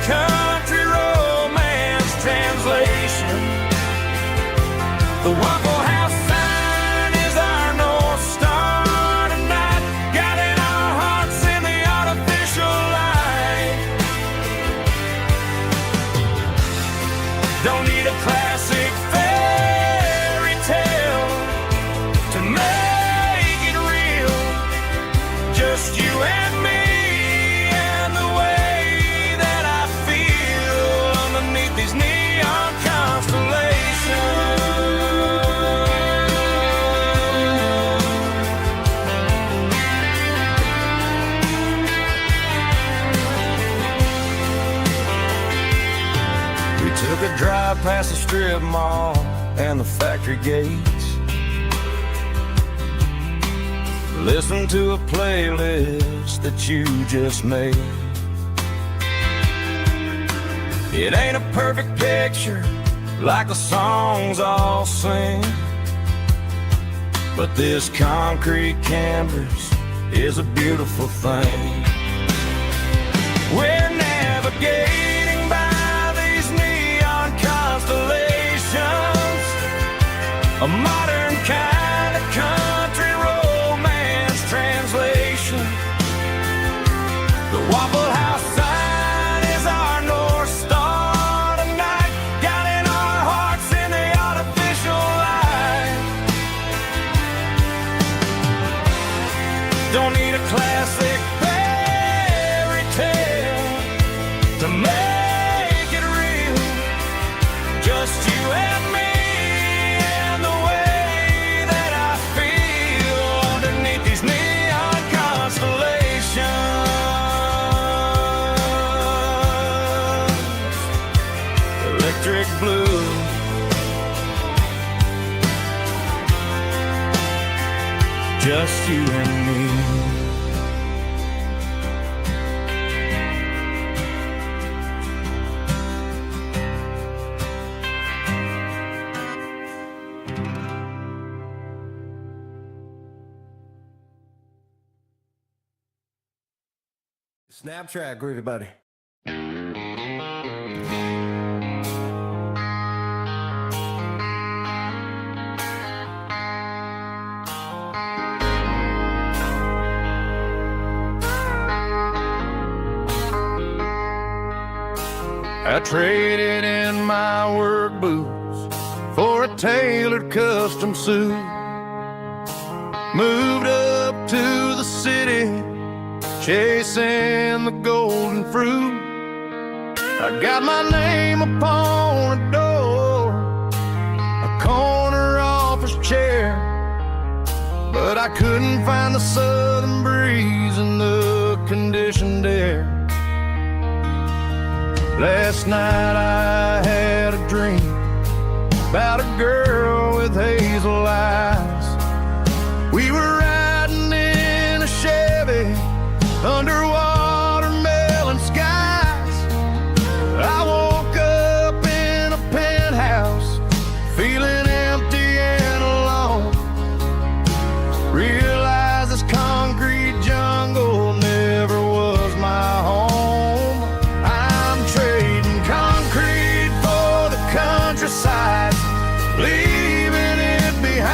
country romance translation. The Waffle House sign is our North Star tonight, guiding our hearts in the artificial light. Don't need a classic fairy tale to make it real. Just you and me and the way that I feel underneath these neon constellations. We took a drive past the strip mall and the factory gates. Listen to a playlist that you just made. It ain't a perfect picture like the songs all sing, but this concrete canvas is a beautiful thing. We're navigating by these neon constellations, a modern kind of country romance translation. The Waffle House sign is our North Star tonight, guiding our hearts in the artificial light. Don't need a classic fairy tale to make it real. Just you and me and the way that I feel underneath these neon constellations. Electric blue, just you and me. Snap track, groovy buddy. I traded in my work boots for a tailored custom suit. Moved up to the city, chasing the golden fruit. I got my name upon a door, a corner office chair, but I couldn't find the southern breeze in the conditioned air. Last night I had a dream about a girl with hazel eyes. We were riding in a Chevy under watermelon skies. I woke up in a penthouse, feeling empty and alone. Realized this concrete jungle never was my home. I'm trading concrete for the countryside, leaving it behind,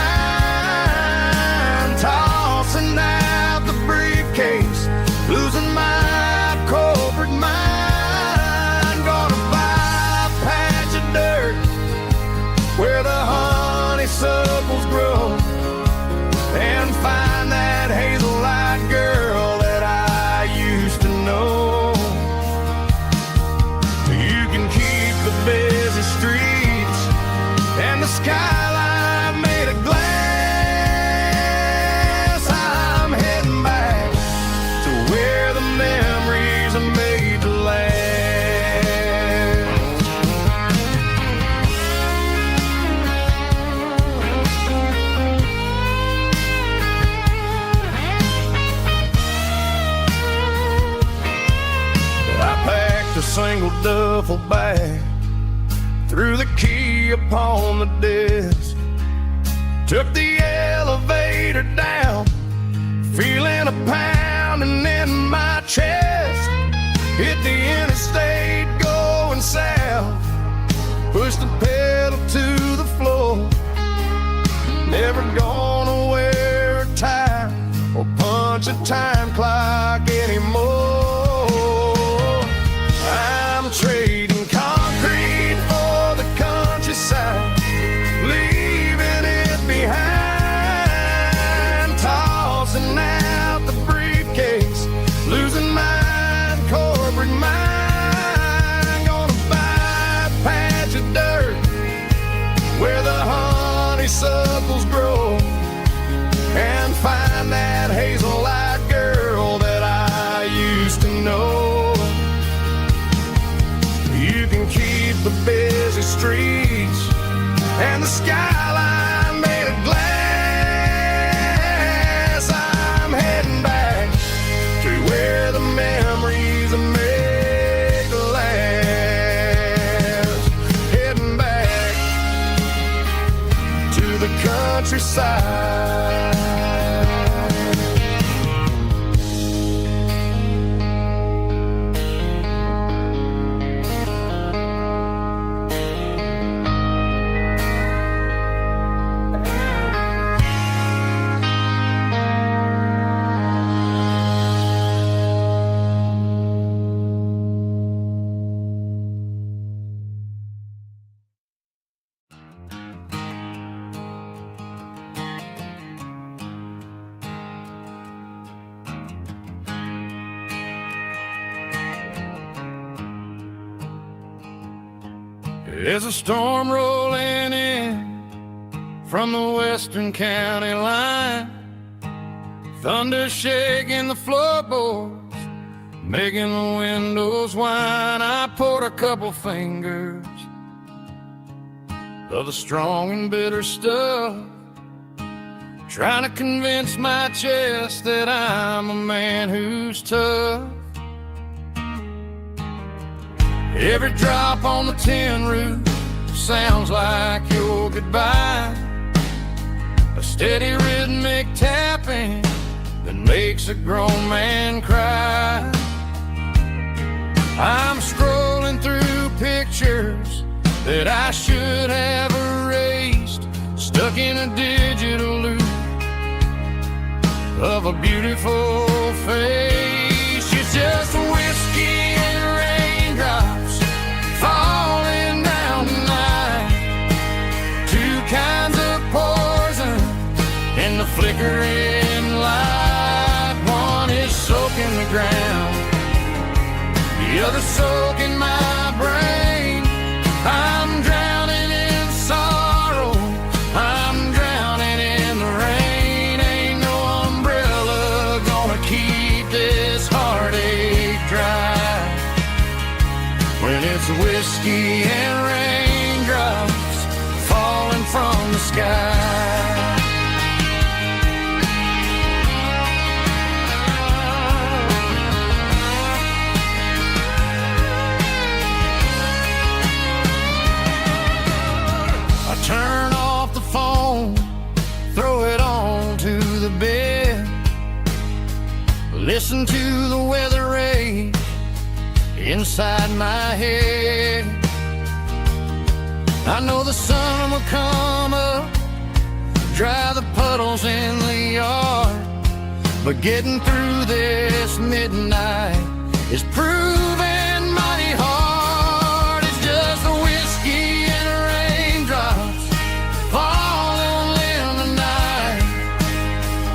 tossing out the briefcase, losing my corporate mind. Gonna buy a patch of dirt where the honeysuckles grow, and find that hazel-eyed girl that I used to know. You can keep the busy streets and the skyline made of glass. I'm heading back to where the memories are made to last. I packed a single duffel bag, threw the key upon the desk, took the elevator down, feeling a pounding in my chest. Hit the interstate, down south, push the pedal to the floor. Never gonna wear a tie or punch a time clock anymore. I'm trading concrete for the countryside, leaving it behind, tossing out the briefcase, losing my corporate mind. Gonna buy a patch of dirt where the honeysuckles grow, and find that hazel-eyed girl that I used to know. You can keep the busy streets and the skyline made of glass. I'm heading back to where the memories are made to last. Heading back to the countryside. There's a storm rolling in from the western county line, thunder shaking the floorboards, making the windows whine. I poured a couple fingers of the strong and bitter stuff, trying to convince my chest that I'm a man who's tough. Every drop on the tin roof sounds like your goodbye, a steady rhythmic tapping that makes a grown man cry. I'm scrolling through pictures that I should have erased, stuck in a digital loop of a beautiful face. It's just whiskey and raindrops falling down tonight, two kinds of poison in the flickering light. One is soaking the ground, the other soaking my brain. I'm drowning in sorrow, I'm drowning in the rain. Ain't no umbrella gonna keep this heartache dry when it's whiskey and raindrops falling from the sky. I turn off the phone, throw it on to the bed, listen to the weather rage inside my head. I know the sun will come up, dry the puddles in the yard, but getting through this midnight is proving mighty hard. It's just the whiskey and raindrops falling in the night,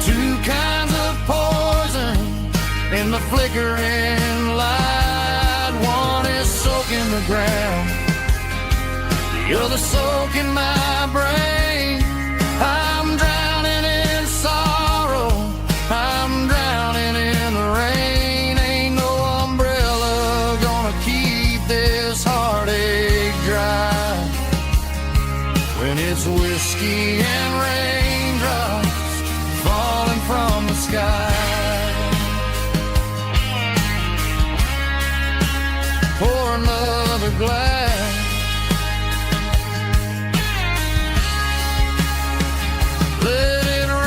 two kinds of poison in the flickering light. One is soaking the ground, the other soaking my brain. I'm drowning in sorrow, I'm drowning in the rain. Ain't no umbrella gonna keep this heartache dry when it's whiskey and raindrops falling from the sky. Pour another glass, let it rain.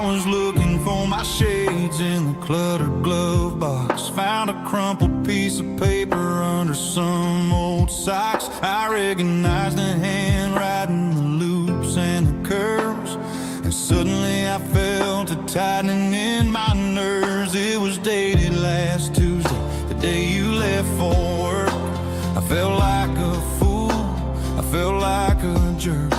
was looking for my shades in the cluttered glove box. Found a crumpled piece of paper under some old socks. I recognized the handwriting, the loops and the curves, and suddenly I felt a tightening in my nerves. It was dated last Tuesday, the day you left for work. I felt like a fool, I felt like a jerk.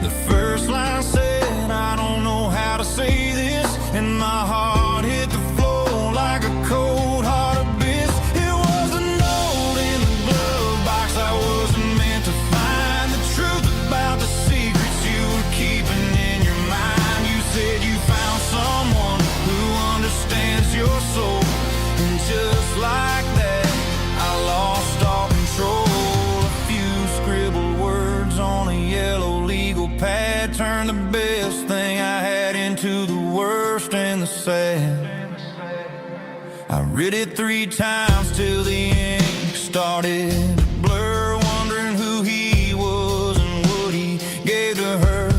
The first line said, I don't know how to say this, and my heart hit the floor like a cold heart abyss. It was a note in the glove box. I wasn't meant to find the truth about the secrets you were keeping in your mind. You said you found someone who understands your soul, and just like that, I lost all control. A few scribbled words on a yellow legal pad turned the best thing I had into the worst and the sad. I read it 3 times till the ink started to blur, wondering who he was and what he gave to her.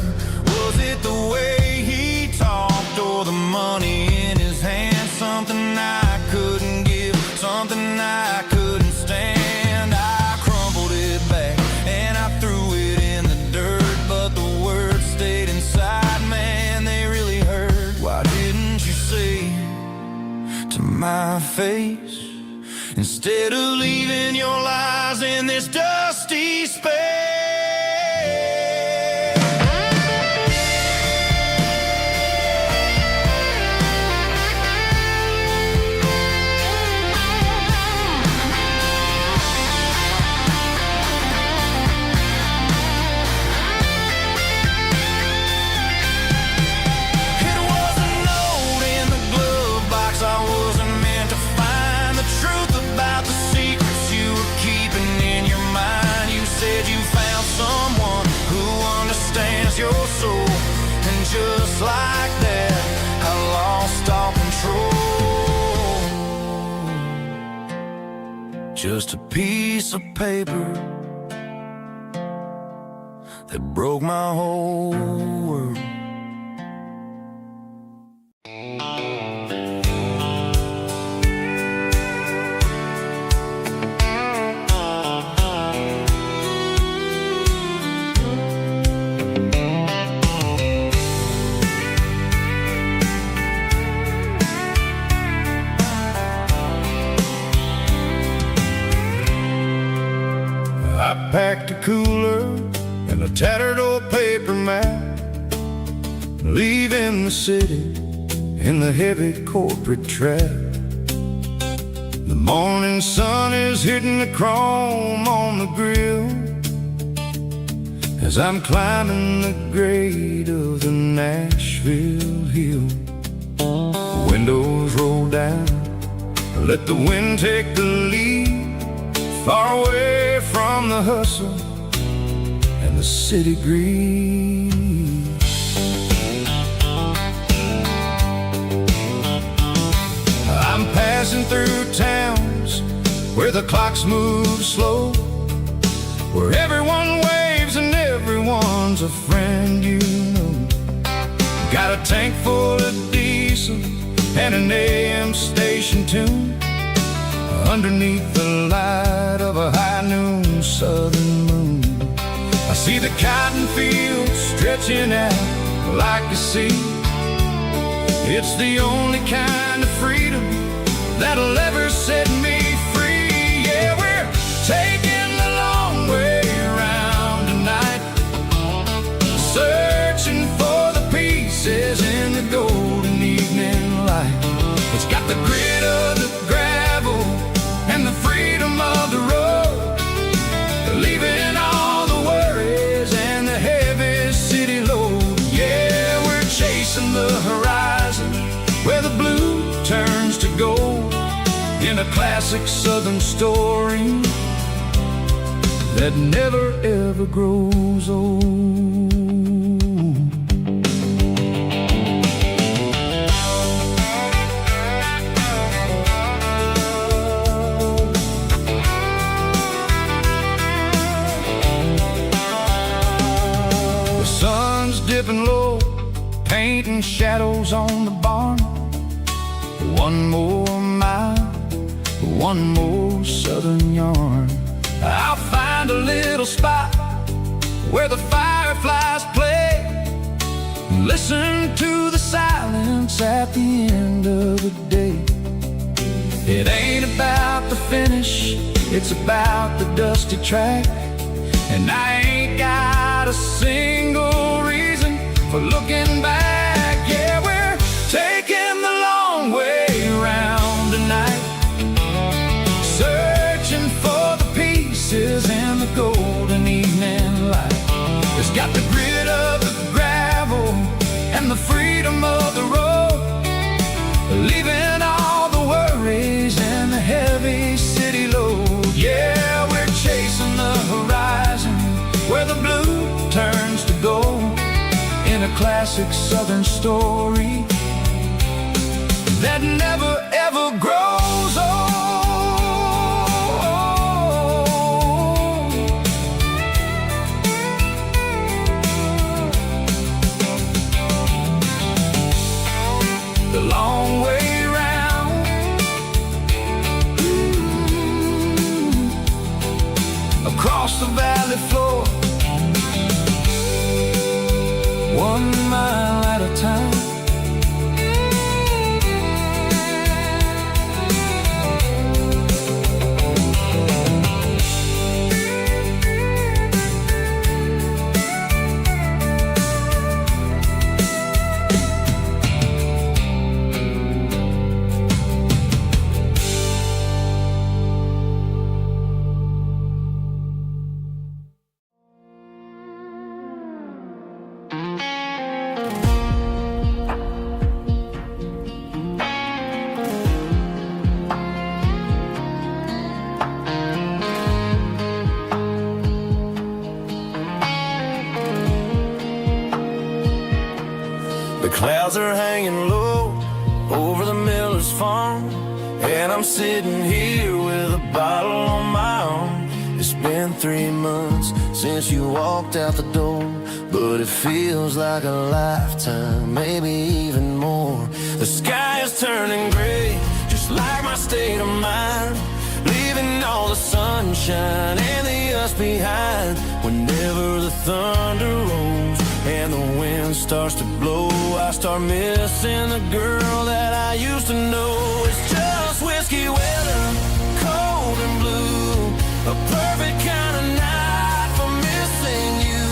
Was it the way he talked or the money in his hand? Something I couldn't give, something I couldn't stand. I crumpled it back and I threw it in the dirt, but the words stayed inside. Man, they really hurt. Why didn't you say to my face, instead of leaving your lies in this dusty space? Your soul, and just like that, I lost all control. Just a piece of paper that broke my whole world. I packed a cooler and a tattered old paper map, leaving the city in the heavy corporate trap. The morning sun is hitting the chrome on the grill as I'm climbing the grade of the Nashville hill. The windows roll down, let the wind take the lead, far away from the hustle and the city greed. I'm passing through towns where the clocks move slow, where everyone waves and everyone's a friend you know. Got a tank full of diesel and an AM station tune underneath the light of a high noon southern moon. I see the cotton fields stretching out like a sea. It's the only kind of freedom that'll ever set me free. Yeah, we're taking the long way around tonight, searching for the pieces in the golden evening light. It's got the grit of the gravel and the freedom of the road, leaving all the worries and the heavy city load. Yeah, we're chasing the horizon where the blue turns to gold, in a classic southern story that never ever grows old. Dipping low, paint fleeting shadows on the barn. One more mile, one more southern yarn. I'll find a little spot where the fireflies play. Listen to the silence at the end of the day. It ain't about the finish, it's about the dusty track. And I ain't got a single reason for looking back. Yeah, we're taking the long way round tonight, searching for the pieces in the golden evening light. It's got the grit of the gravel and the freedom of the road, leaving all the worries and the heavy city load. Yeah, we're chasing the horizon where the blue turns to gold, in a classic southern story that never ever grows old. The long way round, across the valley floor, 1 mile at a time. The clouds are hanging low over the miller's farm, and I'm sitting here with a bottle on my arm. It's been 3 months since you walked out the door, but it feels like a lifetime, maybe even more. The sky is turning gray, just like my state of mind, leaving all the sunshine and the dust behind. Whenever the thunder rolls and the wind starts to blow, I start missing the girl that I used to know. It's just whiskey weather, cold and blue, a perfect kind of night for missing you.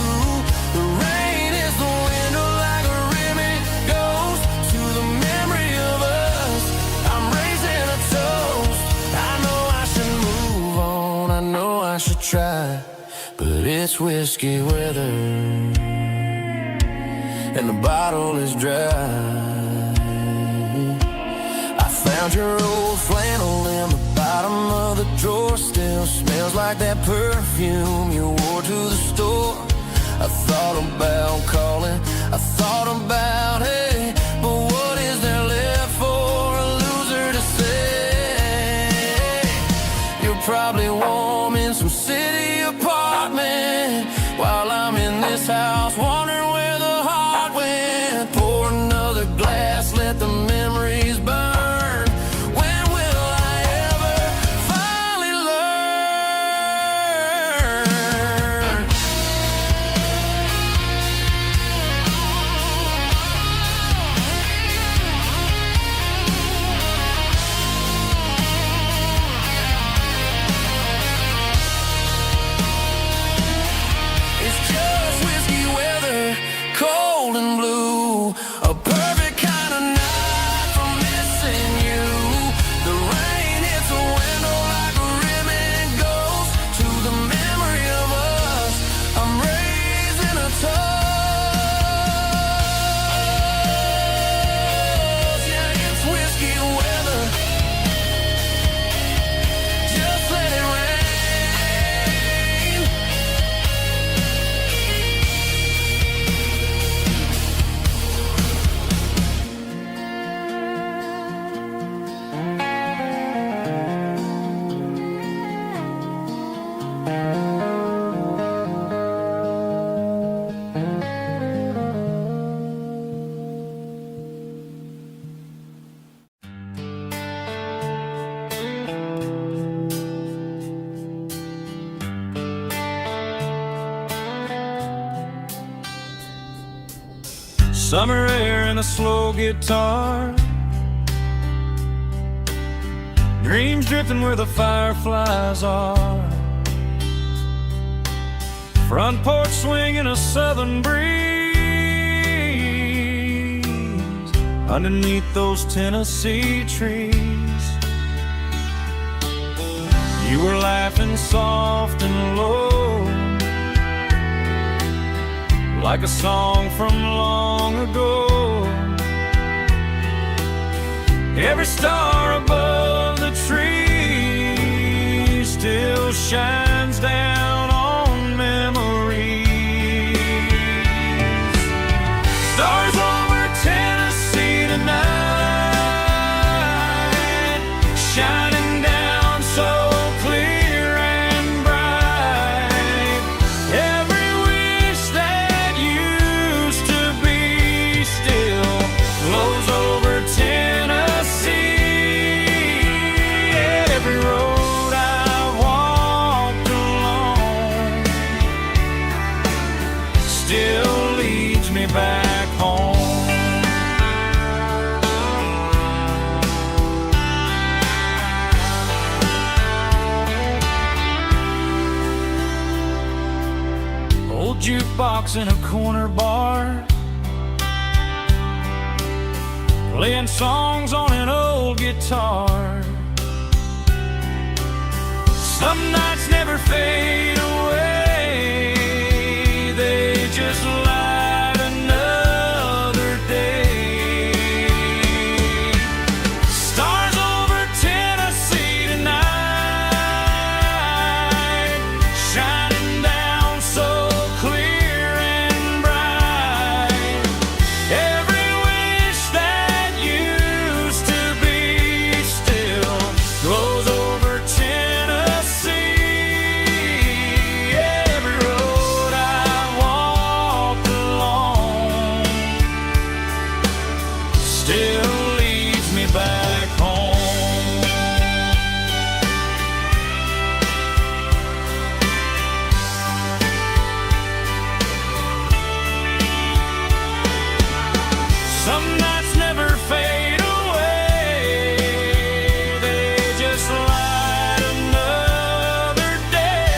The rain is the window like a ribbon goes to the memory of us. I'm raising a toast. I know I should move on, I know I should try, but it's whiskey weather and the bottle is dry. I found your old flannel in the bottom of the drawer, still smells like that perfume you wore to the store. I thought about calling, I thought about, hey, but what is there left for a loser to say? You're probably warm in some city apartment while I'm in this house wondering where the heart went. Pour another glass, let the memories burn. When will I ever finally learn? It's just whiskey weather, cold and blue, a perfect kind of night for missing you. The rain hits a window like a ribbon goes to the memory of us. I'm raising a toast. Yeah, it's whiskey weather, just let it rain. Summer air and a slow guitar, dreams drifting where the fireflies are. Front porch swinging a southern breeze underneath those Tennessee trees. You were laughing soft and low, like a song from long ago. Every star above the tree still shines down on memories. Stars over Tennessee tonight, shining down so clear and bright. Every wish that used to be still flows over Tennessee. Every road I've walked along still leads me back home. Old jukebox in a corner bar, playing songs on an old guitar. Some nights never fade away, they just light another day. Stars over Tennessee tonight, shining down so clear and bright. Every wish that used to be still glows over Tennessee. Every road I walked along still leads me back home. Some nights never fade away, they just light another day.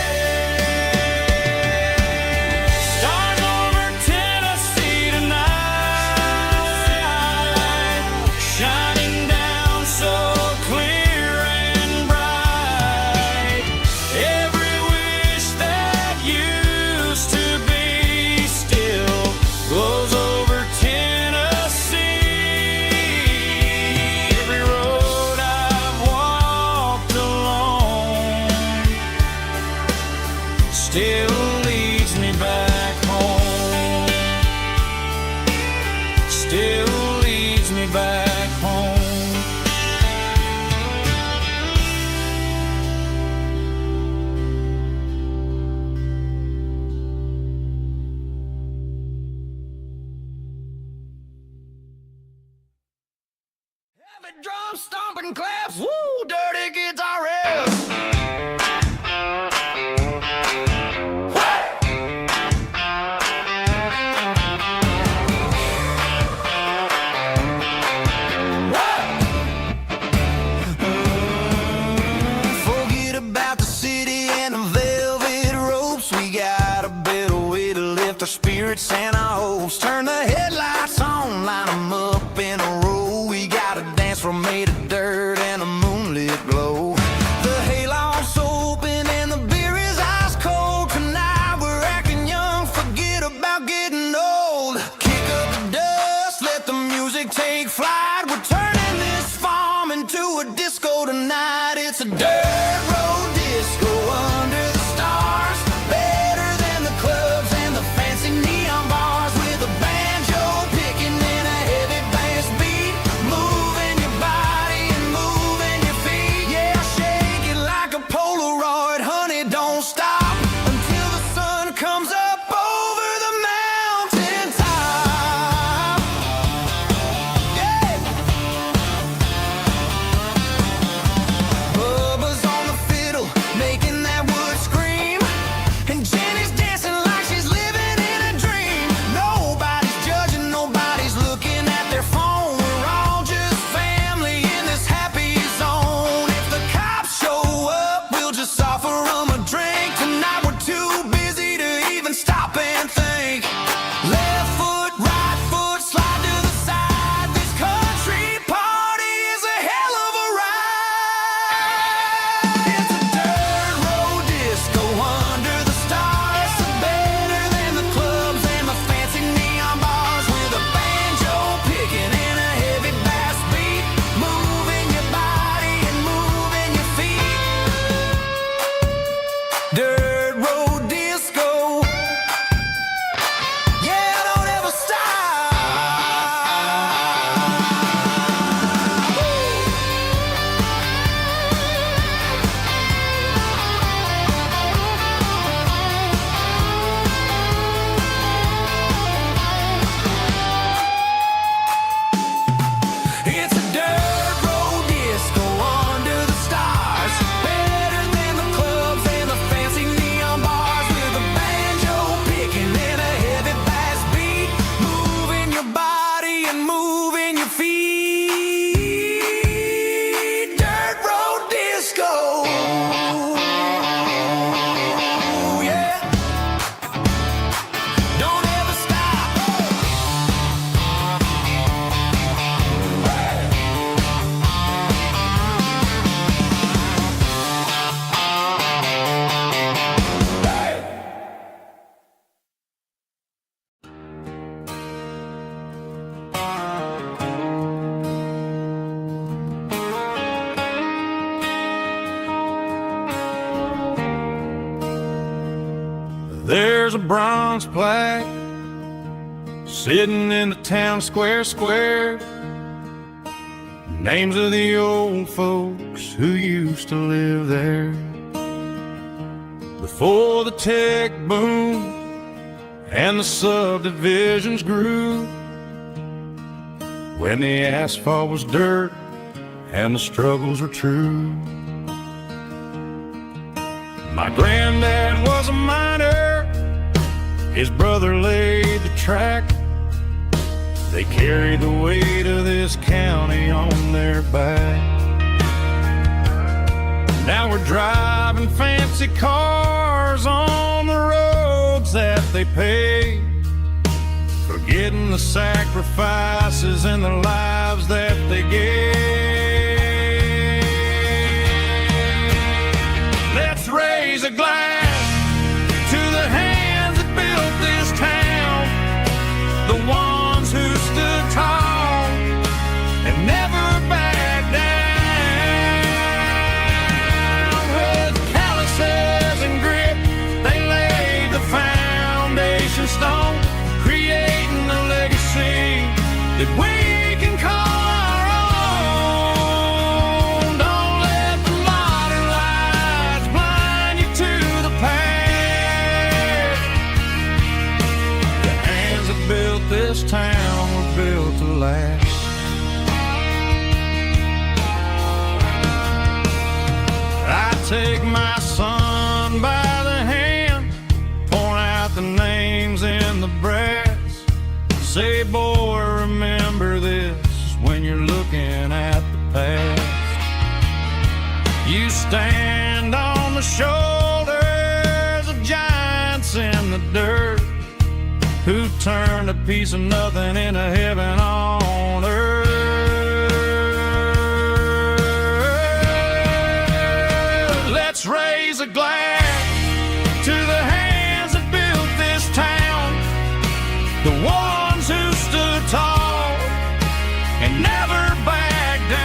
Stars over Tennessee tonight, shining down so clear and bright. Every wish that used to be still glows over Tennessee. Every road I've walked along still leads me back home. Still leads me back home. Heavy drum stomping claps, woo, dirty guitar riffs. Forget about the city and the velvet ropes. We got a better way to lift our spirits and our hopes. Turn the headlights on, line 'em up in a row. We got a dance floor made of dirt and a moonlit glow. The hayloft's open and the beer is ice cold. Tonight we're acting young, forget about getting old. Kick up the dust, let the music take flight. We're turning this farm into a disco tonight. It's a dirt road disco under the stars, better than the clubs and the fancy neon bars. With a band There's a bronze plaque sitting in the town square. Names of the old folks who used to live there. Before the tech boom and the subdivisions grew, when the asphalt was dirt and the struggles were true. My granddad was a miner, his brother laid the track. They carried the weight of this county on their back. Now we're driving fancy cars on the roads that they paved, forgetting the sacrifices and the lives that they gave. Let's raise a glass to the hands that built this town, the ones who stood tall and never backed down. With calluses and grit, they laid the foundation stone, creating a legacy that we can call our own. Don't let the modern lights blind you to the past. The hands that built this town were built to last. I take my son by the hand, point out the names in the brass. Say, boy, remember this when you're looking at the past. You stand on the shoulders of giants in the dirt, who turned a piece of nothing into heaven on earth. Let's raise a glass to the hands that built this town, the ones who stood tall and never backed down.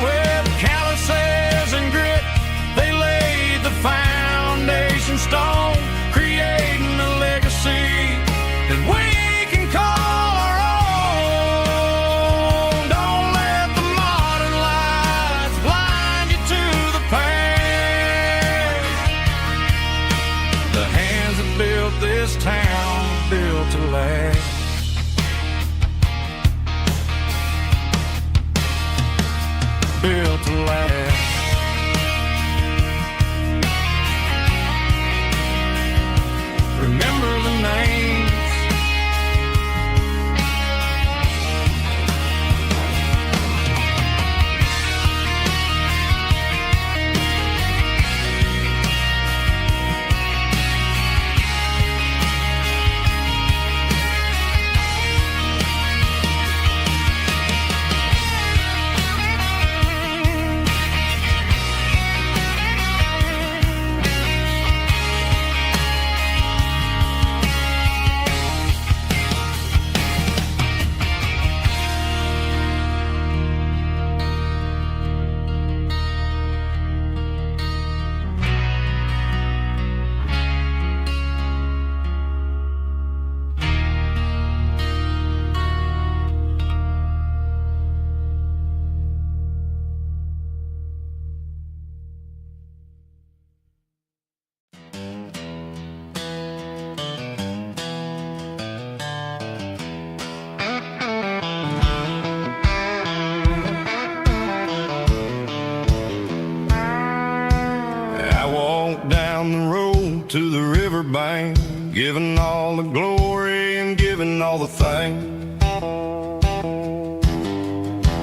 With calluses and grit, they laid the foundation stone, creating a legacy that we can call our own. Don't let the modern lights blind you to the past. The hands that built this town built to last. Built to last. Remember the names. Down the road to the riverbank, giving all the glory and giving all the thanks.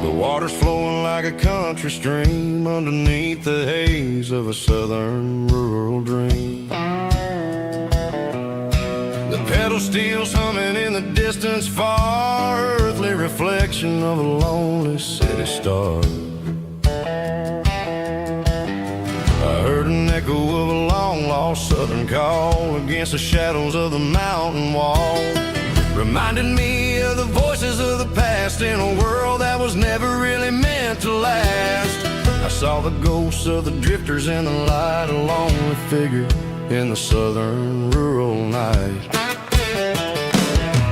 The water's flowing like a country stream underneath the haze of a southern rural dream. The pedal steel's humming in the distance far, earthly reflection of a lonely city star. I heard an echo of a long-lost southern call against the shadows of the mountain wall, reminded me of the voices of the past in a world that was never really meant to last. I saw the ghosts of the drifters in the light, a lonely figure in the southern rural night.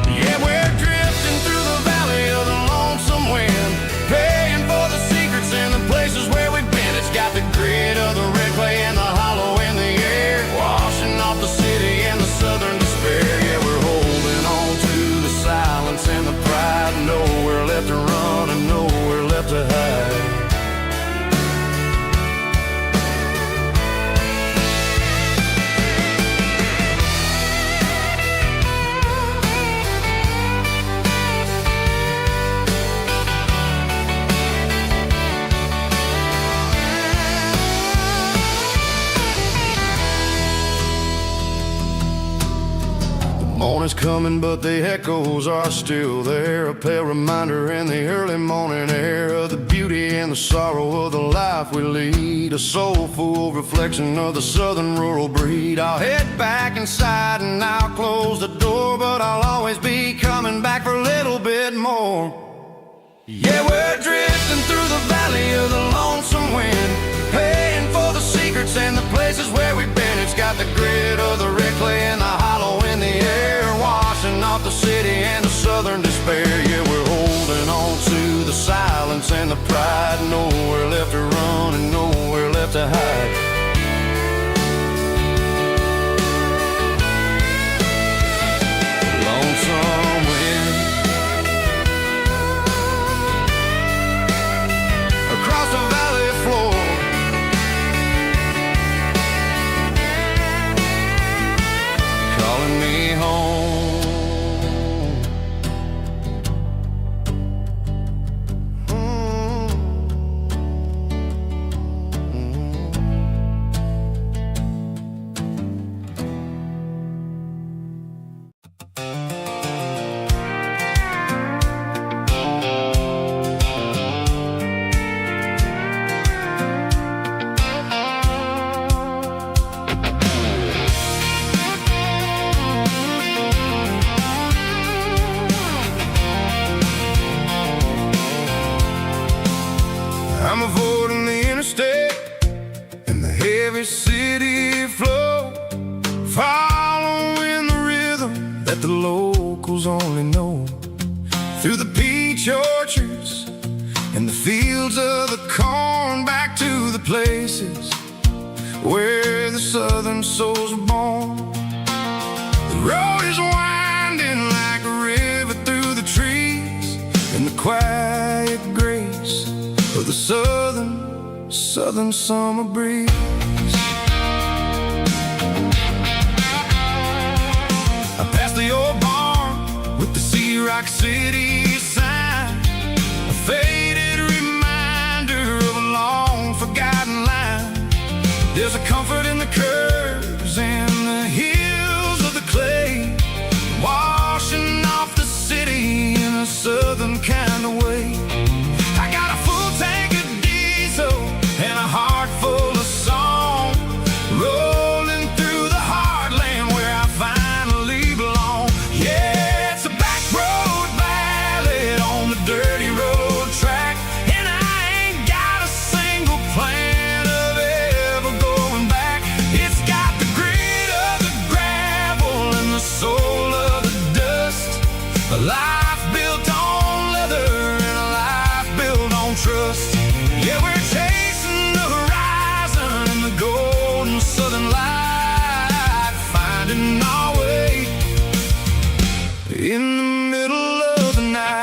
Yeah, we're drifting through the valley of the lonesome wind, paying for the secrets and the places where we've been. It's got the grit of the red clay and the hollow in the air, washing off the city and the southern despair. Yeah, we're holding on to the silence and the pride, nowhere left to run and nowhere left to hide. Morning's coming, but the echoes are still there, a pale reminder in the early morning air of the beauty and the sorrow of the life we lead, a soulful reflection of the southern rural breed. I'll head back inside and I'll close the door, but I'll always be coming back for a little bit more. Yeah, we're drifting through the valley of the lonesome wind, paying for the secrets and the places where we've been. It's got the grit of the red clay and the hollow in the air, washing off the city and the southern despair. Yeah, we're holding on to the silence and the pride, nowhere left to run and nowhere left to hide. Lonesome wind across the valley floor, calling me home. I'm avoiding the interstate and the heavy city flow, following the rhythm that the locals only know, through the peach orchards and the fields of the corn, back to the places where the southern souls were born. The road is winding like a river through the trees, in the quiet grace of the southern summer breeze. I passed the old barn with the Sea Rock City sign, a faded reminder of a long forgotten line. There's a comfort in the curves and the hills of the clay, washing off the city in a southern kind of way. I got a full tank of diesel and a heart full of song, rolling through the heartland where I finally belong. Yeah, it's a back road ballad on the dirty road track, and I ain't got a single plan of ever going back. It's got the grit of the gravel and the soul of the dust, a life built on leather and a life built on trust. Yeah, we're chasing the horizon and the golden southern light, finding our way in the middle of the night.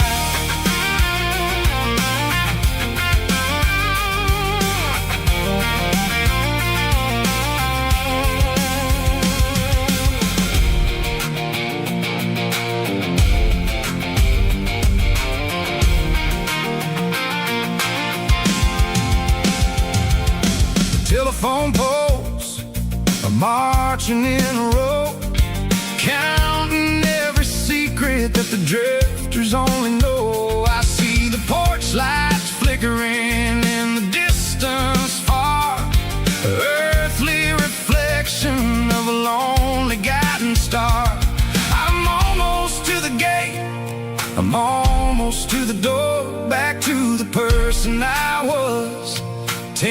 Telephone poles are marching in a row, counting every secret that the drifters only know. I see the porch lights flickering in the distance far, earthly reflection of a lonely guiding star. I'm almost to the gate, I'm almost to the door, back to the person I was 10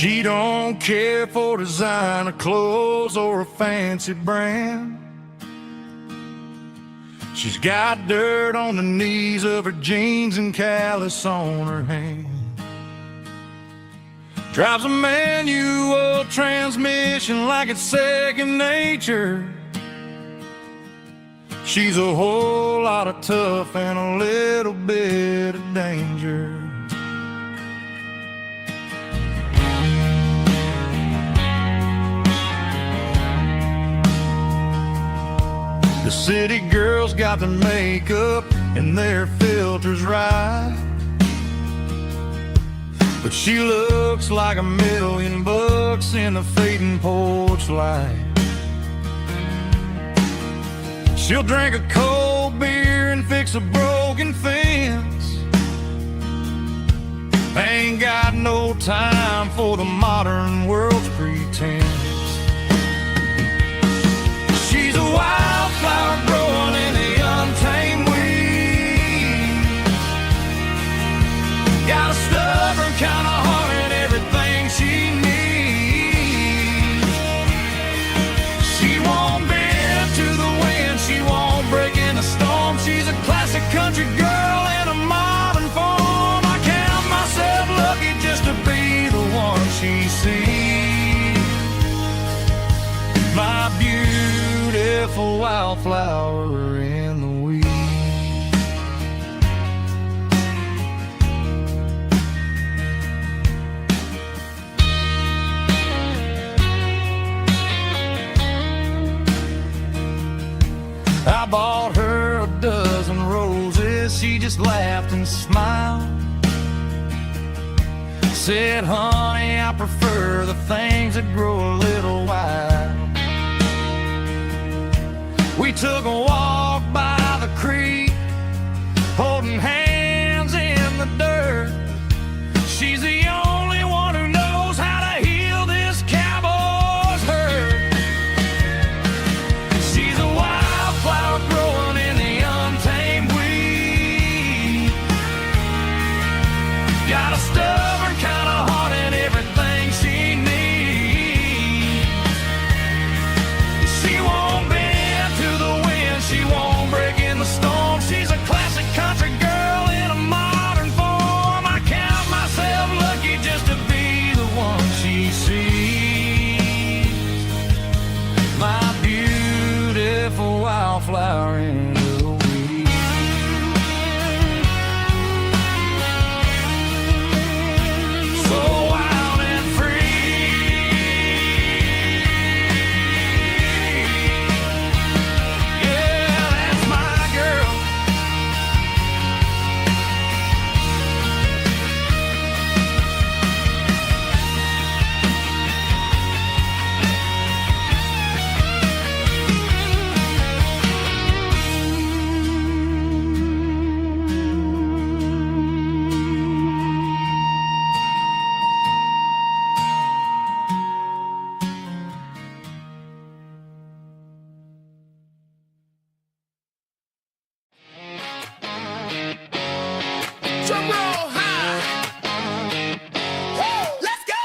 She don't care for designer clothes or a fancy brand. She's got dirt on the knees of her jeans and callus on her hand. Drives a manual transmission like it's second nature. She's a whole lot of tough and a little bit of danger. The city girls got their makeup and their filters right, but she looks like $1,000,000 in the fading porch light. She'll drink a cold beer and fix a broken fence. Ain't got no time for the modern world's pretense. She's a wildflower growing in the untamed weeds. Got a stubborn kind of heart and everything she needs. She won't bend to the wind, she won't break in a storm. She's a classic country girl in a modern form. I count myself lucky just to be the one she sees. My beautiful wildflower in the weeds. I bought her a dozen roses, she just laughed and smiled. Said, honey, I prefer the things that grow a little wild. We took a walk by the creek, holding hands in the dirt. She's the only one who knows how to heal this cowboy's hurt. She's a wildflower growing in the untamed weed. Got a stubborn kind of heart and everything she needs. She won't bend to the wind, she won't break in the storm. She's a classic country girl in a modern form. I count myself lucky just to be the one she sees. My beautiful wildflower in the weeds. So wild and free. Yeah, that's my girl. Drum roll high. Woo, let's go.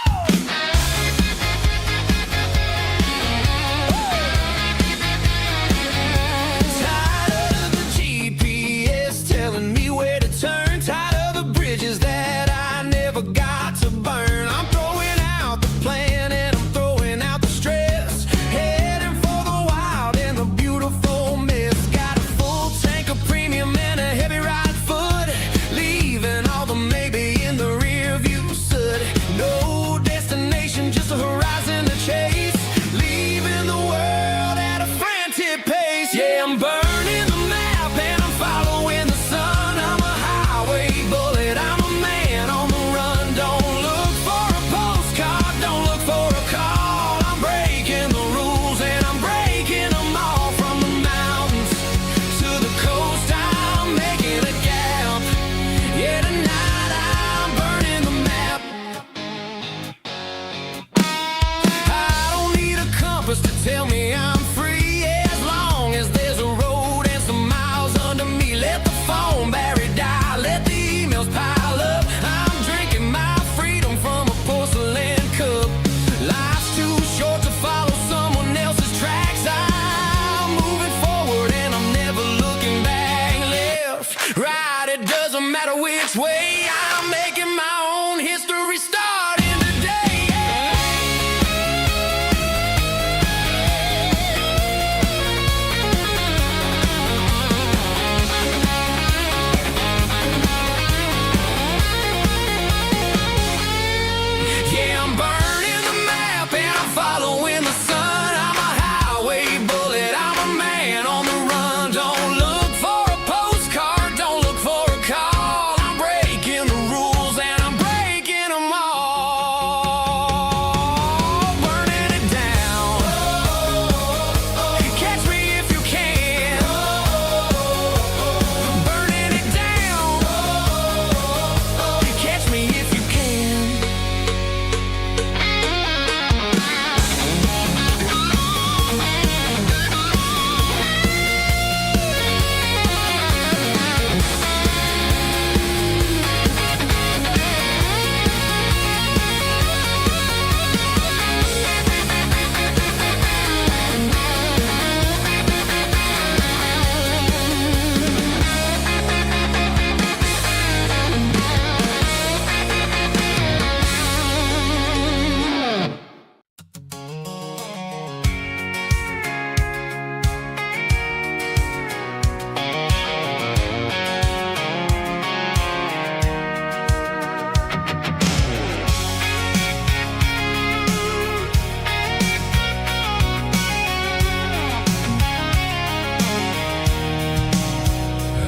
Tired of the GPS telling me where to turn. Tired of the bridges that I never got to burn. I'm throwing out the plan and I'm throwing out the stress. Heading for the wild and the beautiful mist. Got a full tank of premium and a heavy right foot. Leaving this way. I'm making my own history starting today. Yeah, I'm burning the map and I'm following the sun. I'm a highway bullet, I'm a man on the run. Don't look for a postcard, don't look for a call. I'm breaking the rules and I'm breaking them all. Burning it down. Catch me if you can. Burning it down. Catch me if you can.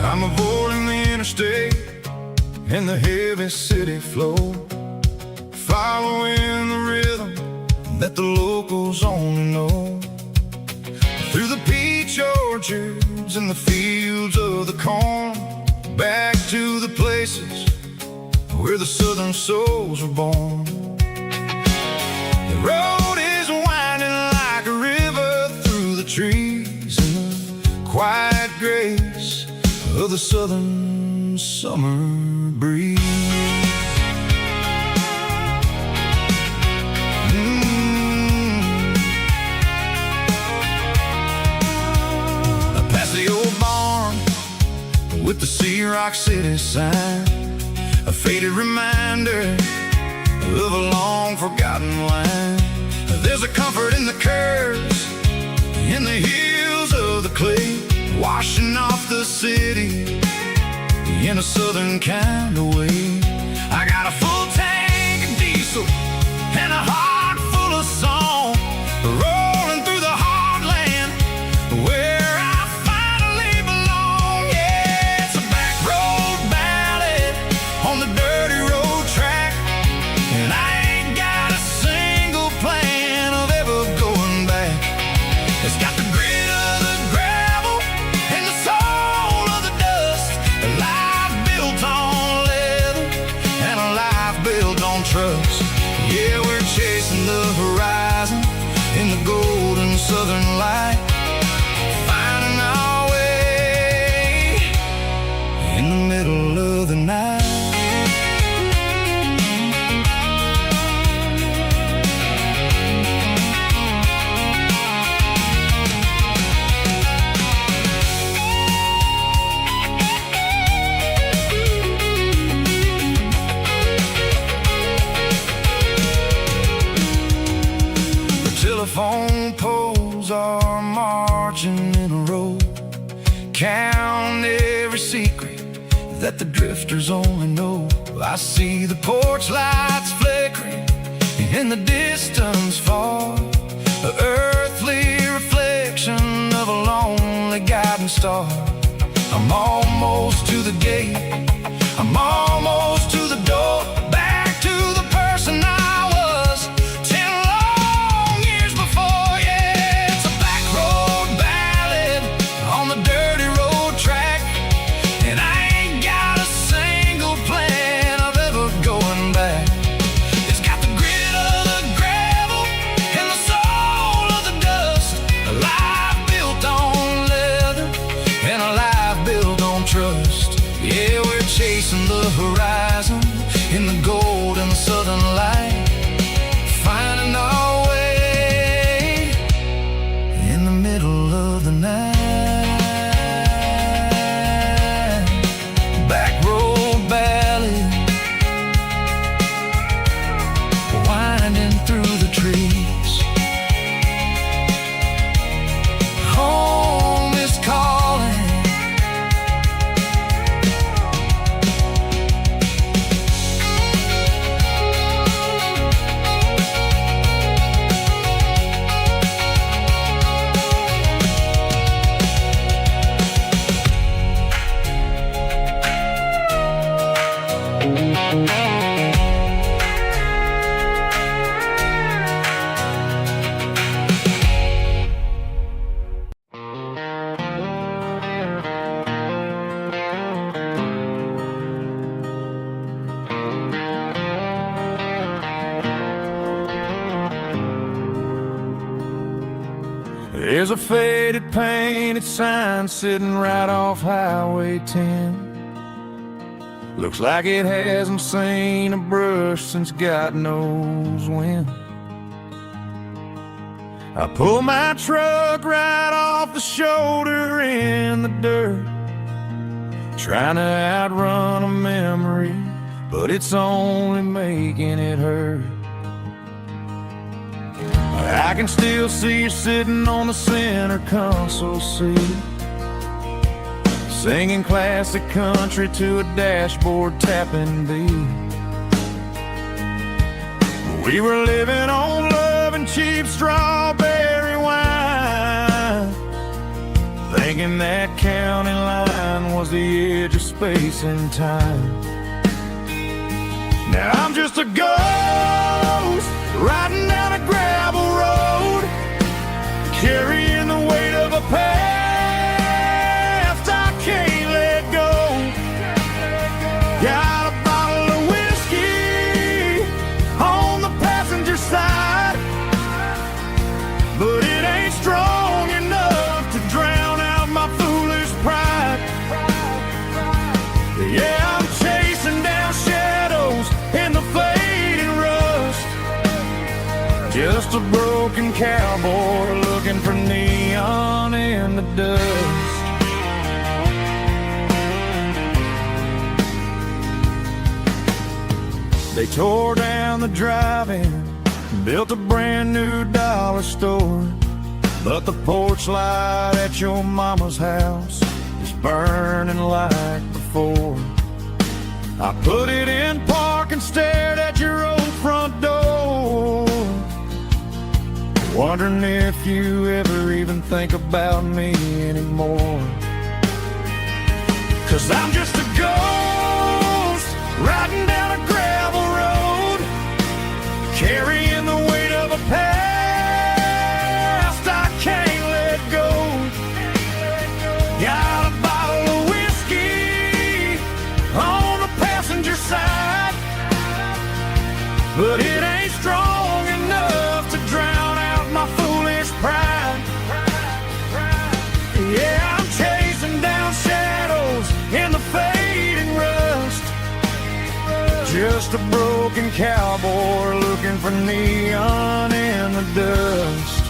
I'm avoiding the interstate and the heavy city flow, following the rhythm that the locals only know. Through the peach orchards and the fields of the corn, back to the places where the southern souls were born. The road is winding like a river through the trees in the quiet grace of the southern summer breeze. Past the old barn with the Sea Rock City sign, a faded reminder of a long forgotten line. There's a comfort in the curves, in the hills of the clay, washing off the city in a southern kind of way. I got a full tank of diesel and a heart full of song, rolling through the heartland where I finally belong. Yeah, it's a back road ballad on the dirty road track, and I ain't got a single plan of ever going back. It's got the grit of the gravel and the soul of the dust, a life built on leather and a life built on trust. Yeah, we're chasing the horizon in the golden southern light, finding our way in the middle of the night. Telephone poles are marching in a row, count every secret that the drifters only know. I see the porch lights flickering in the distance far, an earthly reflection of a lonely guiding star. I'm almost to the gate, I'm almost to the door, back to the person I was 10 long years before. Yeah, it's a back road ballad on the dirty road track, and I ain't got a single plan of ever going back. It's got the grit of the gravel and the soul of the dust, a life built on leather and a life built on trust. Yeah, we're chasing the horizon in the golden southern light, finding our way in the middle of the night. Back road ballad There's a faded painted sign sitting right off Highway 10. Looks like it hasn't seen a brush since God knows when. I pull my truck right off the shoulder in the dirt, trying to outrun a memory, but it's only making it hurt. I can still see you sitting on the center console seat, singing classic country to a dashboard tapping beat. We were living on love and cheap strawberry wine, thinking that county line was the edge of space and time. Now I'm just a ghost riding down a gravel road, carrying the weight of a past I can't let go. Got a bottle of whiskey on the passenger side, but it ain't strong enough to drown out my foolish pride. Yeah, I'm chasing down shadows in the fading rust, just a broken cowboy looking for neon in the dust. They tore down the drive-in, built a brand new dollar store, but the porch light at your mama's house is burning like before. I put it in park and stared at your old front door, wondering if you ever even think about me anymore. 'Cause I'm just a ghost riding down a gravel road, carrying the weight of a past I can't let go. Got a bottle of whiskey on the passenger side, but it ain't strong enough to drown out my foolish pride. Yeah, I'm chasing down shadows in the fading rust, just a broken cowboy looking for neon in the dust.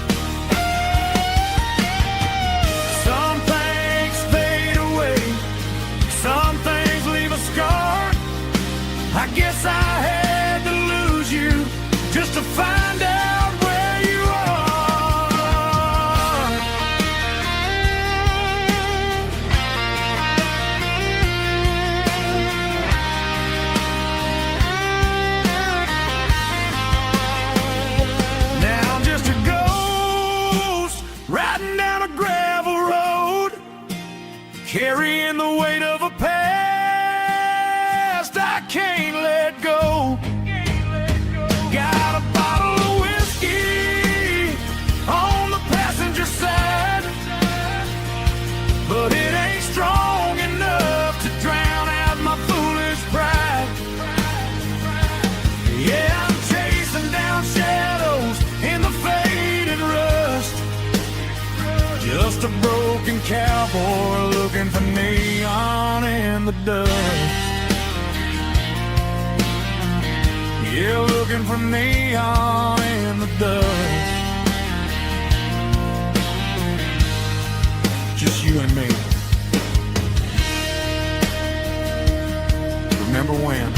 Some things fade away, some things leave a scar. I guess I had to lose you just to find out where you are. Now I'm just a ghost riding down a gravel road, carrying the weight of a past I can't let go. Got a bottle of whiskey on the passenger side, but it ain't strong enough to drown out my foolish pride. Yeah, I'm chasing down shadows in the faded rust, just a broken cowboy looking for neon in the dust. Yeah, looking for neon in the dust. Just you and me. Remember when?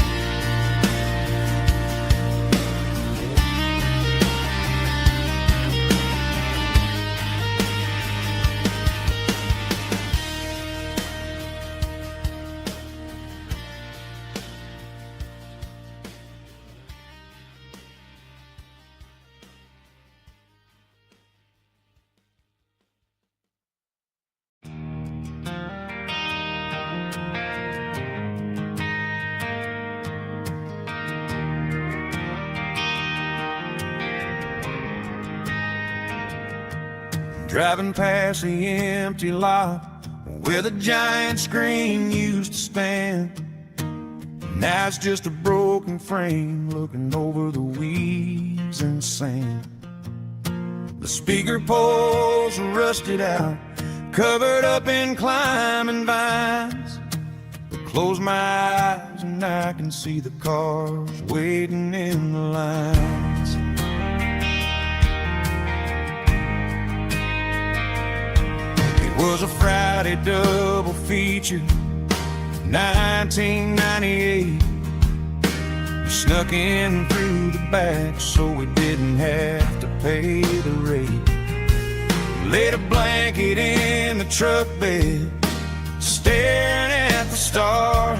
Driving past the empty lot where the giant screen used to stand. Now it's just a broken frame looking over the weeds and sand. The speaker poles are rusted out, covered up in climbing vines. Close my eyes and I can see the cars waiting in the lines. It was a Friday double feature, 1998. We snuck in through the back so we didn't have to pay the rate. Laid a blanket in the truck bed, staring at the stars,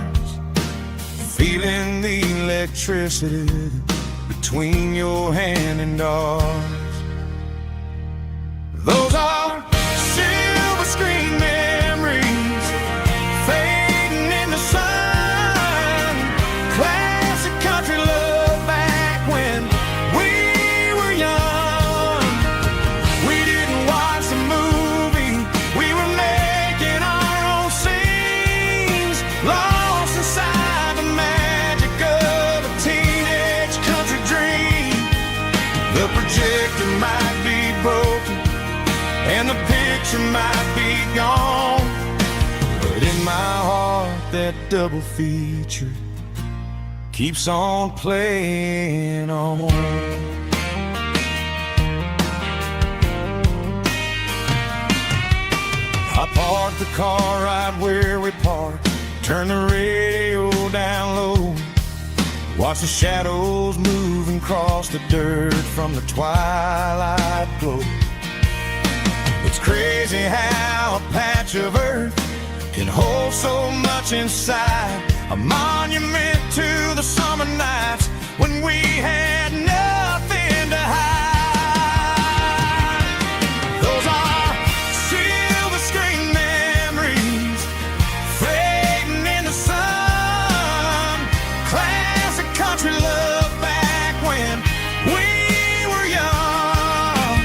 feeling the electricity between your hand and ours. Those are silver screen memories fading in the sun. Classic country love back when we were young. We didn't watch the movie, we were making our own scenes, lost inside the magic of a teenage country dream. The projector might be broken and the picture might be gone, but in my heart that double feature keeps on playing on. I parked the car right where we parked, turned the radio down low, watch the shadows moving across the dirt from the twilight glow. It's crazy how a patch of earth can hold so much inside, a monument to the summer nights when we had nothing to hide. Those are silver screen memories fading in the sun. Classic country love back when we were young.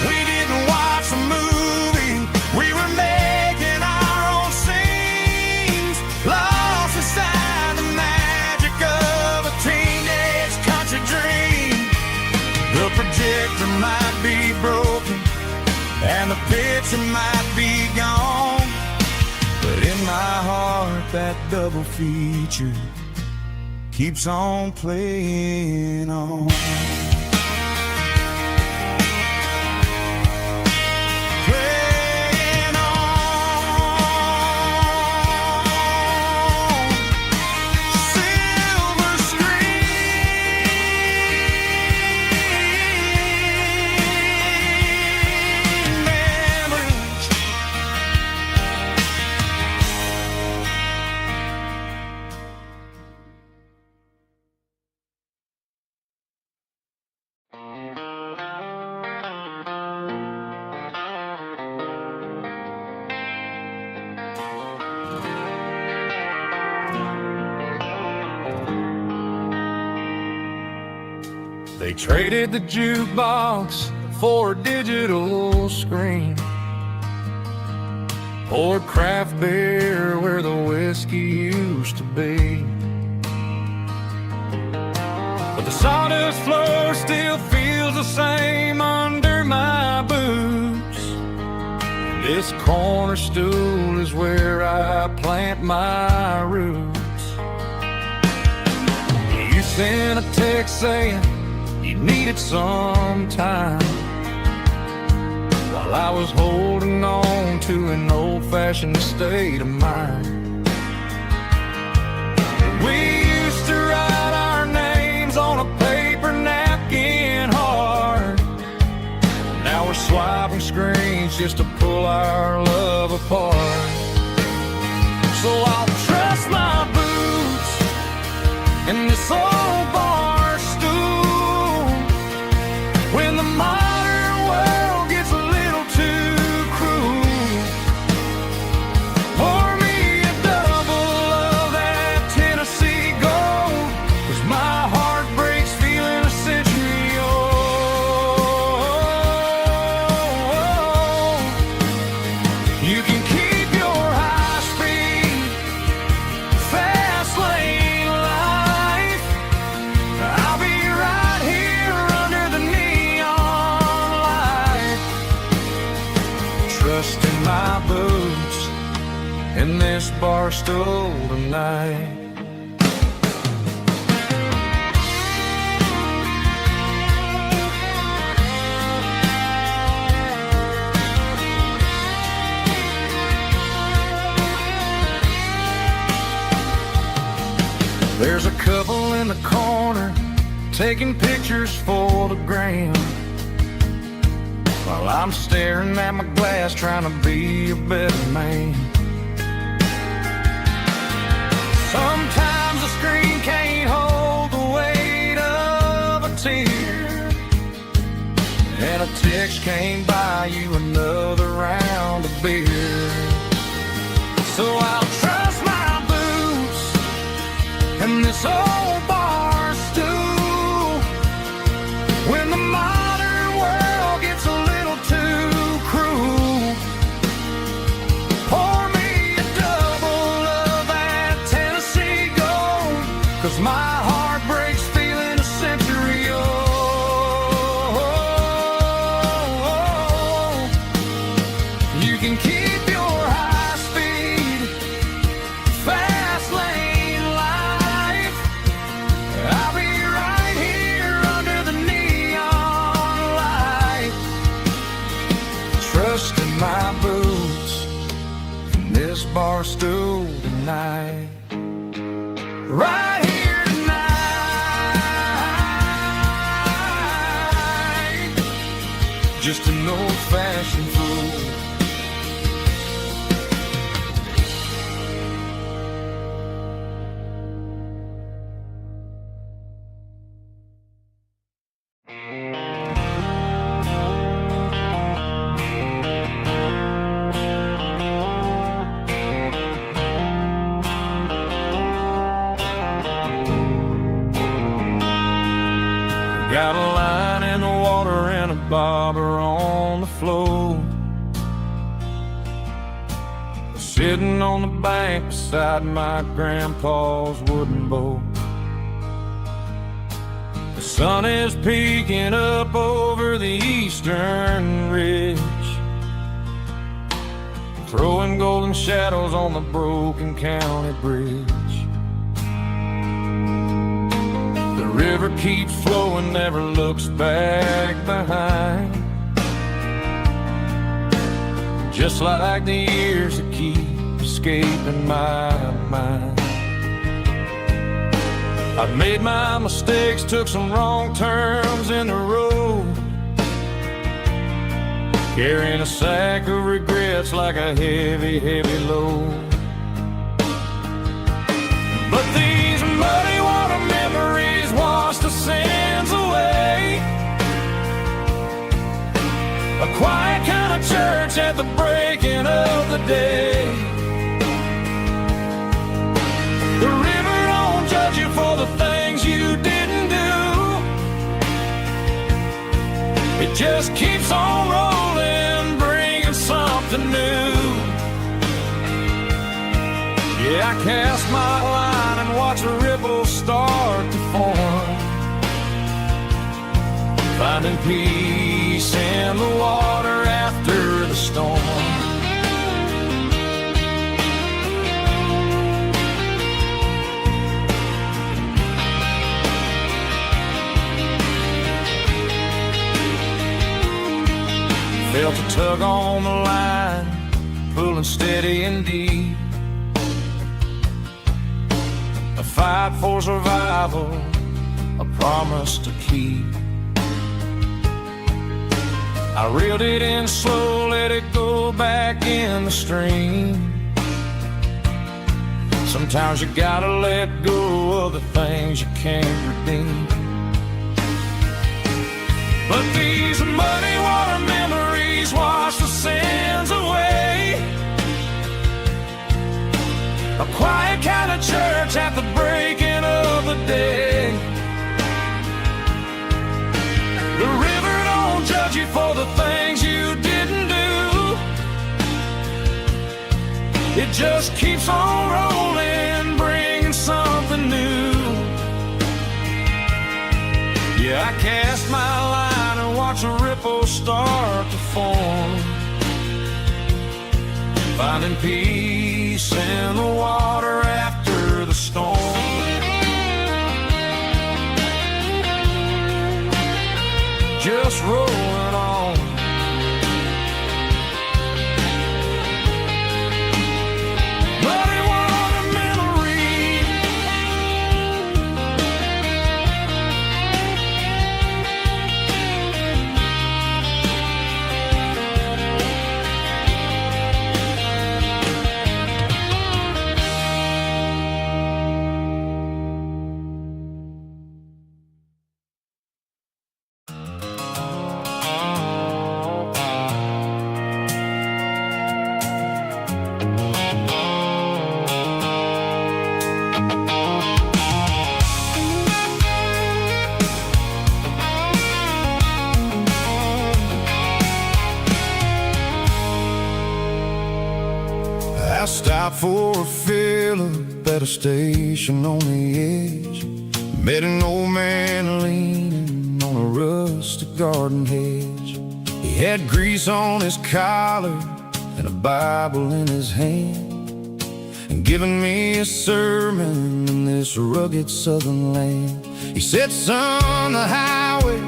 We didn't watch the movie, we were making our own scenes, lost inside the magic of a teenage country dream. The projector might be broken and the picture might be gone, but in my heart that double feature keeps on playing on. Playing on. Silver screen memories. They traded the jukebox for a digital screen, poured craft beer where the whiskey used to be. But the sawdust floor still feels the same under my boots. This corner stool is where I plant my roots. You sent a text saying you needed some time, while I was holding on to an old-fashioned state of mind. We used to write our names on a paper napkin hard. Now we're swiping screens just to pull our love apart. So I'll trust my boots and this old bar stool when the modern world gets a little too cruel. Pour me a double of that Tennessee Gold, 'cause my heart breaks feeling a century old. You can keep your high speed this bar stool tonight. There's a couple in the corner taking pictures for the gram, while I'm staring at my glass trying to be a better man. Sometimes the screen can't hold the weight of a tear, and a text can't buy you another round of beer. So I'll trust my boots and this old bar stool when the modern world gets a little too cruel. Pour me a double of that Tennessee Gold, 'cause my heart breaks feeling a century old. You can keep your high speed, fast lane life. I'll be right here under the neon light, trusting my boots in this bar stool tonight. Right here tonight, just an old-fashioned fool. Got a line in the water and a bobber on the floor, sitting on the bank beside my grandpa's wooden boat. The sun is peeking up over the eastern ridge, throwing golden shadows on the broken county bridge. The river keeps flowing, never looks back behind, just like the years that keep escaping my mind. I've made my mistakes, took some wrong turns in the road, carrying a sack of regrets like a heavy, heavy load. But these muddy water memories wash the sins away. A quiet kind of church at the breaking of the day. The river don't judge you for the things you didn't do. It just keeps on rolling, bringing something new. Yeah, I cast my line and watch a ripple start to form, finding peace in the water after the storm. Felt a tug on the line, pulling steady and deep. A fight for survival, a promise to keep. I reeled it in slow, let it go back in the stream. Sometimes you gotta let go of the things you can't redeem. But these muddy water memories wash the sins away. A quiet kind of church at the breaking of the day. The river don't judge you for the things you didn't do. It just keeps on rolling, bringing something new. Yeah, I cast my line and watch a ripple start to form, finding peace peace in the water after the storm. Just rolling on. Muddy water memory. I stopped for a fill-up at a station on the edge. Met an old man leaning on a rustic garden hedge. He had grease on his collar and a Bible in his hand, and giving me a sermon in this rugged southern land. He said, son, the highway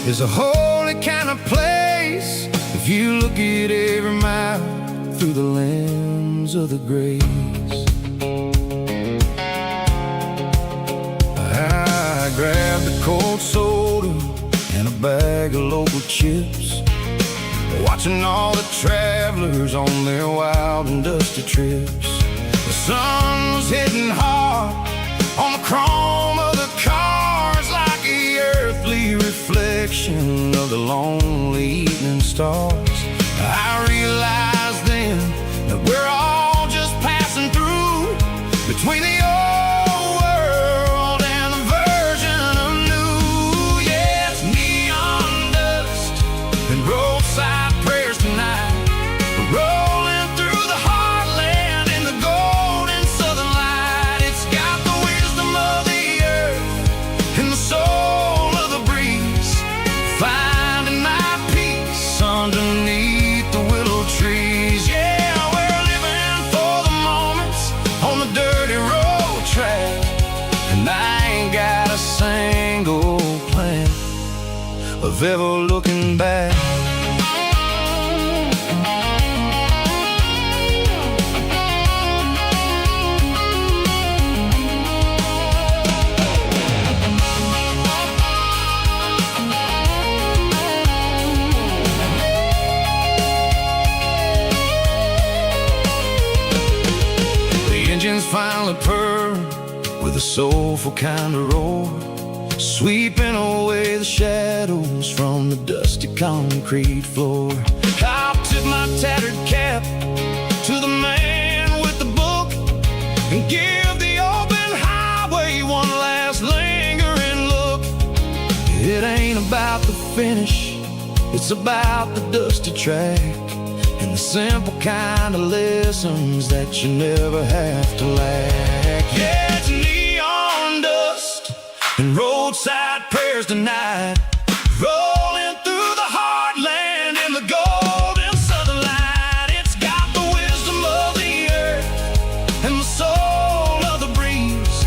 is a holy kind of place if you look at every mile through the lens of the grace. I grabbed a cold soda and a bag of local chips, watching all the travelers on their wild and dusty trips. The sun was hitting hard on the chrome of the cars, like the earthly reflection of the lonely evening stars. I realized then that we're all just passing through between the old world and the version of new. Yeah, it's neon dust and roadside prayers tonight. We're rolling through the heartland in the golden southern light. It's got the wisdom of the earth and the soul of the breeze, finding my peace underneath the willow trees. Yeah, we're living for the moments on the dirty road track, and I ain't got a single plan of ever looking back. Engines finally purr with a soulful kind of roar, sweeping away the shadows from the dusty concrete floor. I'll tip my tattered cap to the man with the book and give the open highway one last lingering look. It ain't about the finish, it's about the dusty track and the simple kind of lessons that you never have to lack. Yeah, it's neon dust and roadside prayers tonight, rolling through the heartland in the golden southern light. It's got the wisdom of the earth and the soul of the breeze,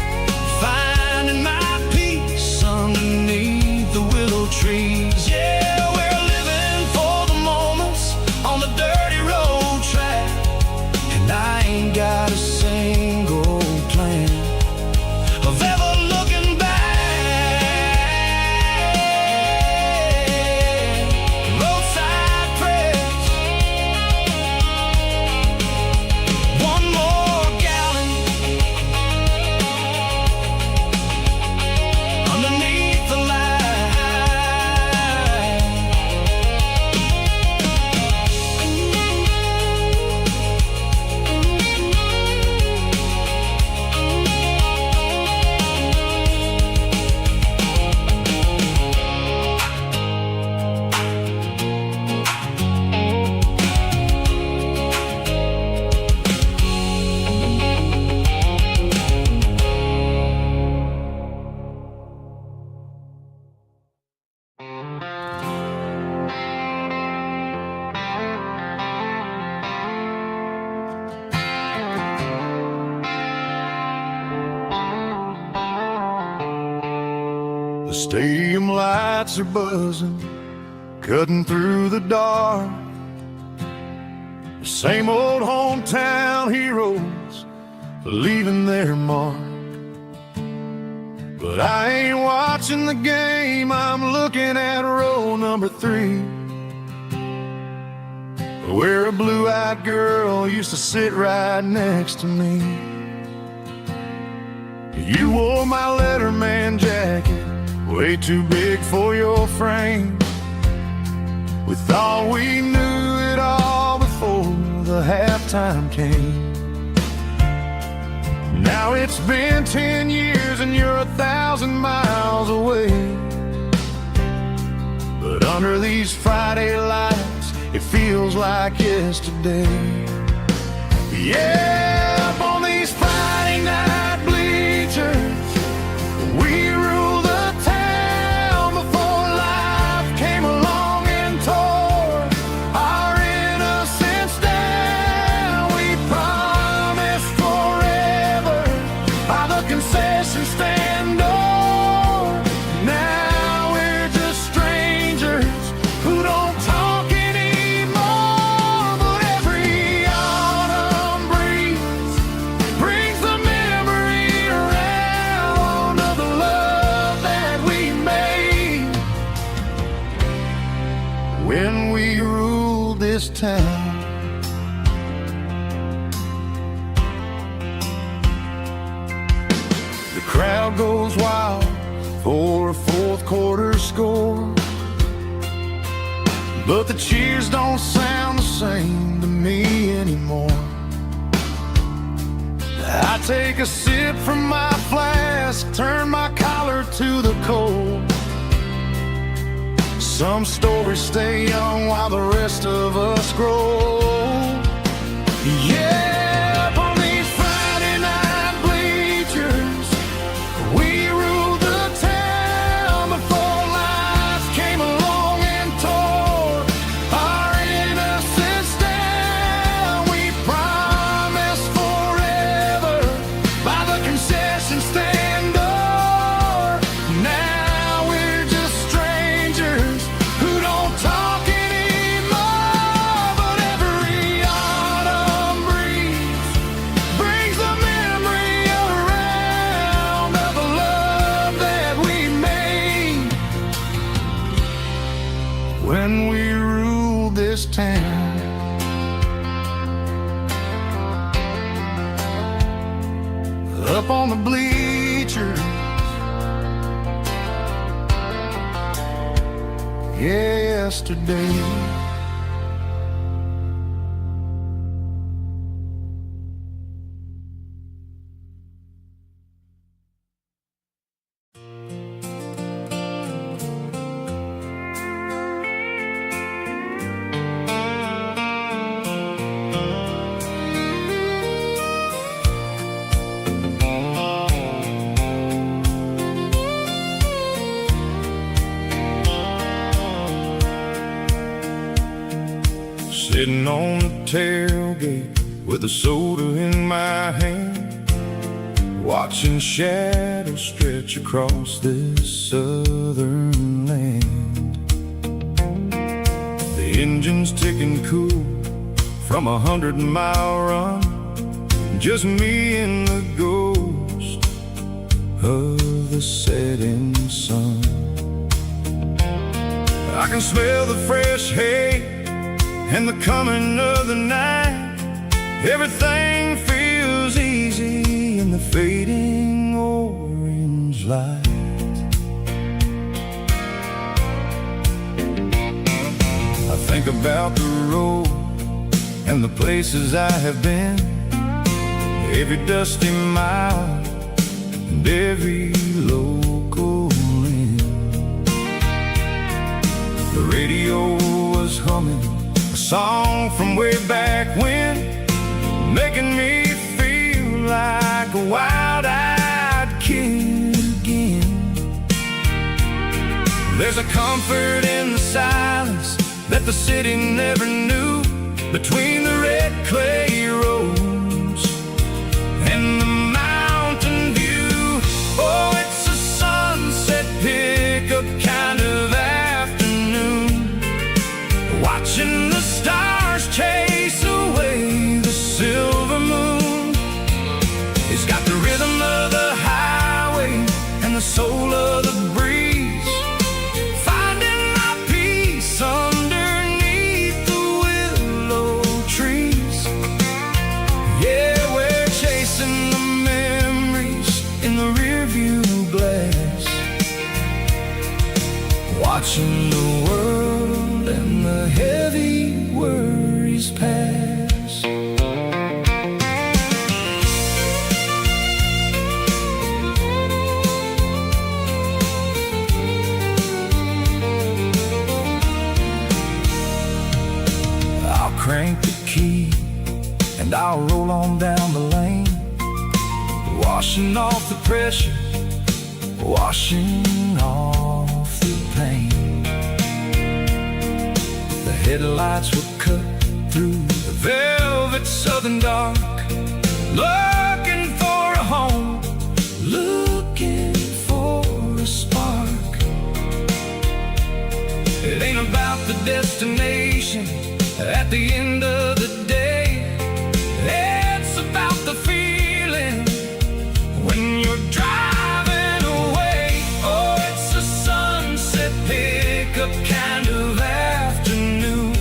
finding my peace underneath the willow trees. Yeah, we're living for the moments on the dirty road track, and I ain't got a single plan of ever looking back. Stadium lights are buzzing, cutting through the dark. The same old hometown heroes leaving their mark. But I ain't watching the game, I'm looking at row number 3, where a blue-eyed girl used to sit right next to me. You wore my Letterman jacket, way too big for your frame. We thought we knew it all before the halftime came. Now it's been 10 years and you're 1,000 miles away. But under these Friday lights, it feels like yesterday. Yeah, up on these Friday night bleachers, we rule the town before life came along and tore our innocence down. We promised forever by the concession stand door. Now we're just strangers who don't talk anymore. But every autumn breeze brings the memory around of the love that we made when we ruled this town. The crowd goes wild for a fourth quarter score, but the cheers don't sound the same to me anymore. I take a sip from my flask, turn my collar to the cold. Some stories stay young while the rest of us grow. Yeah, up on these Friday night bleachers, we ruled the town before life came along and tore our innocence down. We promised forever by the concession stand door. Now we're just strangers who don't talk anymore. But every autumn breeze brings the memory around of the love that we made when we ruled this town. Up on the bleachers, yesterday. Sitting on the tailgate with a soda in my hand, watching shadows stretch across this southern land. The engine's ticking cool from 100-mile run, just me and the ghost of the setting sun. I can smell the fresh hay and the coming of the night. Everything feels easy in the fading orange light. I think about the road and the places I have been, every dusty mile and every local inn. The radio was humming a song from way back when, making me feel like a wild-eyed kid again. There's a comfort in the silence that the city never knew, between the red clay roads and the mountain view. Oh, it's a sunset pick It's got the rhythm of the highway and the soul of the breeze. Finding my peace underneath the willow trees. Yeah, we're chasing the memories in the rearview glass, watching the world and the heavy worries pass. I'll crank the key and I'll roll on down the lane, washing off the pressure, washing off the pain. The headlights were cut through the velvet southern dark, looking for a home, looking for a spark. It ain't about the destination at the end of the day. It's about the feeling when you're driving away. Oh, it's a sunset pickup kind of afternoon,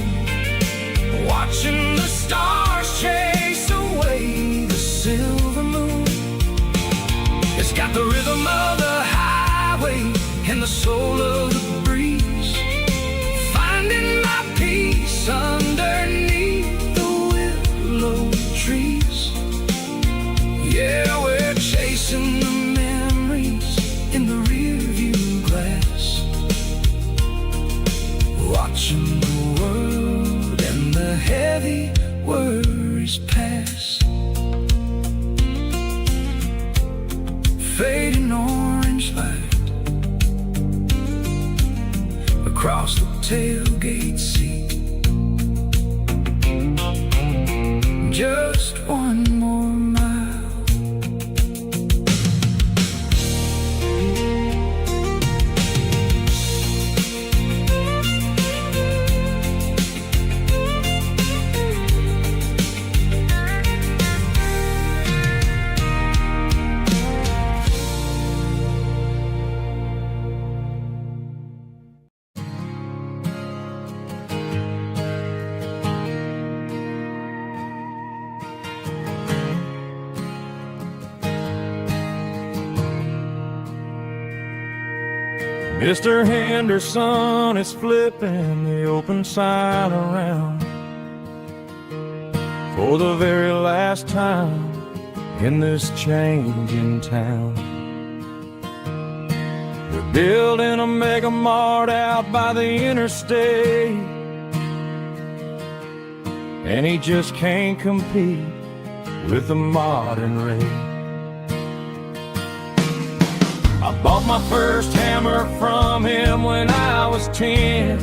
watching the stars chase away the silver moon. It's got the rhythm of the highway and the soul of the breeze. Finding my peace underneath the willow trees. Yeah, we're chasing the memories in the rearview glass, watching the world and the heavy worries pass. Fading orange light across the tailgate seat. Just one more mile. Mr. Henderson is flipping the open sign around for the very last time in this changing town. They're building a mega mart out by the interstate, and he just can't compete with the modern rate. I bought my first hammer from him when I was 10.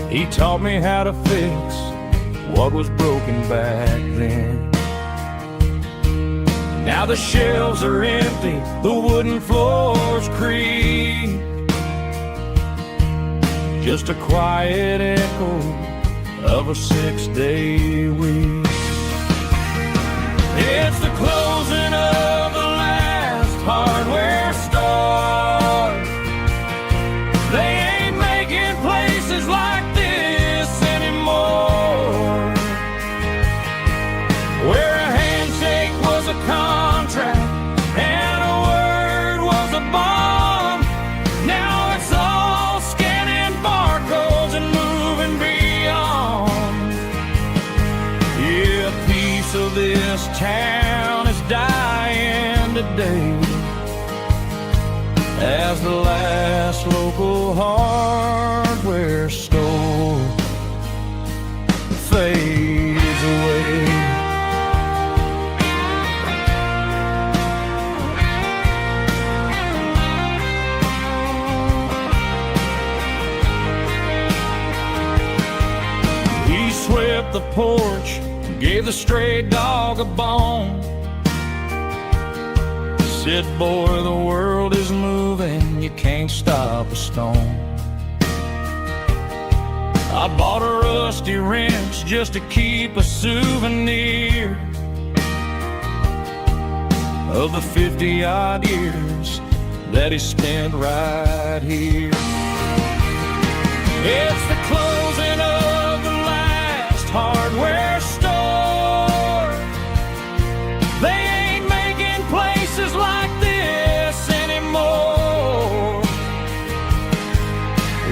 He taught me how to fix what was broken back then. Now the shelves are empty, the wooden floors creak, just a quiet echo of a 6-day week. It's the closing of the hardware store. They ain't making places like this anymore, where a handshake was a contract and a word was a bond. Now it's all scanning barcodes and moving beyond. Yeah, a piece of this town is dying today, as the last local hardware store fades away. He swept the porch, gave the stray dog a bone, said, boy, the world is moving, you can't stop a stone. I bought a rusty wrench just to keep a souvenir, of the 50-odd years that he spent right here. It's the closing of the last hardware store. They ain't making places like this anymore,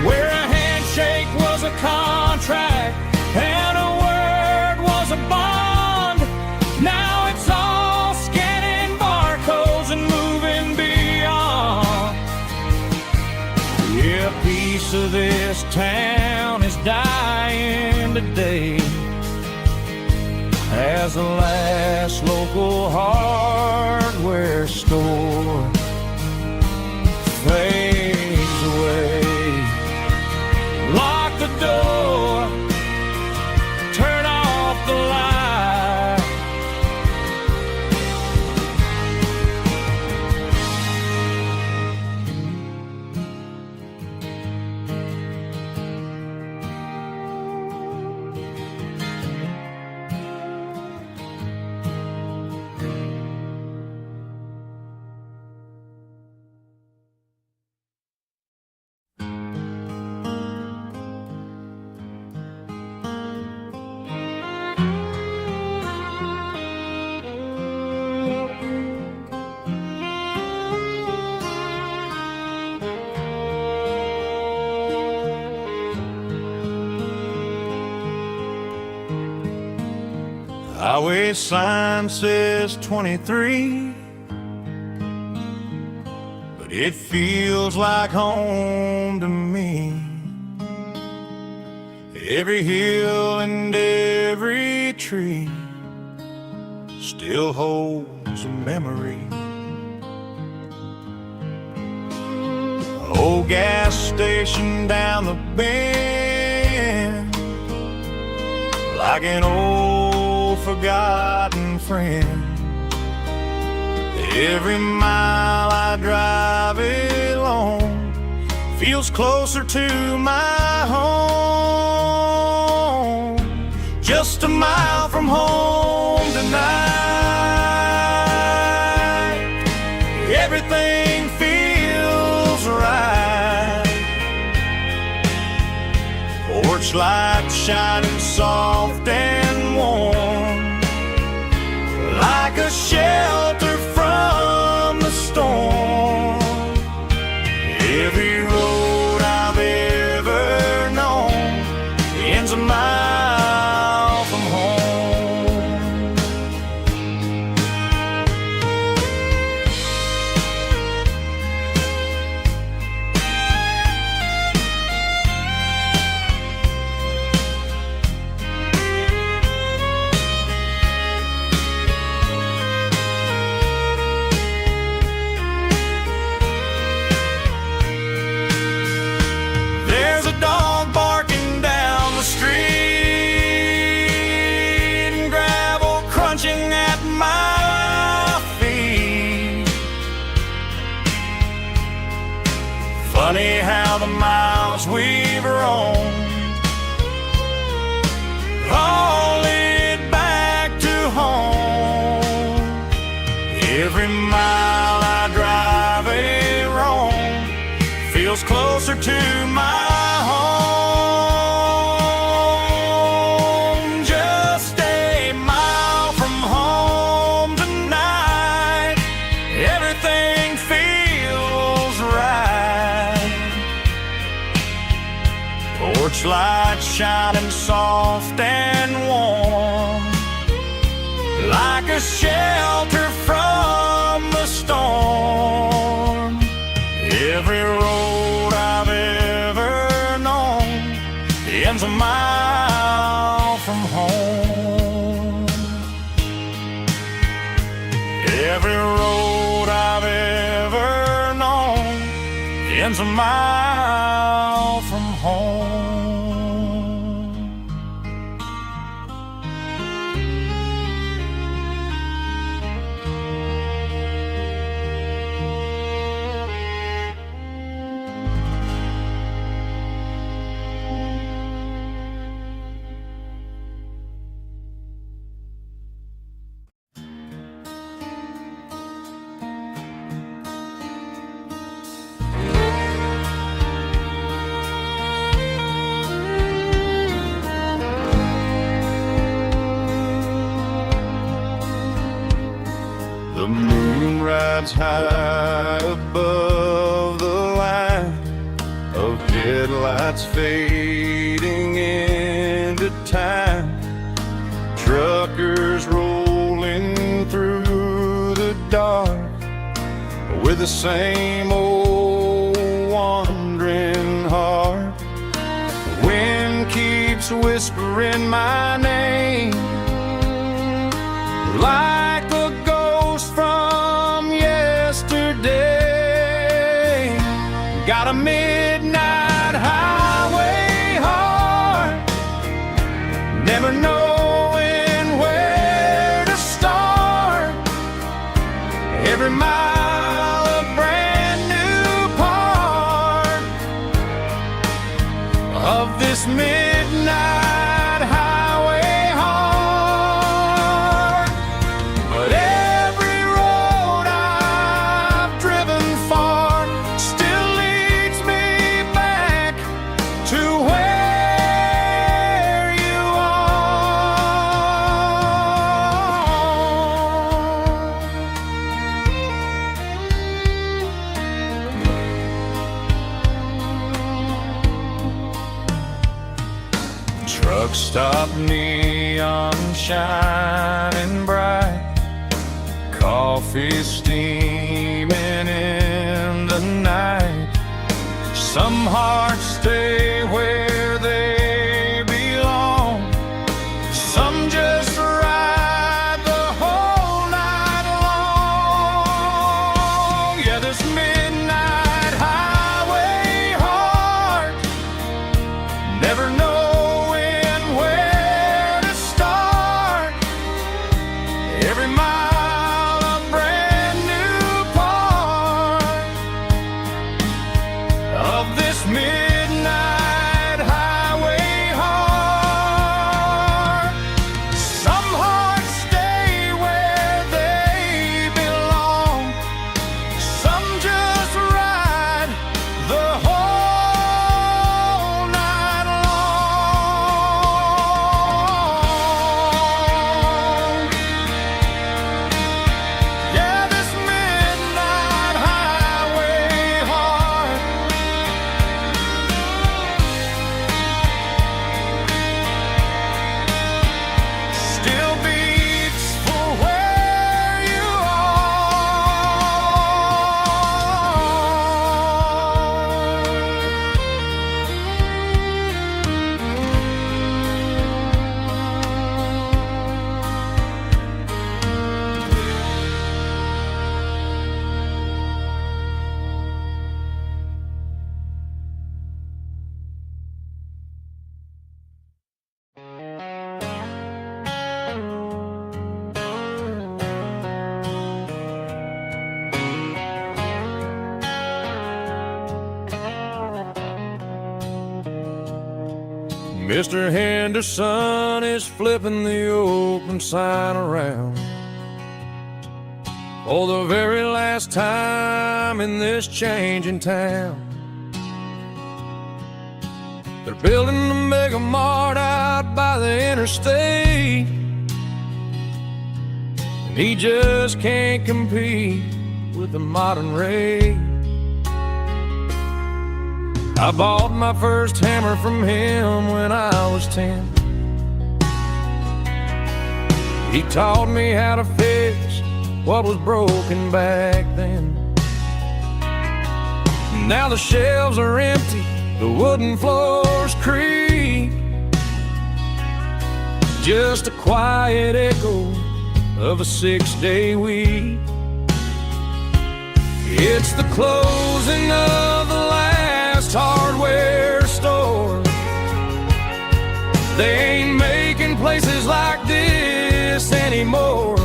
where a handshake was a contract and a word was a bond. Now it's all scanning barcodes and moving beyond. Yeah, a piece of this town is dying today as the last local hardware store fades away. Lock the door, turn off the light. Highway sign says 23, but it feels like home to me. Every hill and every tree still holds a memory. Old gas station down the bend, like an old forgotten friend. Every mile I drive it alone feels closer to my home. Just a mile from home tonight, everything feels right. Porch light shining soft and warm, like a shelter from the storm. Every road I've ever known ends a mile from home. There's a dog barking down the street, and gravel crunching at my feet. Funny how the miles we've roamed all lead back to home. Every mile I drive a roam feels closer to my home. Just a mile from home tonight, everything feels right. Porch light shining soft and warm, like a shelter from the storm. Every road I've ever known ends a mile from home. Every road I've ever known ends a mile from home. The moon rides high above the line of headlights fading into time. Truckers rolling through the dark with the same old wandering heart. The wind keeps whispering my name like a ghost from yesterday. Got a midnight highway heart, never knowing where to start. Every mile a brand new part of this midnight highway heart. But every road I've driven far still leads me back to where you are. Truck stop, neon shining bright, coffee steaming in the night. Some hearts stay where they belong, some just ride the whole night long. Yeah, this midnight highway heart, never knowing where to start. Every mile a brand new part of this midnight highway heart. Some hearts stay where they belong, some just ride the whole night long. Yeah, this midnight highway heart still beats for where you Mr. Henderson is flipping the open sign around for the very last time in this changing town. They're building a mega mart out by the interstate, and he just can't compete with the modern rate. I bought my first hammer from him when I was 10. He taught me how to fix what was broken back then. Now the shelves are empty, the wooden floors creak, just a quiet echo of a 6-day week. It's the closing of the last hardware store. They ain't making places like this anymore,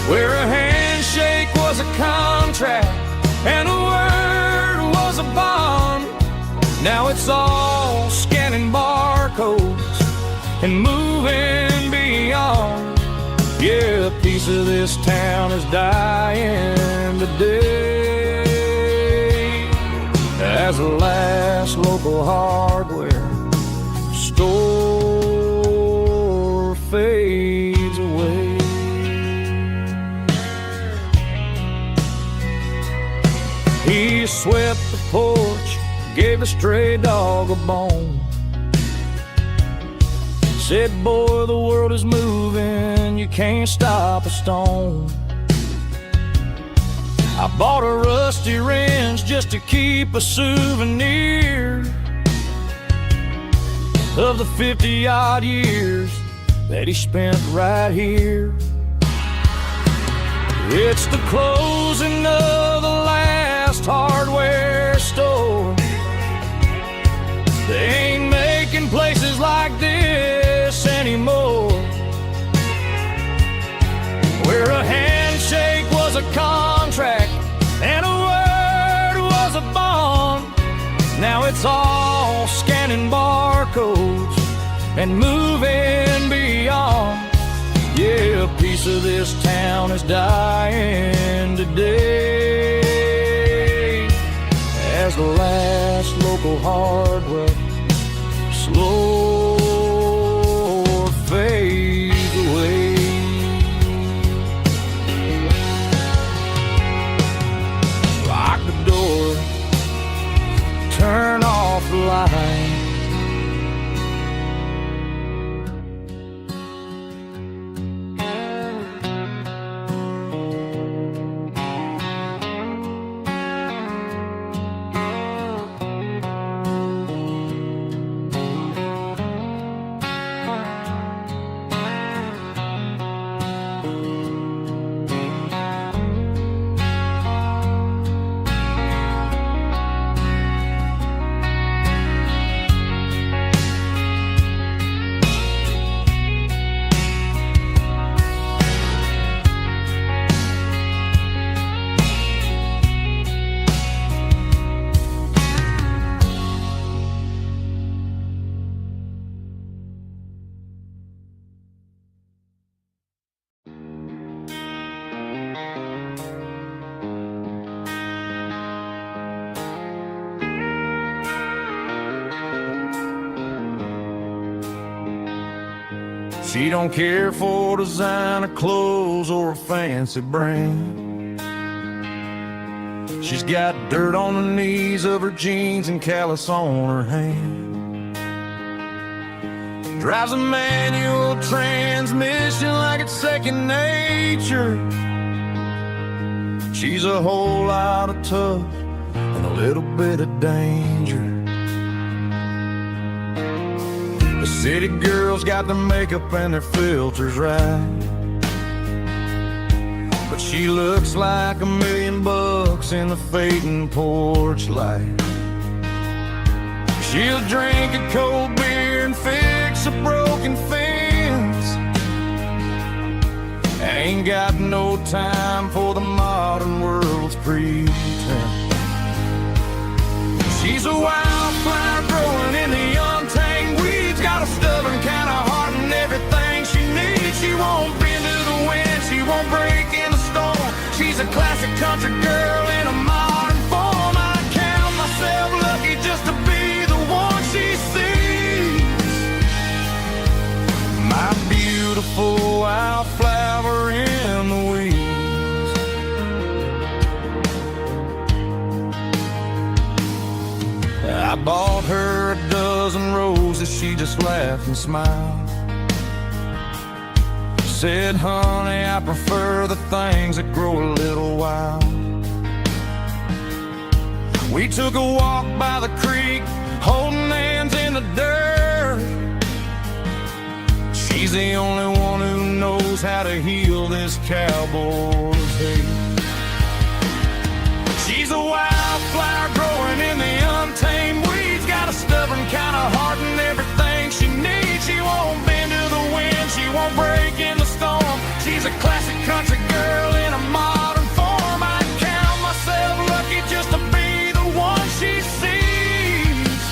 where a handshake was a contract and a word was a bond. Now it's all scanning barcodes and moving beyond. Yeah, a piece of this town is dying today as the last local hardware store fades away. a stray dog a bone. Said, boy, the world is moving, you can't stop a stone. I bought a rusty wrench just to keep a souvenir of the 50-odd years that he spent right here. It's the closing of the last hardware store. They ain't making places like this anymore, where a handshake was a contract and a word was a bond. Now it's all scanning barcodes and moving beyond. Yeah, a piece of this town is dying today as the last local hardware slow fades away. Lock the door, turn off the light. She don't care for designer clothes or a fancy brand. She's got dirt on the knees of her jeans and callus on her hand. Drives a manual transmission like it's second nature. She's a whole lot of tough and a little bit of danger. The city girls got their makeup and their filters right, but she looks like $1 million in the fading porch light. She'll drink a cold beer and fix a broken fence. Ain't got no time for the modern world's pretense. She's a wildflower growing in the untamed weeds. Got a stubborn kind of heart and everything she needs. She won't bend to the wind, she won't break in the storm. She's a classic country girl in a modern form. I count myself lucky just to be the one she sees. My beautiful wildflower in the weeds. I bought her a dozen roses, she just laughed and smiled. Said, honey, I prefer the things that grow a little wild. We took a walk by the creek, holding hands in the dirt. She's the only one who knows how to heal this cowboy's hate. She's a wildflower growing in the untamed weeds. Got a stubborn kind of heart and everything she needs. She won't bend to the wind, she won't break in the storm. She's a classic country girl in a modern form. I count myself lucky just to be the one she sees.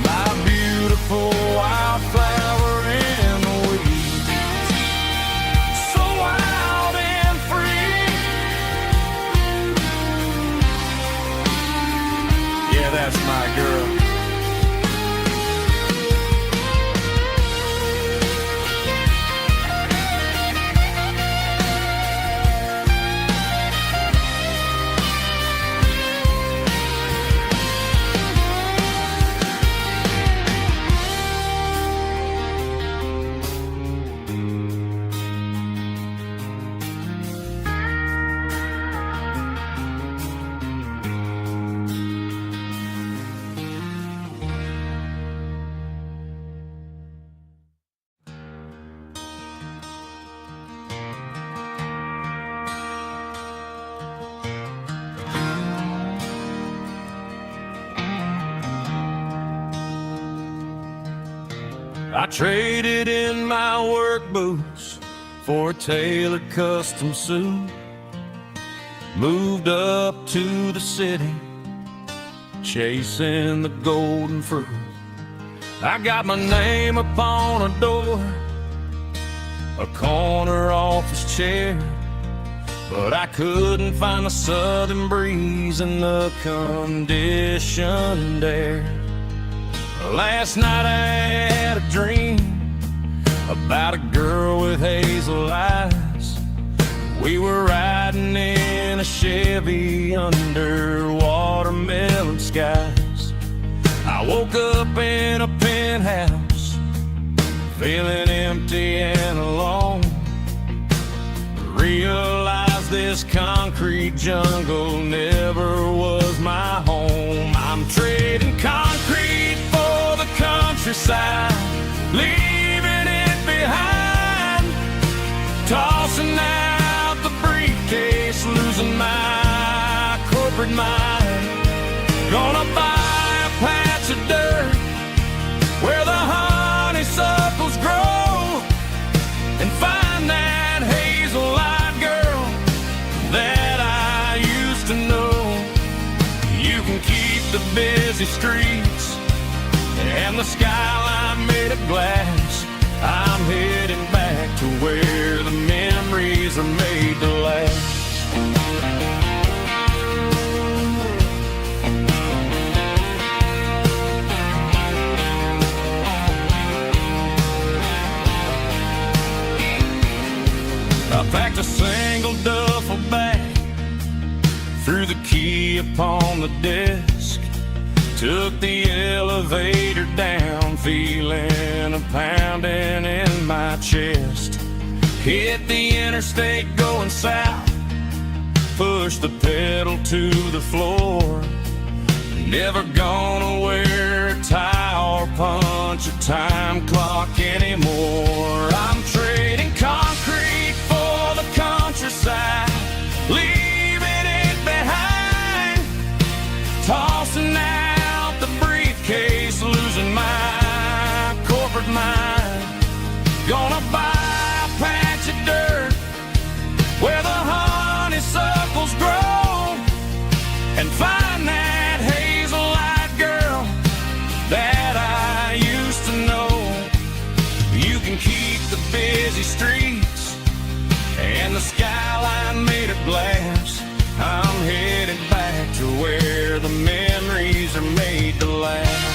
My beautiful wildflower in the weeds. So wild and free. Yeah, that's my girl. I traded in my work boots for a tailored custom suit. Moved up to the city, chasing the golden fruit. I got my name upon a door, a corner office chair, but I couldn't find the southern breeze in the conditioned air. Last night I had a dream about a girl with hazel eyes. We were riding in a Chevy under watermelon skies. I woke up in a penthouse, feeling empty and alone. Realized this concrete jungle never was my home. I'm trading concrete for the countryside, leaving it behind, tossing out the briefcase, losing my corporate mind. Gonna buy a patch of dirt where the honeysuckles grow and find that hazel-eyed girl that I used to know. You can keep the busy streets and the skyline made of glass. I'm heading back to where the memories are made to last. I packed a single duffel bag, threw the key upon the desk, took the elevator down, feeling a pounding in my chest. Hit the interstate going south, pushed the pedal to the floor. Never gonna wear a tie or punch a time clock anymore. I'm trading concrete for the countryside, leaving it behind, tossing out the briefcase, losing my corporate mind. Gonna buy a patch of dirt where the honeysuckles grow and find that hazel-eyed girl that I used to know. You can keep the busy streets and the skyline made of glass. I'm headed back to where the memories are made to last.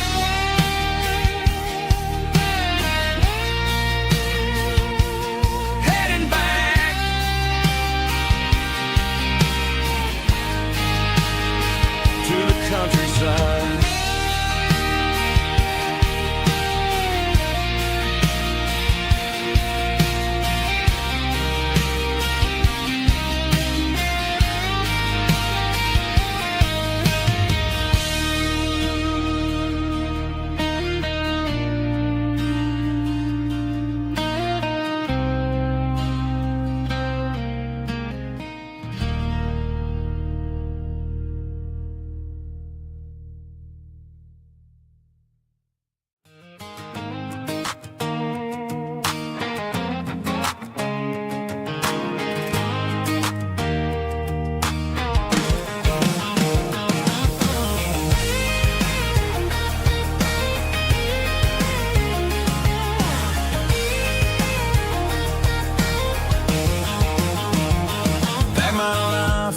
Heading back to the countryside.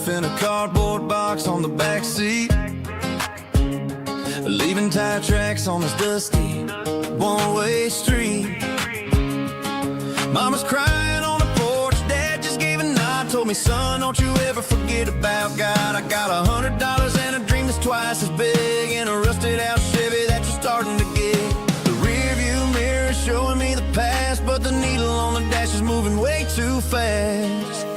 In a cardboard box on the back seat, leaving tire tracks on this dusty one-way street. Mama's crying on the porch, Dad just gave a nod, told me, son, don't you ever forget about God. I got $100 and a dream that's twice as big, in a rusted out Chevy that you're starting to get. The rear view mirror is showing me the past, but the needle on the dash is moving way too fast.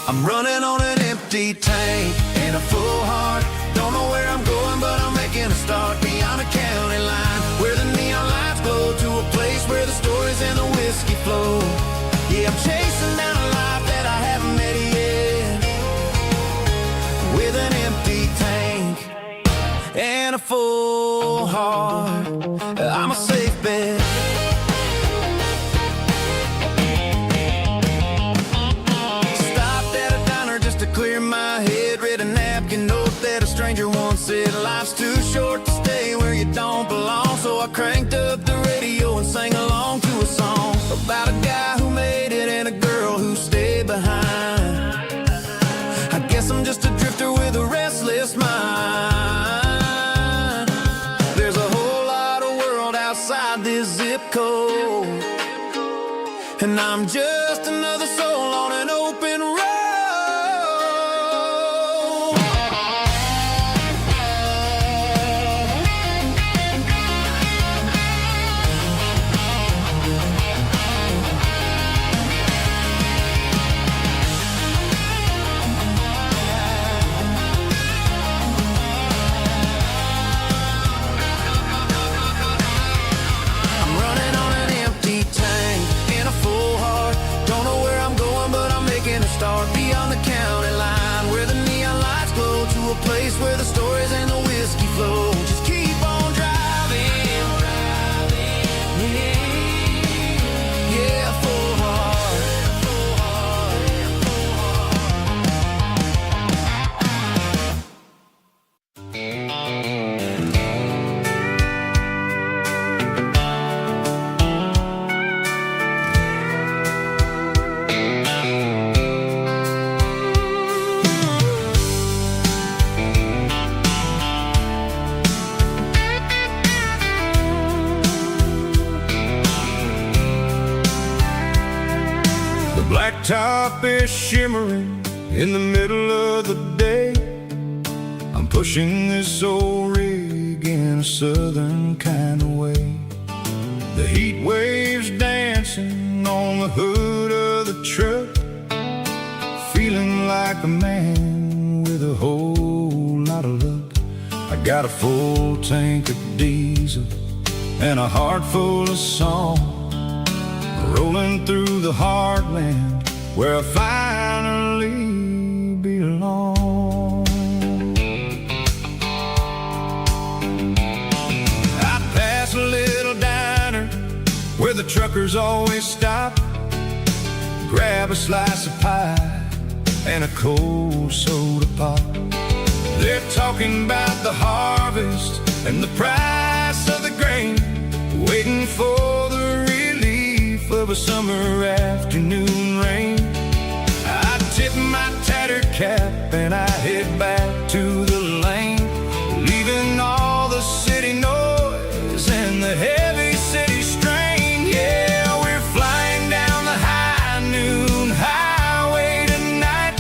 I'm running on an empty tank and a full heart. Don't know where I'm going, but I'm making a start beyond a county line, where the neon lights glow, to a place where the stories and the whiskey flow. Yeah, I'm chasing down a life that I haven't met yet, with an empty tank and a full heart. I'm a safe bet. and I'm just another soul on an open road. I'm running on an empty tank in a full heart. Don't know where I'm going, but I'm making a start beyond the county line, where the neon lights glow, to a place where the stories and the whiskey flow. Just keep on driving, yeah, full heart. The blacktop is shimmering in the middle of the day. I'm pushing this old rig in a southern kind of way. The heat waves dancing on the hood of the truck, feeling like a man with a whole lot of luck. I got a full tank of diesel and a heart full of song, rolling through the heartland where I finally belong. I pass a little diner where the truckers always stop, grab a slice of pie and a cold soda pop. They're talking about the harvest and the price of the grain, waiting for the relief of a summer afternoon rain. I tip my tattered cap and I head back to the lane, leaving all the city noise and the heavy city strain. Yeah, we're flying down the high noon highway tonight,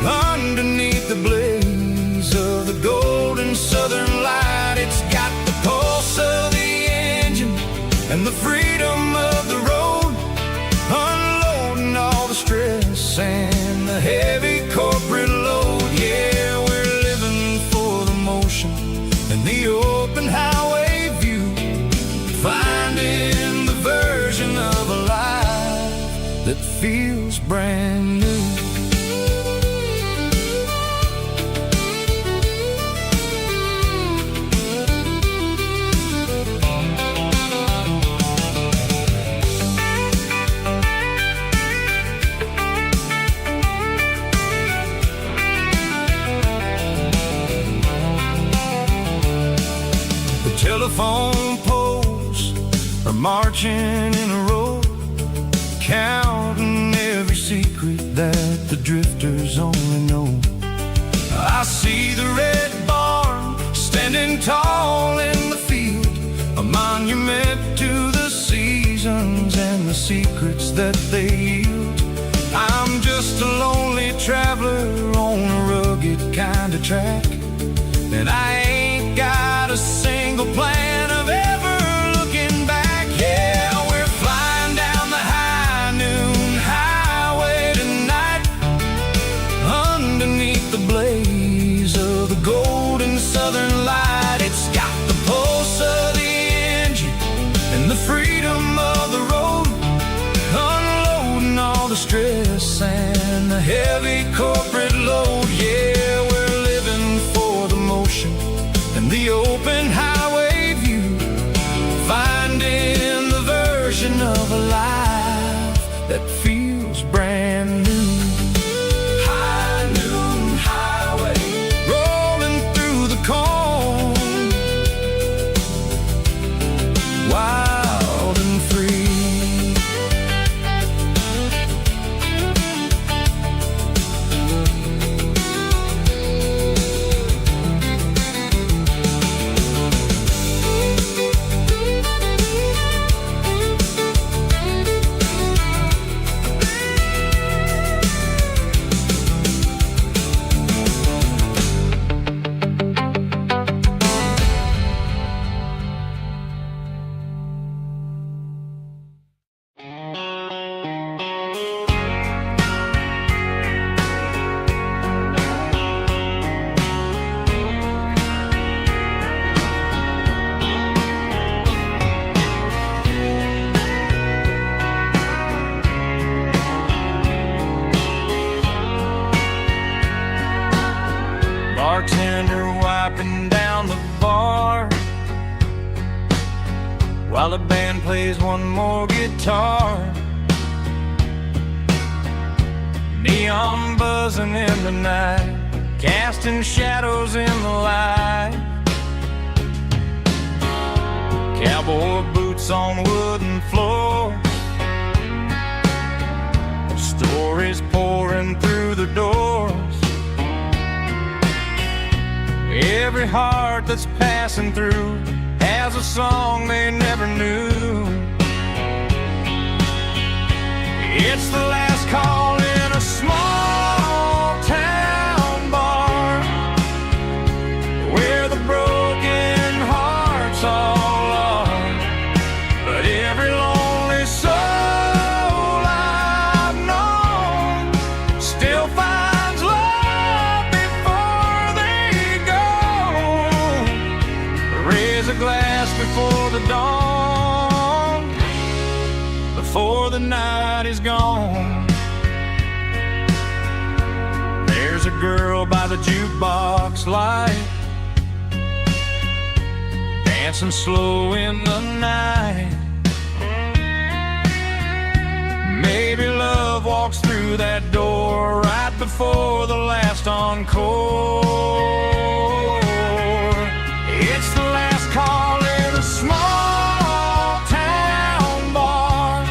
underneath the blaze of the golden southern light. It's got the pulse of the engine and the freedom of the road, unloading all the stress and the heavy corporate load. Yeah, we're living for the motion and the open highway view, finding the version of a life that feels brand new. Telephone poles are marching in a row, counting every secret that the drifters only know. I see the red barn standing tall in the field, a monument to the seasons and the secrets that they yield. I'm just a lonely traveler on a rugged kind of track, and I ain't got a single plan of ever looking back. Yeah, we're flying down the high noon highway tonight, underneath the blaze of the golden southern light. It's got the pulse of the engine and the freedom of the road, unloading all the stress and the heavy corporate load. Yeah, we're living for the motion and the open highway view, finding the version of a life that feels brand new. High noon highway, rolling through the corn, wild and free. plays one more guitar. Neon buzzing in the night, casting shadows in the light. Cowboy boots on wooden floors, stories pouring through the doors. Every heart that's passing through has a song they never knew. It's the last call in a small town bar, where the broken hearts all are. But every lonely soul I've known still finds love before they go. Raise a glass before the dawn, before the night is gone. There's a girl by the jukebox light, dancing slow in the night. Maybe love walks through that door right before the last encore. It's the last call in a small town bar,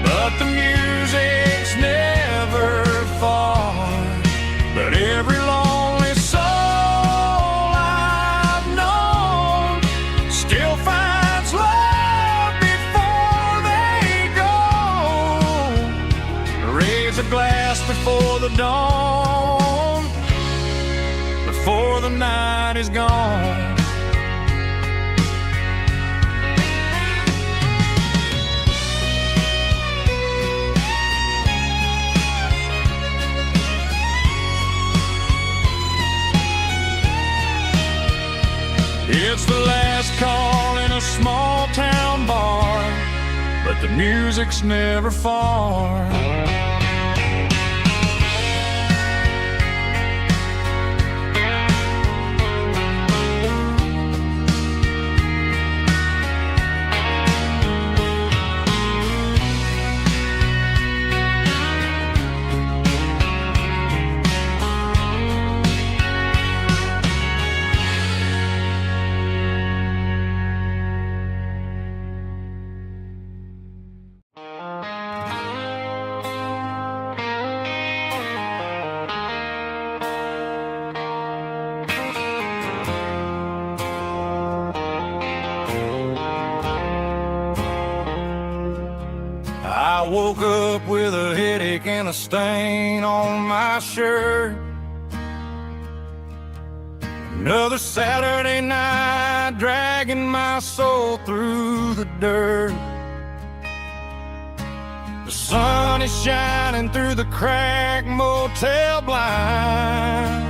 but the music's never far. But every lonely soul I've known still finds love before they go. Raise a glass before the dawn, before the night is gone. It's the last call in a small town bar, but the music's never far. I woke up with a headache and a stain on my shirt. Another Saturday night, dragging my soul through the dirt. The sun is shining through the cracked motel blind,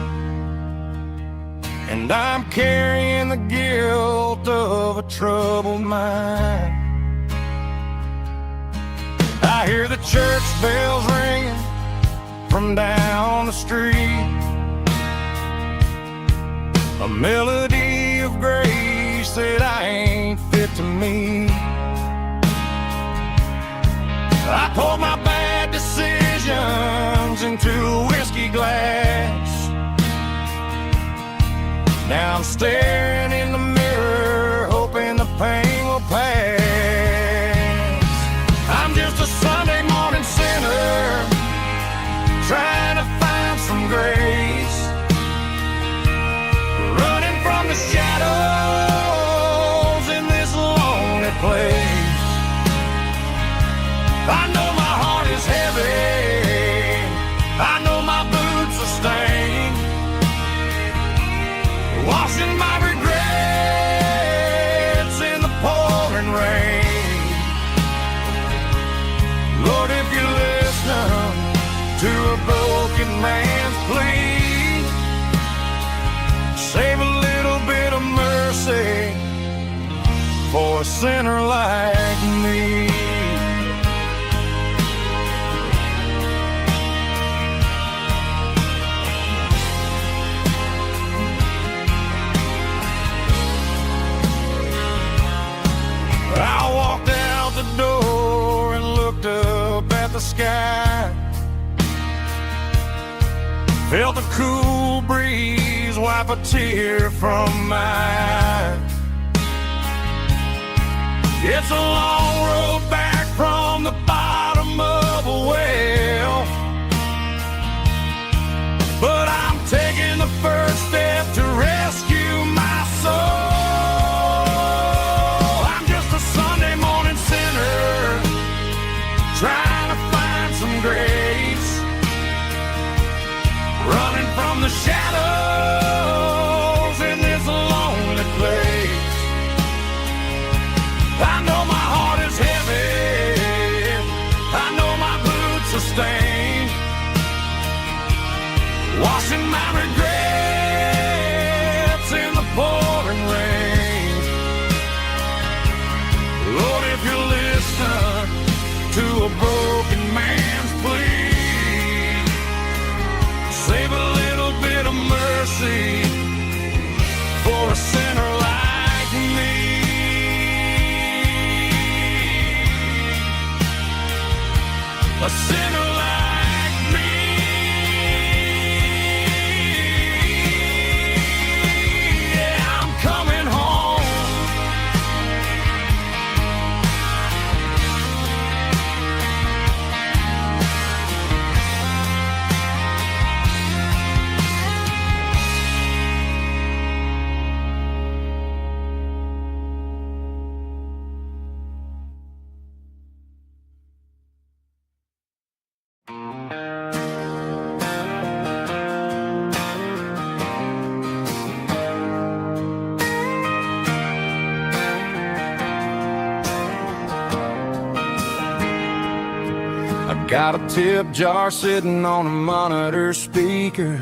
and I'm carrying the guilt of a troubled mind. I hear the church bells ringing from down the street, a melody of grace that I ain't fit to meet. I pour my bad decisions into a whiskey glass. Now I'm staring in the mirror, hoping the pain will pass. I'm just a Sunday morning sinner, trying to find some grace, running from the shadows in this lonely place. I know my heart is heavy, I know my boots are stained, washing my regrets in the pouring rain. Lord, if you listen to a broken man's plea, save a little bit of mercy for a sinner like me. the sky. Felt the cool breeze wipe a tear from my eye. It's a long road back from the bottom of a well, but I'm taking the first step to rescue my soul. I'm just a Sunday morning sinner trying to find some grace, running from the shadows in this lonely place. I know my heart is heavy, I know my boots are stained, washing my regrets in the pouring rain. Lord, if you listen to a broken man's plea, save a little bit of mercy for a sinner like me. A sinner like me. Yeah, I'm coming home. Got a tip jar sitting on a monitor speaker,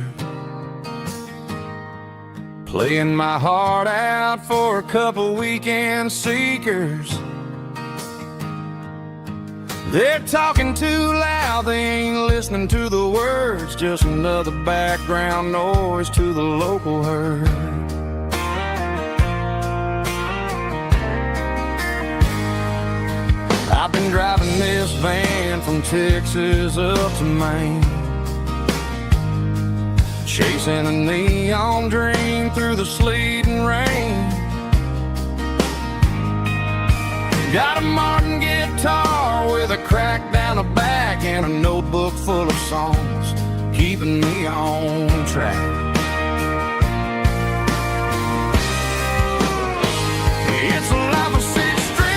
playing my heart out for a couple weekend seekers. They're talking too loud, they ain't listening to the words, just another background noise to the local herd. I've been driving this van from Texas up to Maine, chasing a neon dream through the sleet and rain. Got a Martin guitar with a crack down the back and a notebook full of songs, keeping me on track. It's a life of six strings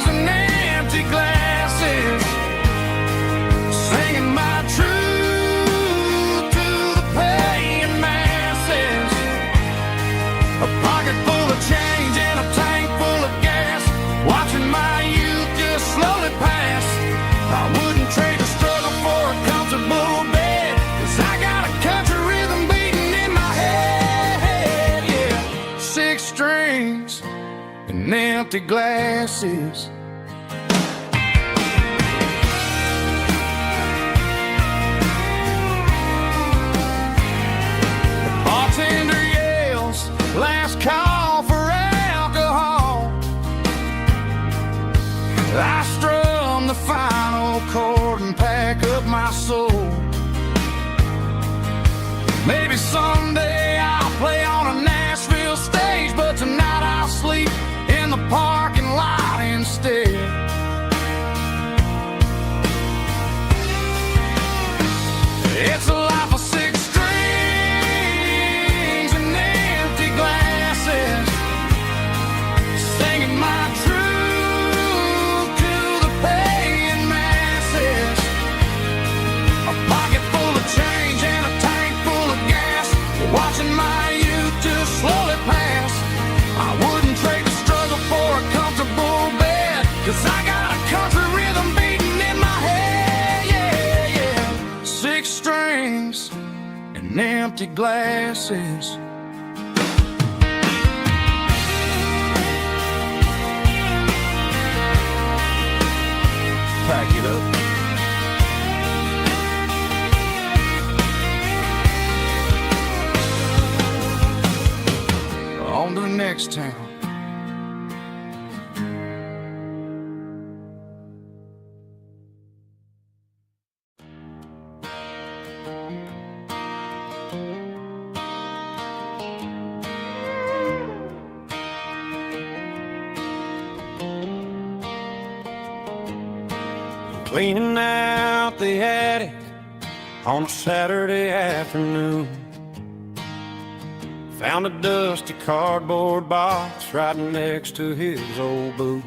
and empty glasses, singing my truth to the paying masses. A pocket full of change and a tank full of gas, watching my youth just slowly pass. I wouldn't trade the struggle for a comfortable bed, 'cause I got a country rhythm beating in my head. Yeah, six strings and empty glasses. The bartender yells, last call for alcohol. I strum the final chord and pack up my soul. Maybe someday I'll play on a Nashville stage, but tonight I'll sleep in the parking lot instead. It's a life of six strings and empty glasses, singing my truth to the paying masses. A pocket full of change and a tank full of gas, watching my youth just slowly pass. I wouldn't trade the struggle for a comfortable bed, 'cause I got a country rhythm beating in my head. Yeah, yeah. Six strings and empty glasses. Pack it up. On to the next town. cleaning out the attic on a Saturday afternoon. Found a dusty cardboard box right next to his old boots.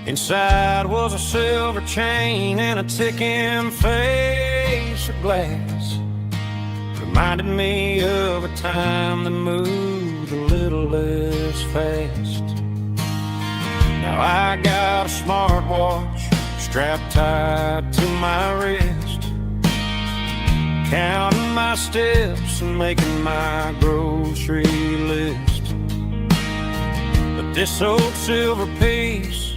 Inside was a silver chain and a ticking face of glass. Reminded me of a time that moved a little less fast. Now I got a smartwatch strapped tight to my wrist, counting my steps and making my grocery list. But this old silver piece,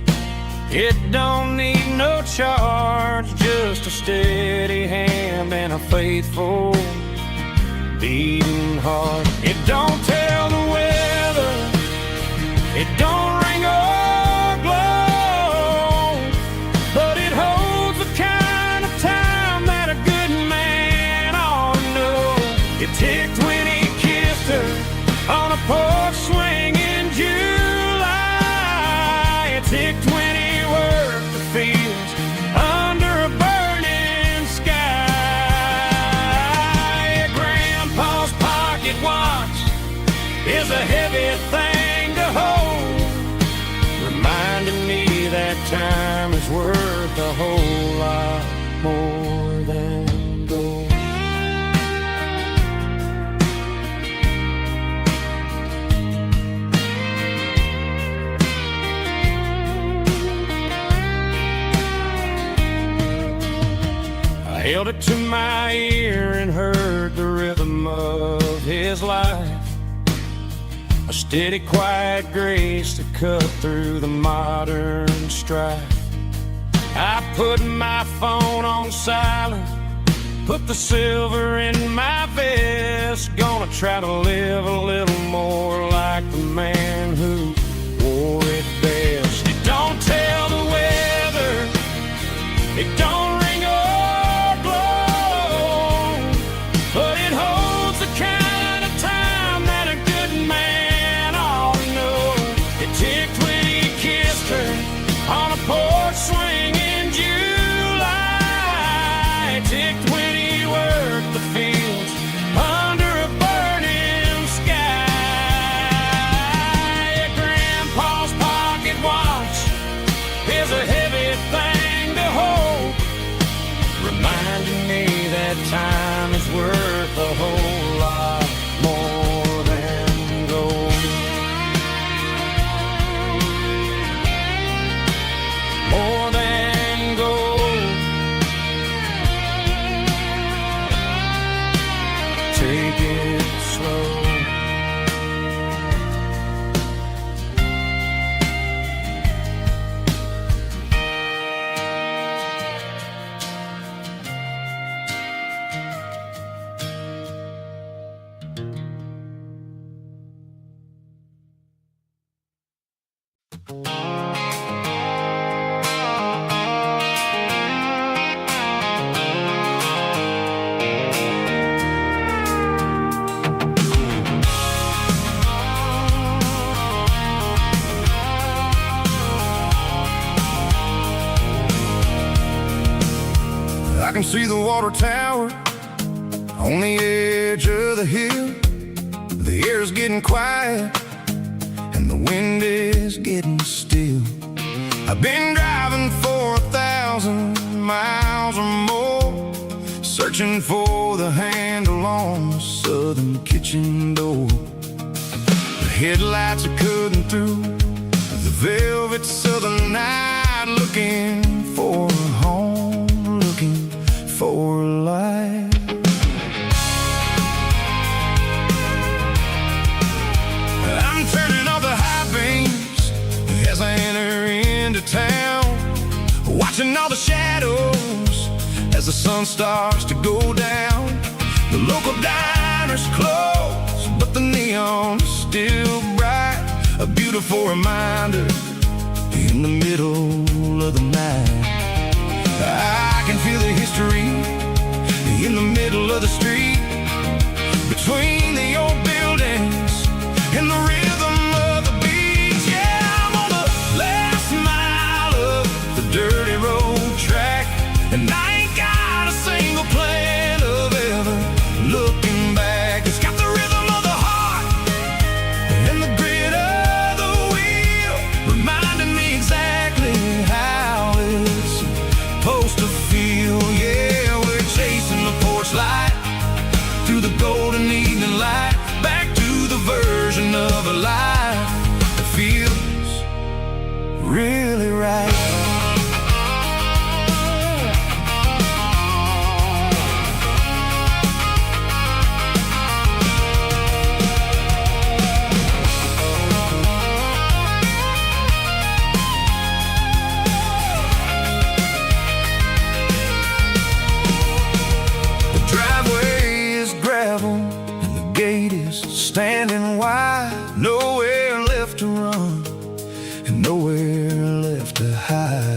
it don't need no charge, just a steady hand and a faithful beating heart. It don't tell the weather, it don't ring or glow, but it holds the kind of time that a good man ought to know. It ticked when he kissed her on a porch swing in July. It ticked when he worked the fields under a burning sky. Grandpa's pocket watch is a heavy thing to hold, reminding me that time is worth a whole lot more than gold. I held it to my ear and heard the rhythm of his life, a steady, quiet grace that cut through the modern strife. I put my phone on silent, put the silver in my vest. Gonna try to live a little more like the man who wore it best. It don't tell the weather, it don't ring or blow, but it holds the kind of time that a good man ought to know. It ticked when he kissed her on a porch swing in July. It ticked when he worked the fields under a burning sky. Grandpa's pocket watch is a heavy thing to hold, reminding me that time is worth a whole lot more than gold. More than gold. Take it slow. I can see the water tower on the edge of the hill. The air's getting quiet and the wind is getting still. I've been driving for 1,000 miles or more, searching for the handle on the southern kitchen door. The headlights are cutting through the velvet southern night, looking for a home, looking for life. I'm turning off the high beams as I enter into town, watching all the shadows as the sun starts to go down. The local diner's closed, but the neon is still bright, a beautiful reminder in the middle of the night. I can feel the history in the middle of the street, between the old buildings and the rhythm of the beat. Yeah, I'm on the last mile of the dirty road track,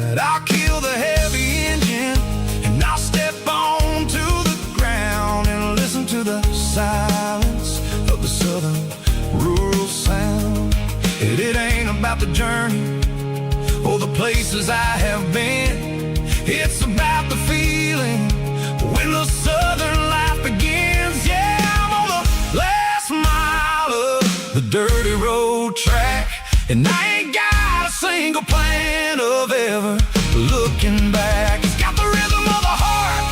ride. I'll kill the heavy engine and I'll step onto the ground and listen to the silence of the southern rural sound. It ain't about the journey or the places I have been. It's about the feeling when the southern life begins. Yeah, I'm on the last mile of the dirty road track, and I ain't got a single plan of ever looking back. It's got the rhythm of the heart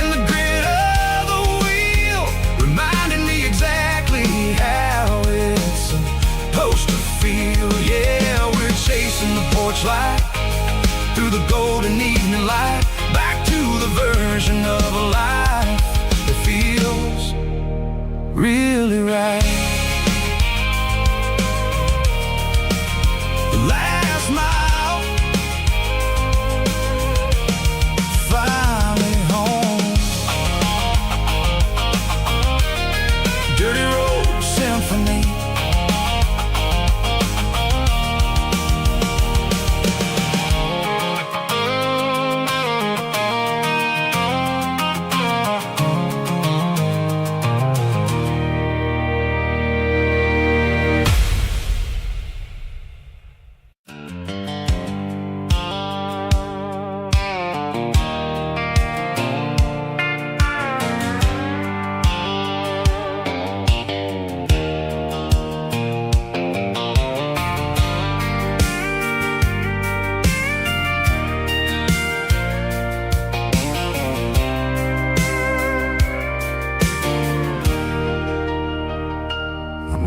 and the grit of the wheel, reminding me exactly how it's supposed to feel. Yeah, we're chasing the porch light through the golden evening light, back to the version of a life that feels really right. The last mile, finally home. Dirty road symphony.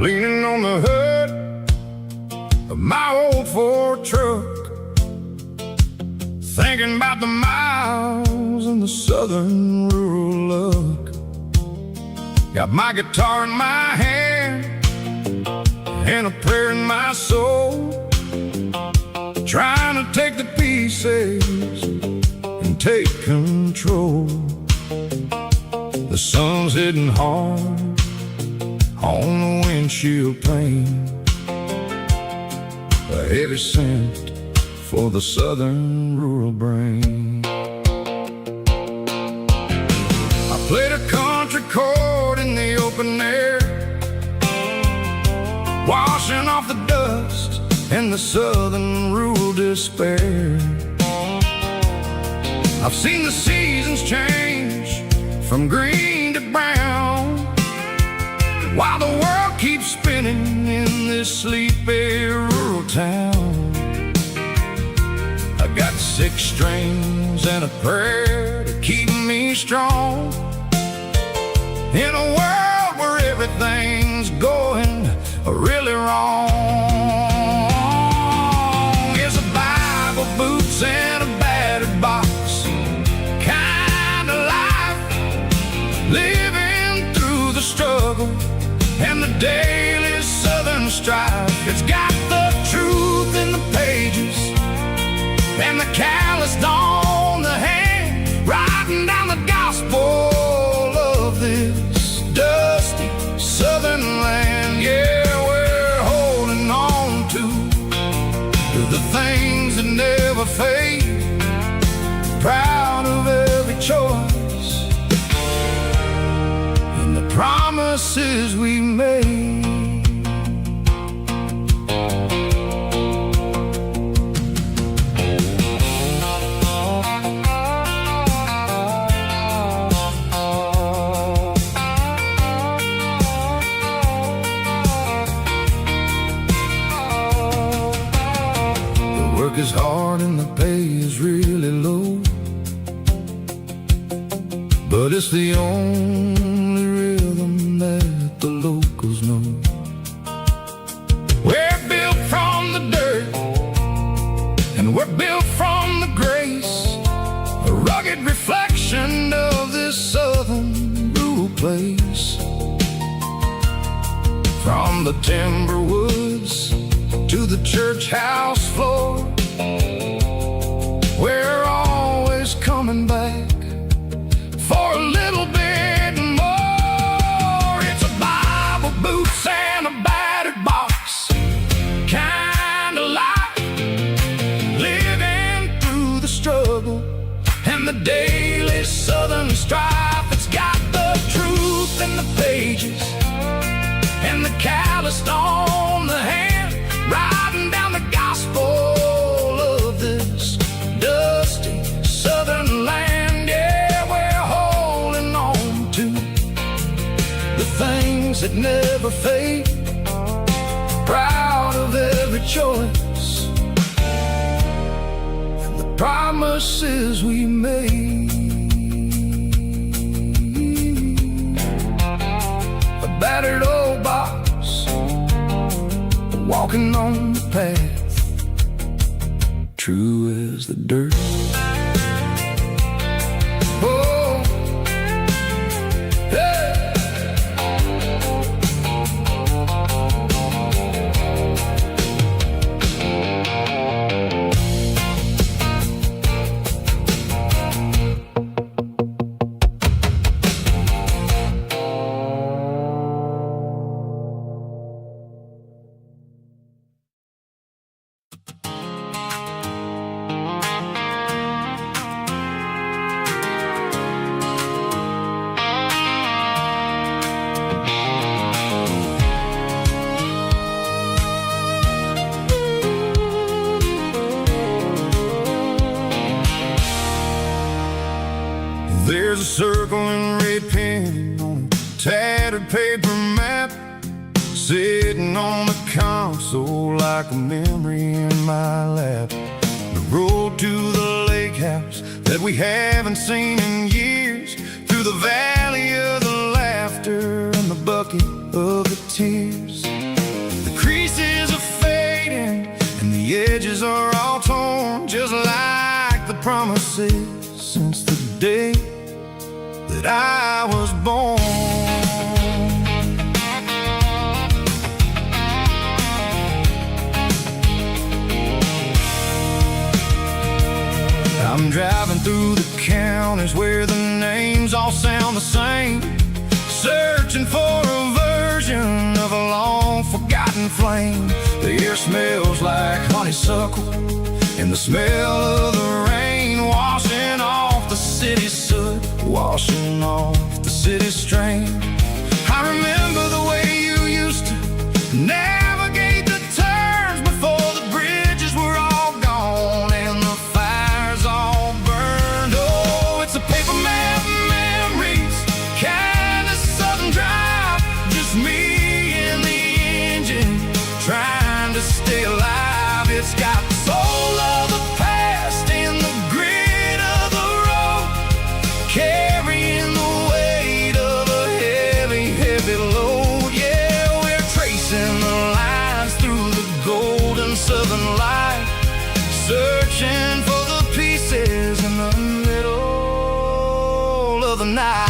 Leaning on the hood of my old Ford truck, thinking about the miles and the southern rural look. Got my guitar in my hand and a prayer in my soul, trying to take the pieces and take control. The sun's hitting hard on the windshield pane, a heavy scent for the southern rural brain. I played a country chord in the open air, washing off the dust and the southern rural despair. I've seen the seasons change from green to brown, while the world keeps spinning in this sleepy rural town. I got 6 strings and a prayer to keep me strong in a world where everything's going really wrong. It's a Bible, boots, and a battered box kind of life, living through the struggle and the daily southern strife. It's got the truth in the pages and the calloused on the hand, writing down the gospel of this dusty southern land. Yeah, we're holding on to the things that never fade, proud of every choice and the promises we made. Work is hard and the pay is really low, but it's the only rhythm that the locals know. We're built from the dirt and we're built from the grace, a rugged reflection of this southern rural place. From the timber woods to the church house floor, we're always coming back for a little bit more. It's a Bible, boots, and a battered box kind of life, living and the daily Southern strife. It's got the truth in the pages and the calloused on the hand, writing down the gospel of this dusty Southern land. Yeah, we're holding on to the things that never fade, proud of every choice and the promises we made. A battered old box, walking on the path, true as the dirt. Oh, hey. There's a circle and red pen on a tattered paper map, sitting on the console like a memory in my lap. The road to the lake house that we haven't seen in years, through the valley of the laughter and the bucket of the tears. The creases are fading and the edges are all torn, just like the promises since the day that I was born. I'm driving through the counties where the names all sound the same, searching for a version of a long forgotten flame. The air smells like honeysuckle and the smell of the rain, washing off the city's soot, washing off the city's strain. I remember the way you used to navigate the turns before the bridges were all gone and the fires all burned. Oh, it's a paper map memories, kind of Southern drive, just me and the engine trying to stay alive. It's got the soul of the past and the grit of the road, carrying the weight of a heavy, heavy load. Yeah, we're tracing the lines through the golden Southern light, searching for the pieces in the middle of the night.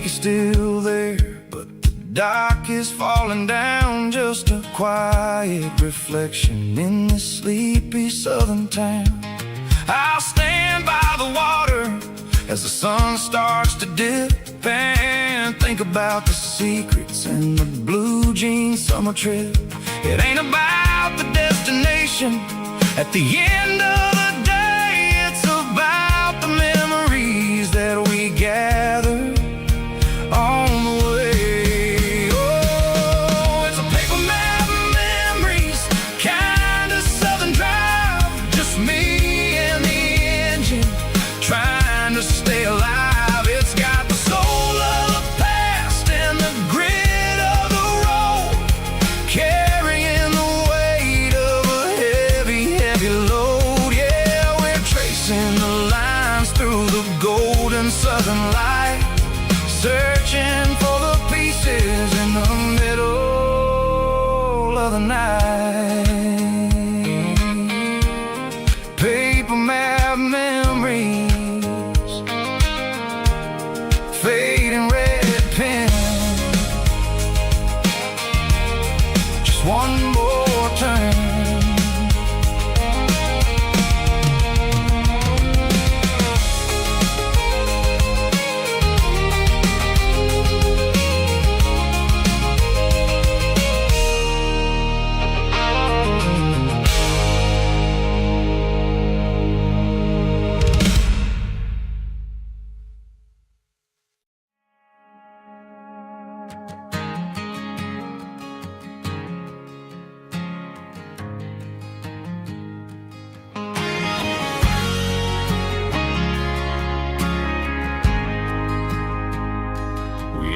Still there, but the dock is falling down, just a quiet reflection in this sleepy Southern town. I'll stand by the water as the sun starts to dip and think about the secrets in the blue jean summer trip. It ain't about the destination at the end of the day, it's about the memories that we gather on the way. Oh, it's a paper map memories, kind of Southern drive, just me and the engine trying to stay alive. It's got the soul of the past and the grit of the road, carrying the weight of a heavy, heavy load. Yeah, we're tracing the lines through the golden Southern light, searching for the pieces in the middle of the night. Paper map memories, fading red pen, just one more turn.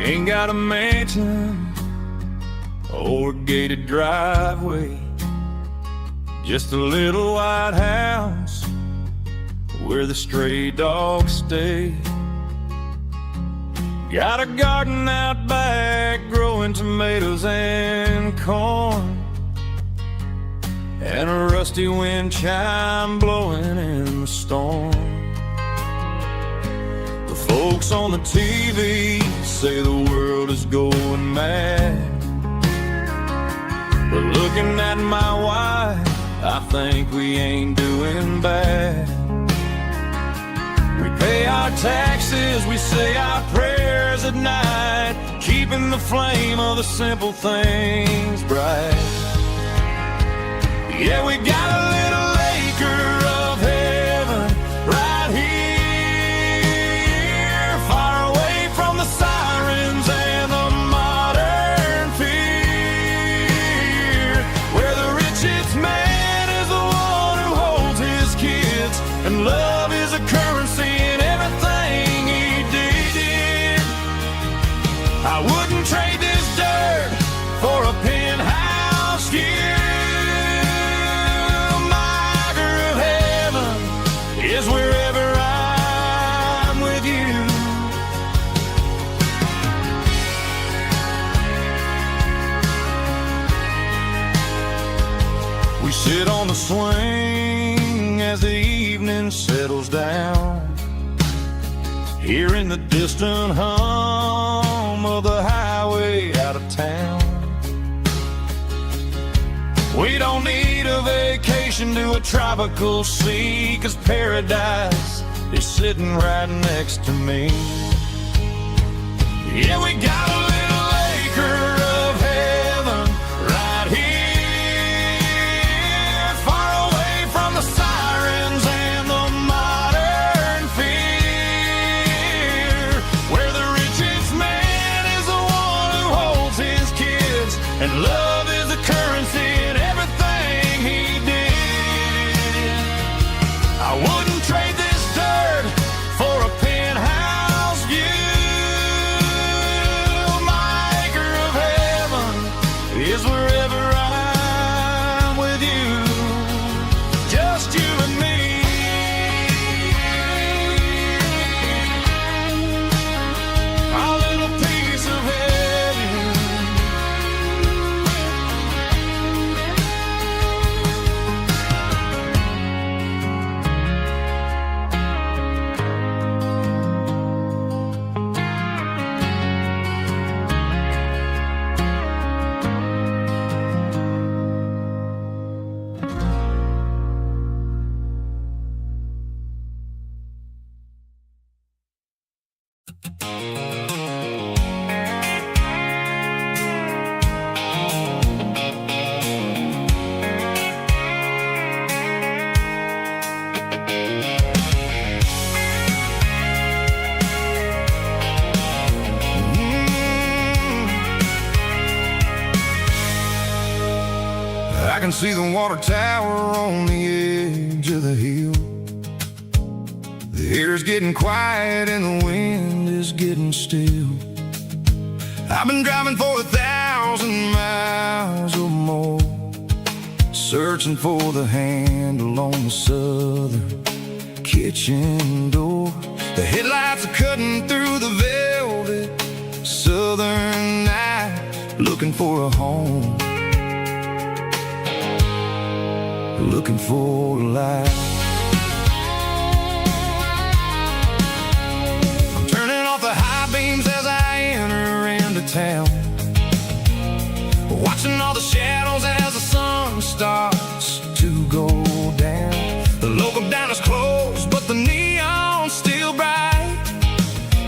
ain't got a mansion or a gated driveway, just a little white house where the stray dogs stay. Got a garden out back growing tomatoes and corn, and a rusty wind chime blowing in the storm. The folks on the TV say the world is going mad, but looking at my wife, I think we ain't doing bad. We pay our taxes, we say our prayers at night, keeping the flame of the simple things bright. Yeah, we got a little acre of heaven right here, far away from the sirens and the modern fear, where the richest man is the one who holds his kids, and love is a currency in everything he did. I wouldn't trade this dirt for a penthouse view. Is wherever I'm with you. We sit on the swing as the evening settles down, hearing the distant hum of the highway out of town. We don't need a vacation to a tropical sea, 'cause paradise is sitting right next to me. Yeah, we got a little acre of heaven right here, far away from the sirens and the modern fear, where the richest man is the one who holds his kids, and love is a currency in everything he did. I wouldn't trade this dirt for a penthouse view. My acre of heaven is wherever I'm with you, just you and me. Our little piece of heaven. I can see the water tower on the edge of the hill. The air's getting quiet and the wind is getting still. I've been driving for 1,000 miles or more, searching for the handle on the southern kitchen door. The headlights are cutting through the velvet southern night, looking for a home, looking for a light. I'm turning off the high beams as I enter into town, watching all the shadows as the sun starts to go down. The local diner's closed, but the neon's still bright,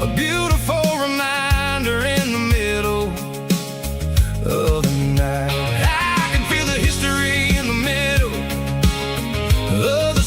a beautiful reminder in the middle of the night. I can feel the history in the middle of the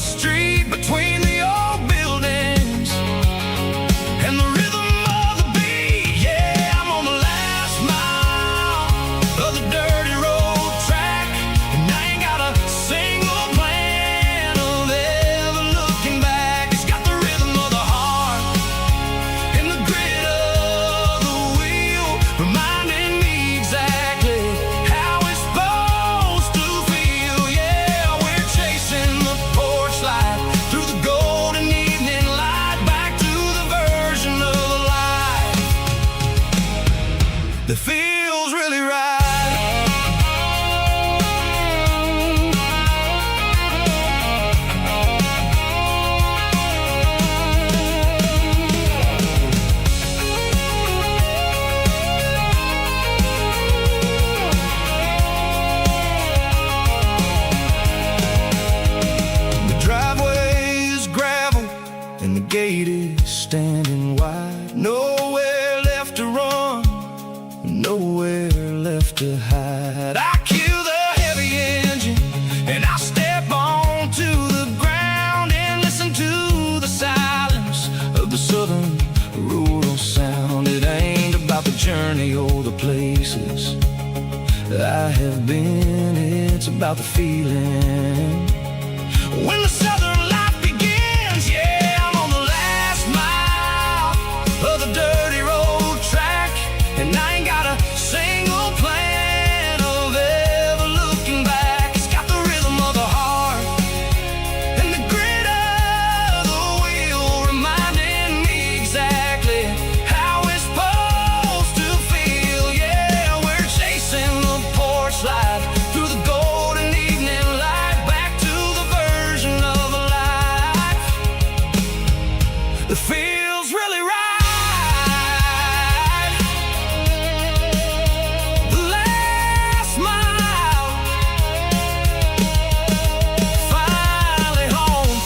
been, it's about the feeling. When the southern life begins, yeah, I'm on the last mile of the dirty road track, and I ain't got a single plan of ever looking back. It's got the rhythm of the heart and the grit of the wheel, reminding me exactly how it's supposed to feel. Yeah, we're chasing the porch light through the golden evening light, back to the version of a life that feels really right. The last mile, finally home.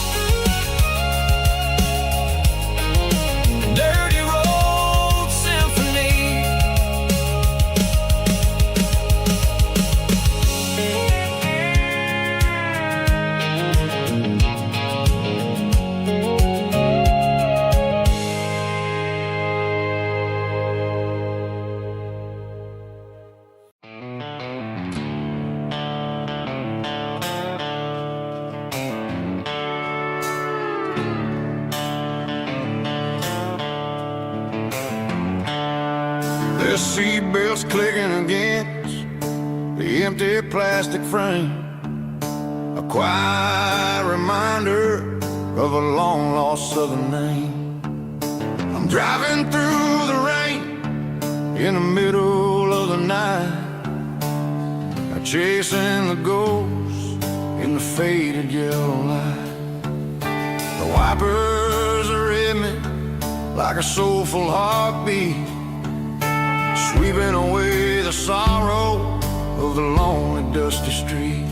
Dirty Road Symphony. The seatbelt's clicking against the empty plastic frame, a quiet reminder of a long-lost southern name. I'm driving through the rain in the middle of the night, chasing the ghosts in the faded yellow light. The wipers are in me like a soulful heartbeat, sweeping away the sorrow of the lonely, dusty street.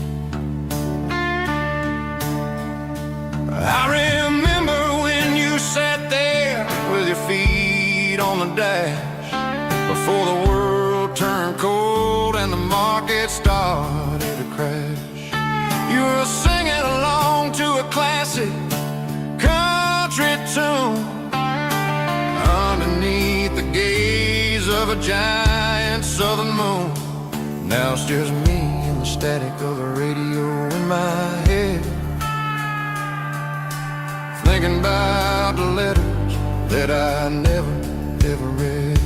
I remember when you sat there with your feet on the dash, before the world turned cold and the market started to crash. You were singing along to a classic country tune underneath the gaze of a giant southern moon. Now it's just me and the static of the radio in my head, thinking about the letters that I never, ever read.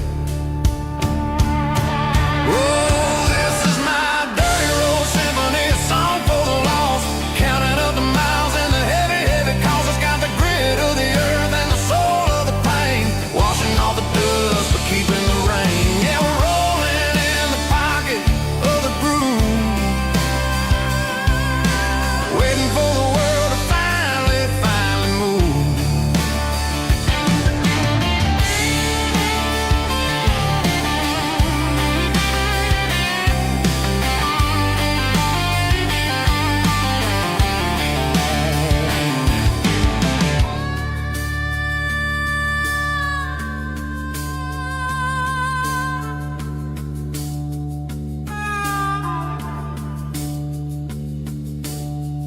Oh, this is my dirty road symphony, a song for the lost, counting up the miles and the heavy, heavy calls. It's got the grit of the earth and the soul of the pain, washing off the dust but keeping the rain. Yeah, we're rolling in the pocket of the groove, waiting for the world to finally, finally move.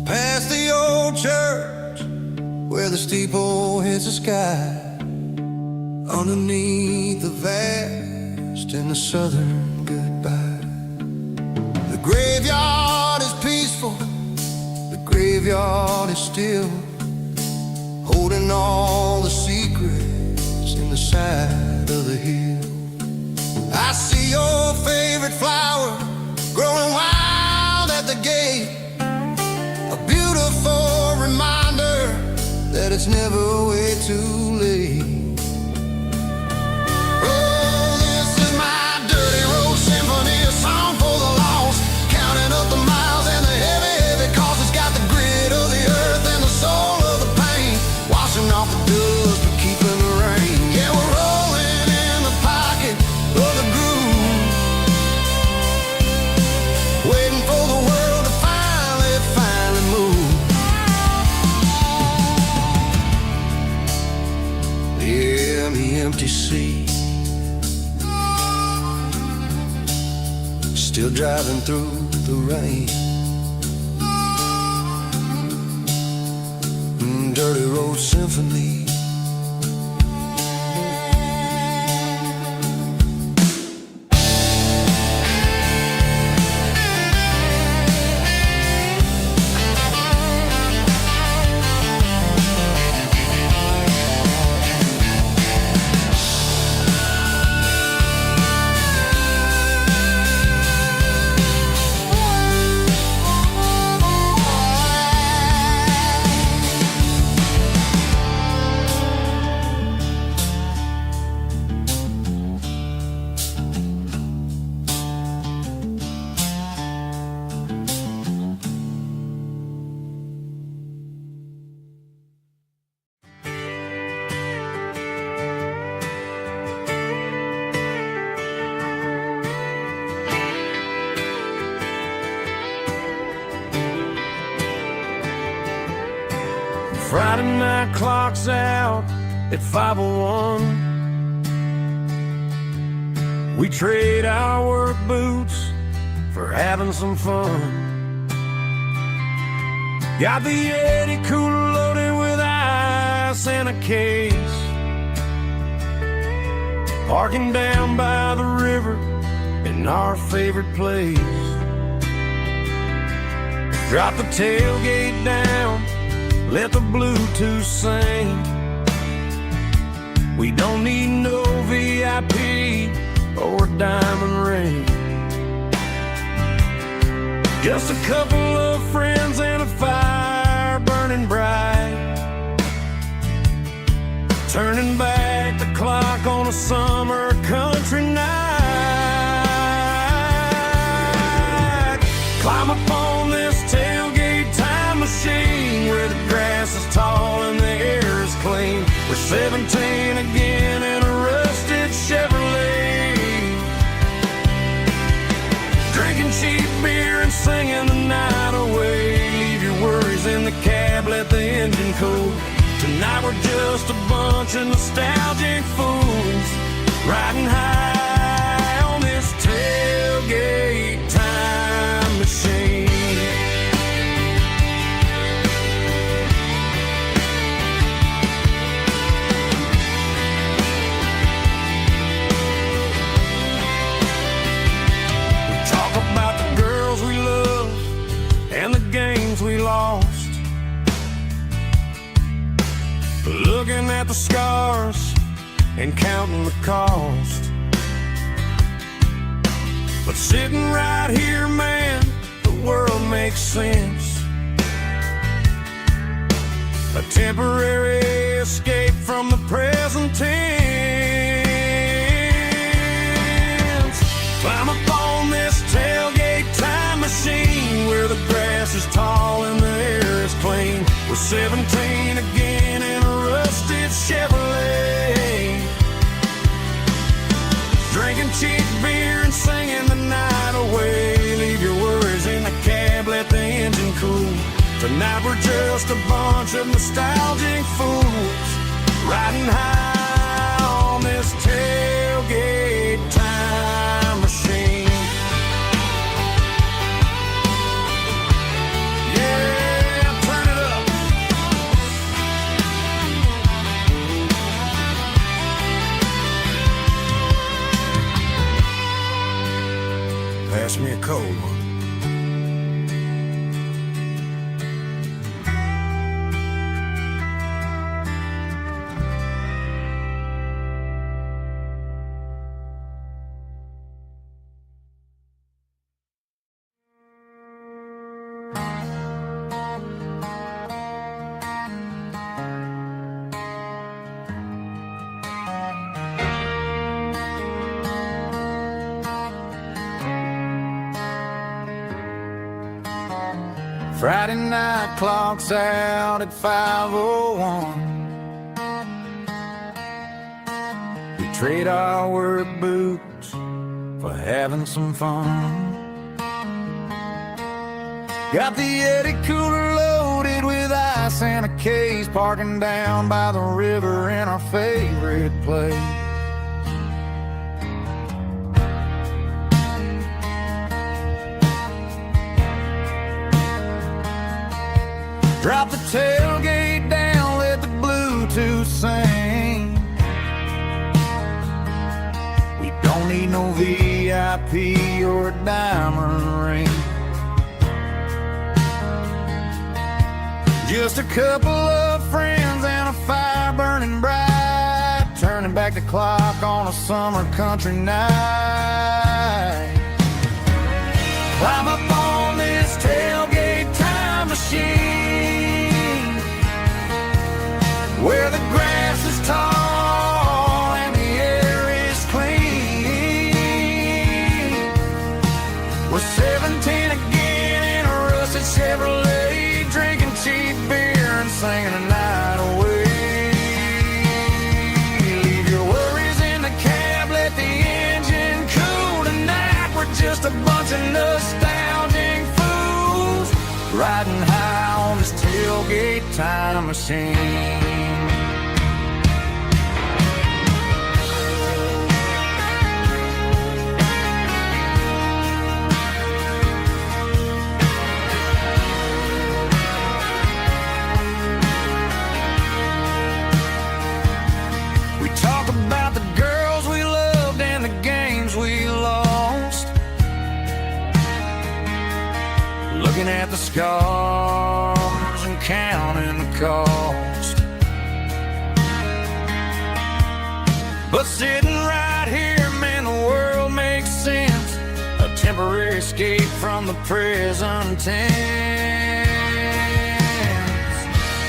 Past the old church where the steeple hits the sky, underneath the vast and the southern goodbye. The graveyard is peaceful, the graveyard is still, holding all the secrets in the side of the hill. I see your favorite flower growing wild at the gate, a beautiful reminder that it's never way too late. Oh, this is my dirty road symphony, a song for the lost, counting up the miles and the heavy, heavy cost. It's got the grit of the earth and the soul of the pain, washing off the dust but keeping the rain. Yeah, we're rolling in the pocket of the groove, waiting for the world to finally, finally move. Yeah, the empty sea, still driving through the rain. Dirty Road Symphony. Friday night clock's out at 5:01. We trade our work boots for having some fun. Got the Yeti cooler loaded with ice in a case, parking down by the river in our favorite place. Drop the tailgate down, let the Bluetooth sing. We don't need no VIP or a diamond ring. Just a couple of friends and a fire burning bright, turning back the clock on a summer country night. Climb up on this tailgate time machine where the grass is tall and the air is clean. We're 17 again in a rusted Chevrolet, drinking cheap beer and singing the night away. Leave your worries in the cab, let the engine cool. Tonight we're just a bunch of nostalgic fools, riding high on this tailgate time machine. We talk about the girls we love and the games we lost, looking at the scars and counting the cost. But sitting right here, man, the world makes sense. A temporary escape from the present tense. Climb up on this tailgate time machine where the grass is tall and the air is clean. We're 17 again in a rusted Chevrolet, drinking cheap beer and singing the night away. Leave your worries in the cab, let the engine cool. Tonight we're just a bunch of nostalgic fools, riding high on this tailgate time machine. Pass me a cold one. Friday night clock's out at 5:01. We trade our work boots for having some fun. Got the Yeti cooler loaded with ice and a case, parking down by the river in our favorite place. Drop the tailgate down, let the Bluetooth sing. We don't need no VIP or a diamond ring. Just a couple of friends and a fire burning bright, turning back the clock on a summer country night. Climb up on this tailgate time machine where the grass is tall and the air is clean. We're 17 again in a rusted Chevrolet, drinking cheap beer and singing the night away. Leave your worries in the cab, let the engine cool. Tonight we're just a bunch of nostalgic fools, riding high on this tailgate tailgate time machine. Looking at the scars and counting the cost. But sitting right here, man, the world makes sense. A temporary escape from the prison tense.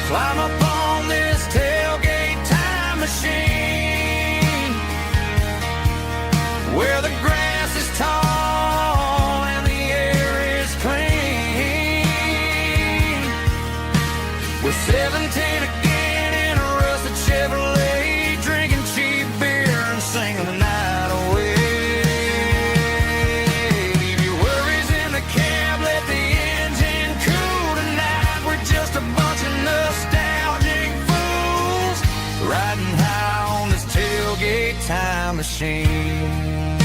Climb up on this tailgate time machine, where the grass is tall and the air is clean. We're 17 again in a rusted Chevrolet, drinking cheap beer and singing the night away. Leave your worries in the cab, let the engine cool tonight. We're just a bunch of nostalgic fools, riding high on this tailgate time machine.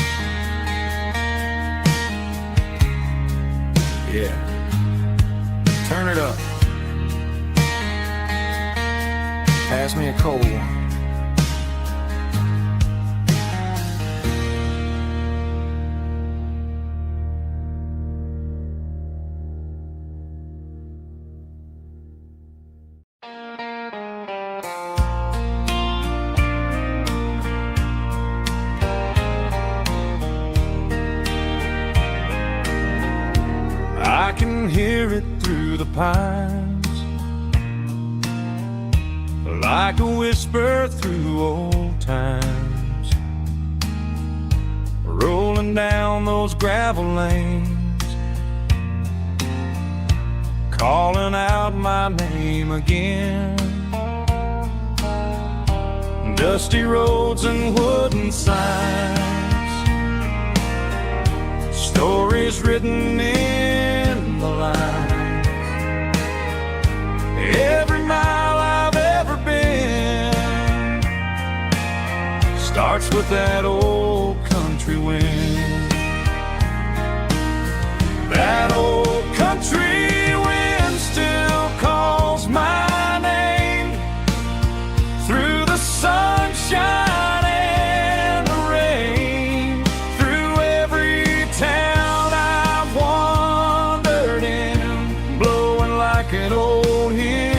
Yeah, turn it up. Pass me a cold one. I can hear it through the pines, like a whisper through old times, rolling down those gravel lanes, calling out my name again. Dusty roads and wooden signs, stories written in the lines. Every mile I've ever been starts with that old country wind. That old country wind still calls my name through the sunshine and the rain, through every town I've wandered in, blowing like an old hymn.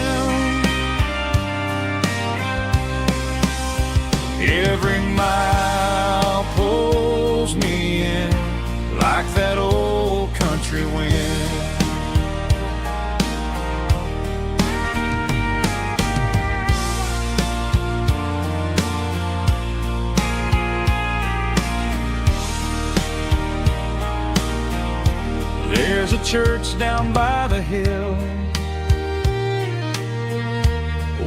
Every mile pulls me in like that old country wind. There's a church down by the hill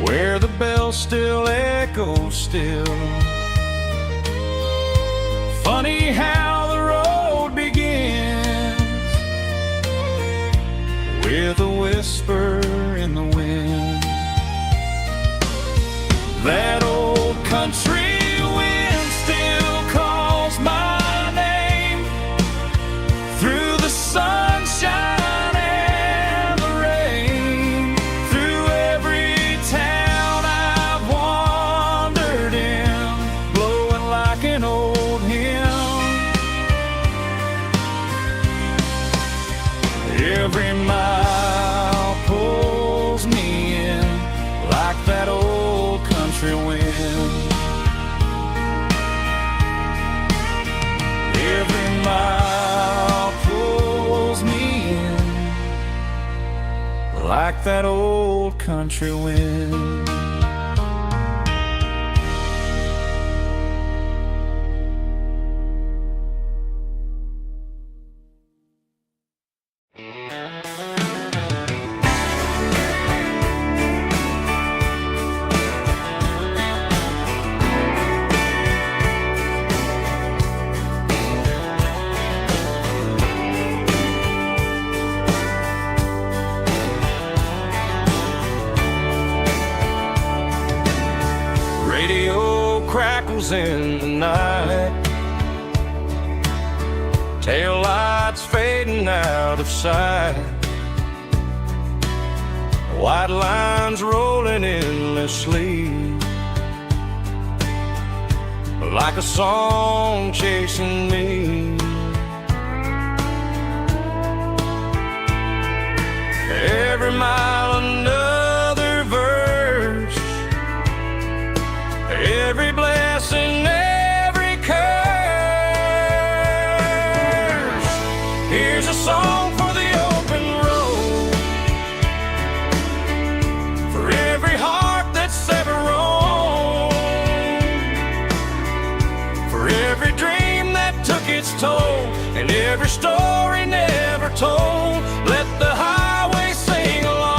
where the bell still echoes still. Funny how the road begins with a whisper in the wind. That old country wind still calls my name through the sunshine. Every mile pulls me in like that old country wind. Every mile pulls me in like that old country wind. shadows in the night, tail lights fading out of sight, white lines rolling endlessly, like a song chasing me. Every mile another verse, every blessing, every curse. Here's a song for the open road, for every heart that's ever roamed, for every dream that took its toll, and every story never told. Let the highway sing along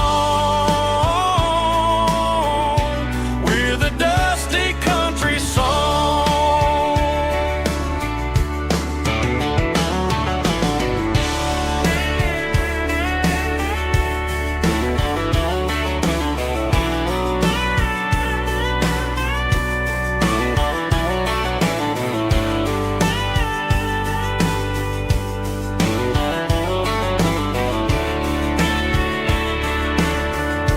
with a dusty country song.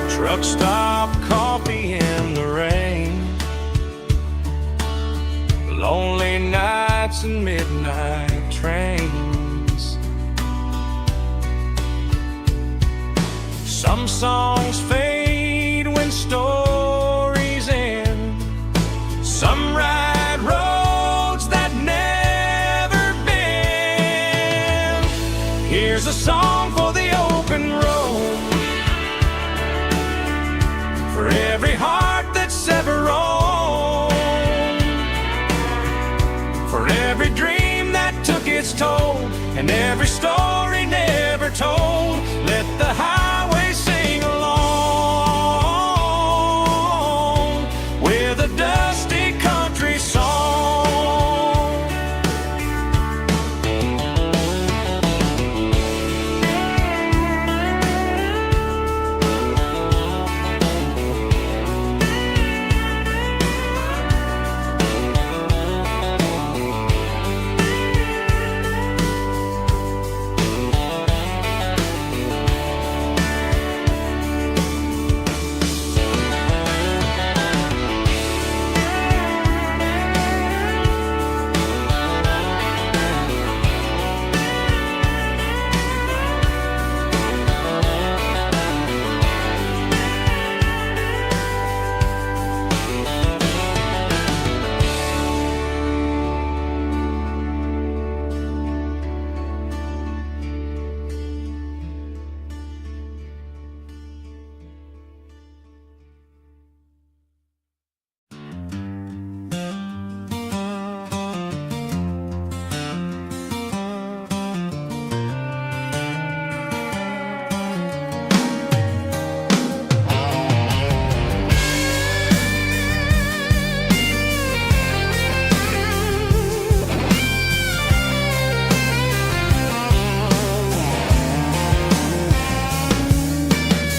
Truck stop, coffee in the rain, lonely nights and midnight trains. Some songs fade when stories end, some ride roads that never bend. Here's a song for the open road, for every heart that's ever roamed, for every dream that took its toll, and every story never told. Let the highway sing along with a dusty country song.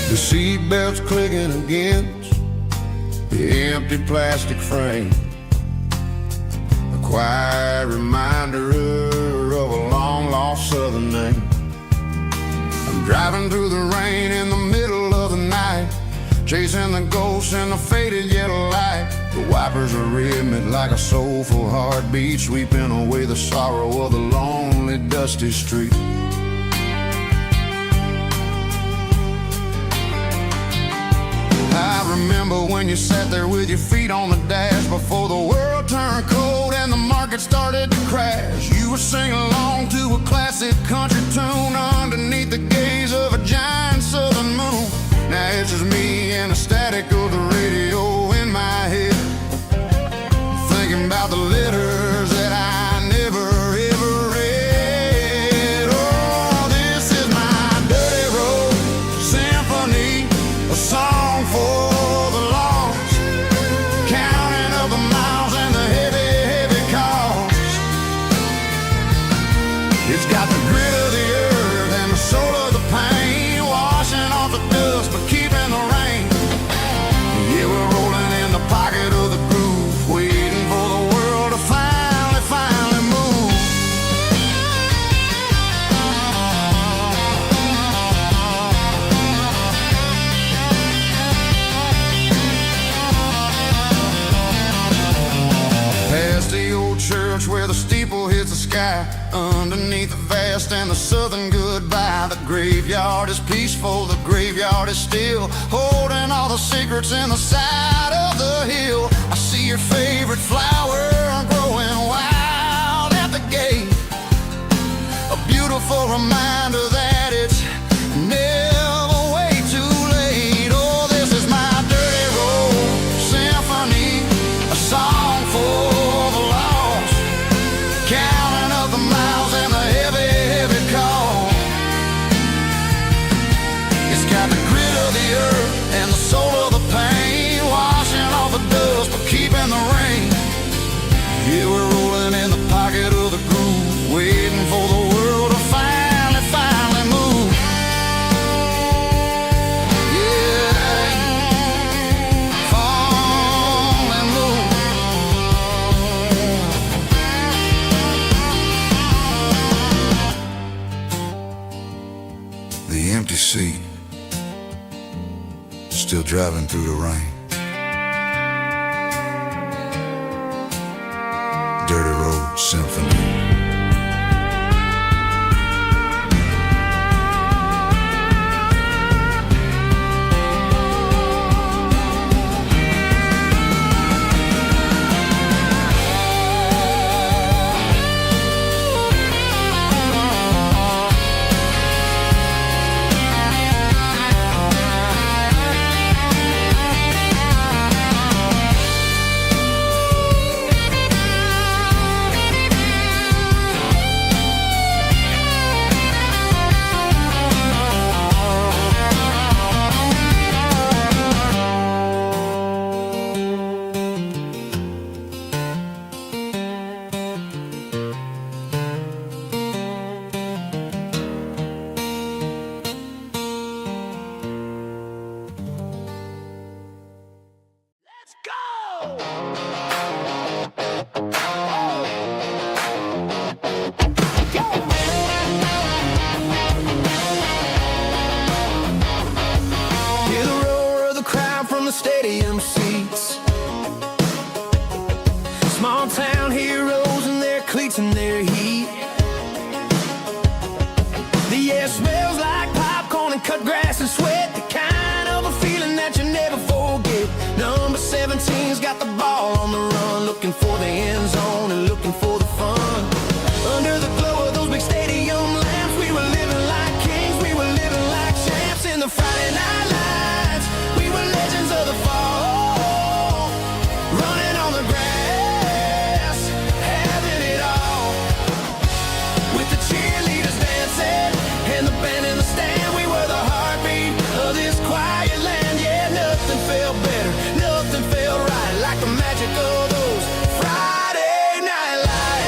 The seatbelt's clicking against the empty plastic frame, a quiet reminder of a long-lost southern name. I'm driving through the rain in the middle of the night, chasing the ghosts in the faded yellow light. The wipers are rhythmic like a soulful heartbeat, sweeping away the sorrow of the lonely, dusty street. I remember when you sat there with your feet on the dash before the world turned cold and the market started to crash. You were singing along to a classic country tune underneath the gaze of a giant southern moon. Now it's just me and the static of the radio in my head, thinking about the letters that I never ever read. Oh, this is my dirty road symphony, a song for the lost, counting up the miles and the heavy, heavy cost. It's got the grit of the earth and the soul of the pain, sky, underneath the vast and the southern goodbye. The graveyard is peaceful, the graveyard is still, holding all the secrets in the side of the hill. I see your favorite flower growing wild at the gate, a beautiful reminder that it's never way too late. Oh, this is my dirty road symphony, a song for the lost, counting up the miles and the heavy, heavy call. It's got the grit of the earth and the soul of the pain, washing off the dust but keeping the rain. Yeah, we're rolling in the pocket of the groove, waiting for the world to finally move. Yeah, finally move. The empty seat, still driving through the rain. Dirty Road Symphony. Hear the roar of the crowd from the stadium seats. Small town heroes in their cleats and their heat. The air smells like popcorn and cut grass and sweat, the kind of a feeling that you never forget. Number 17's got the ball on the run, looking for the end zone and looking for the fun. Under the glow of those big stadium lamps, we were living like kings, we were living like champs in the Friday night lights. We were legends of the fall, running on the grass, having it all. With the cheerleaders dancing and the band in the stand, we were the heartbeat of this quiet land. Yeah, nothing felt better, nothing felt right like the magic of those Friday night lights.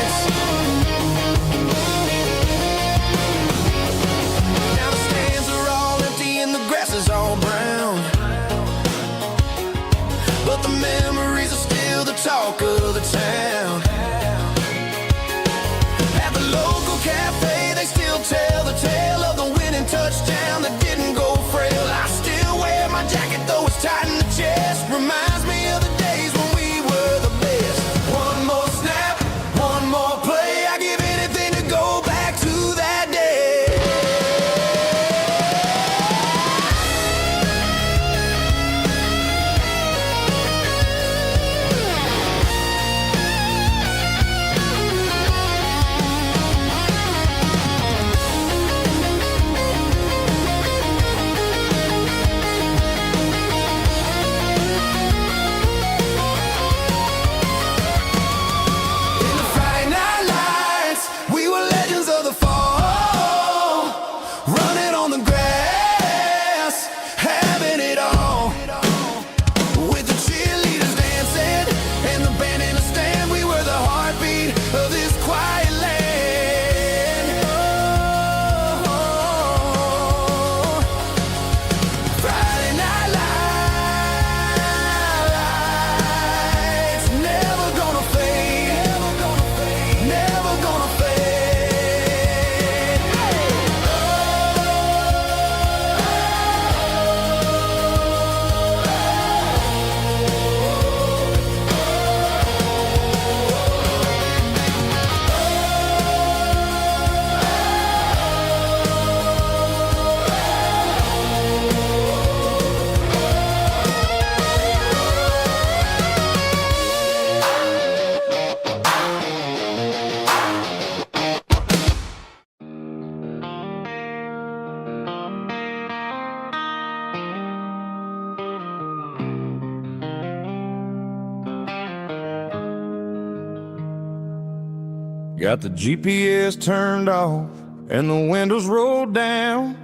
Got the GPS turned off and the windows rolled down,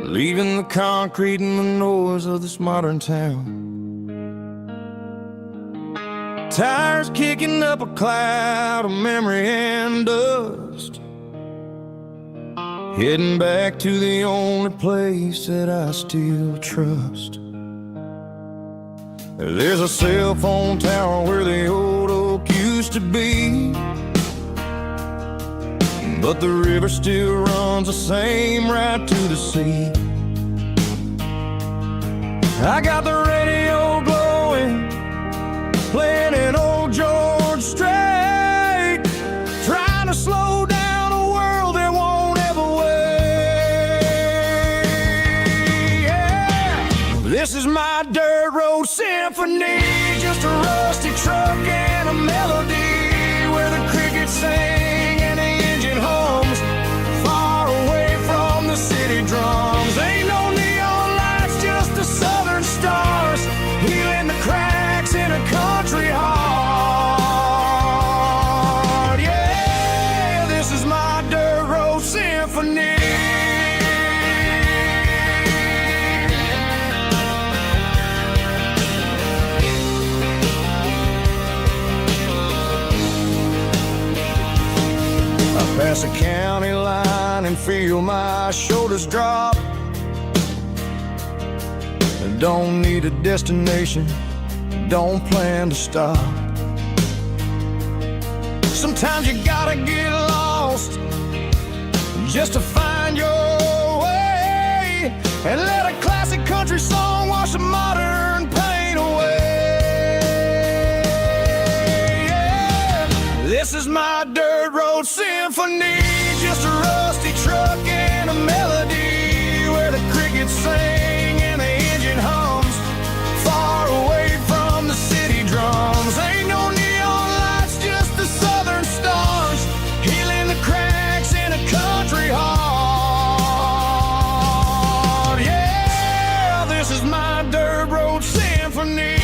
leaving the concrete and the noise of this modern town. Tires kicking up a cloud of memory and dust, heading back to the only place that I still trust. There's a cell phone tower where the old oak used to be, but the river still runs the same right to the sea. I got the radio glowing, playing an old George Strait, trying to slow down a world that won't ever wait. Yeah. This is my dirt road symphony, just a rusty truck and a melody where the crickets sing and the engine hums, far away from the city drums. Ain't no neon lights, just the southern stars, healing the cracks in a country heart. Yeah, this is my dirt road symphony. Pass a county line and feel my shoulders drop. Don't need a destination, don't plan to stop. Sometimes you gotta get lost just to find your way, and let a classic country song wash a modern pain away. Yeah. This is my dirt road symphony, just a rusty truck and a melody where the crickets sing and the engine hums, far away from the city drums. Ain't no neon lights, just the southern stars, healing the cracks in a country heart. Yeah, this is my dirt road symphony.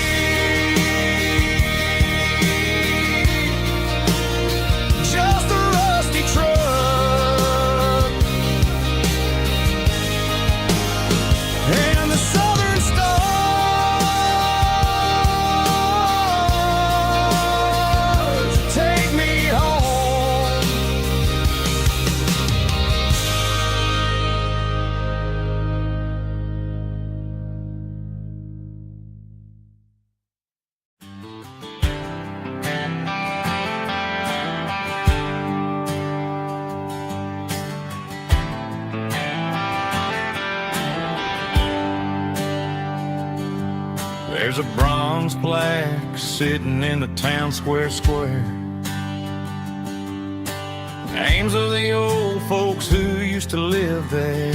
There's a bronze plaque sitting in the town square. Names of the old folks who used to live there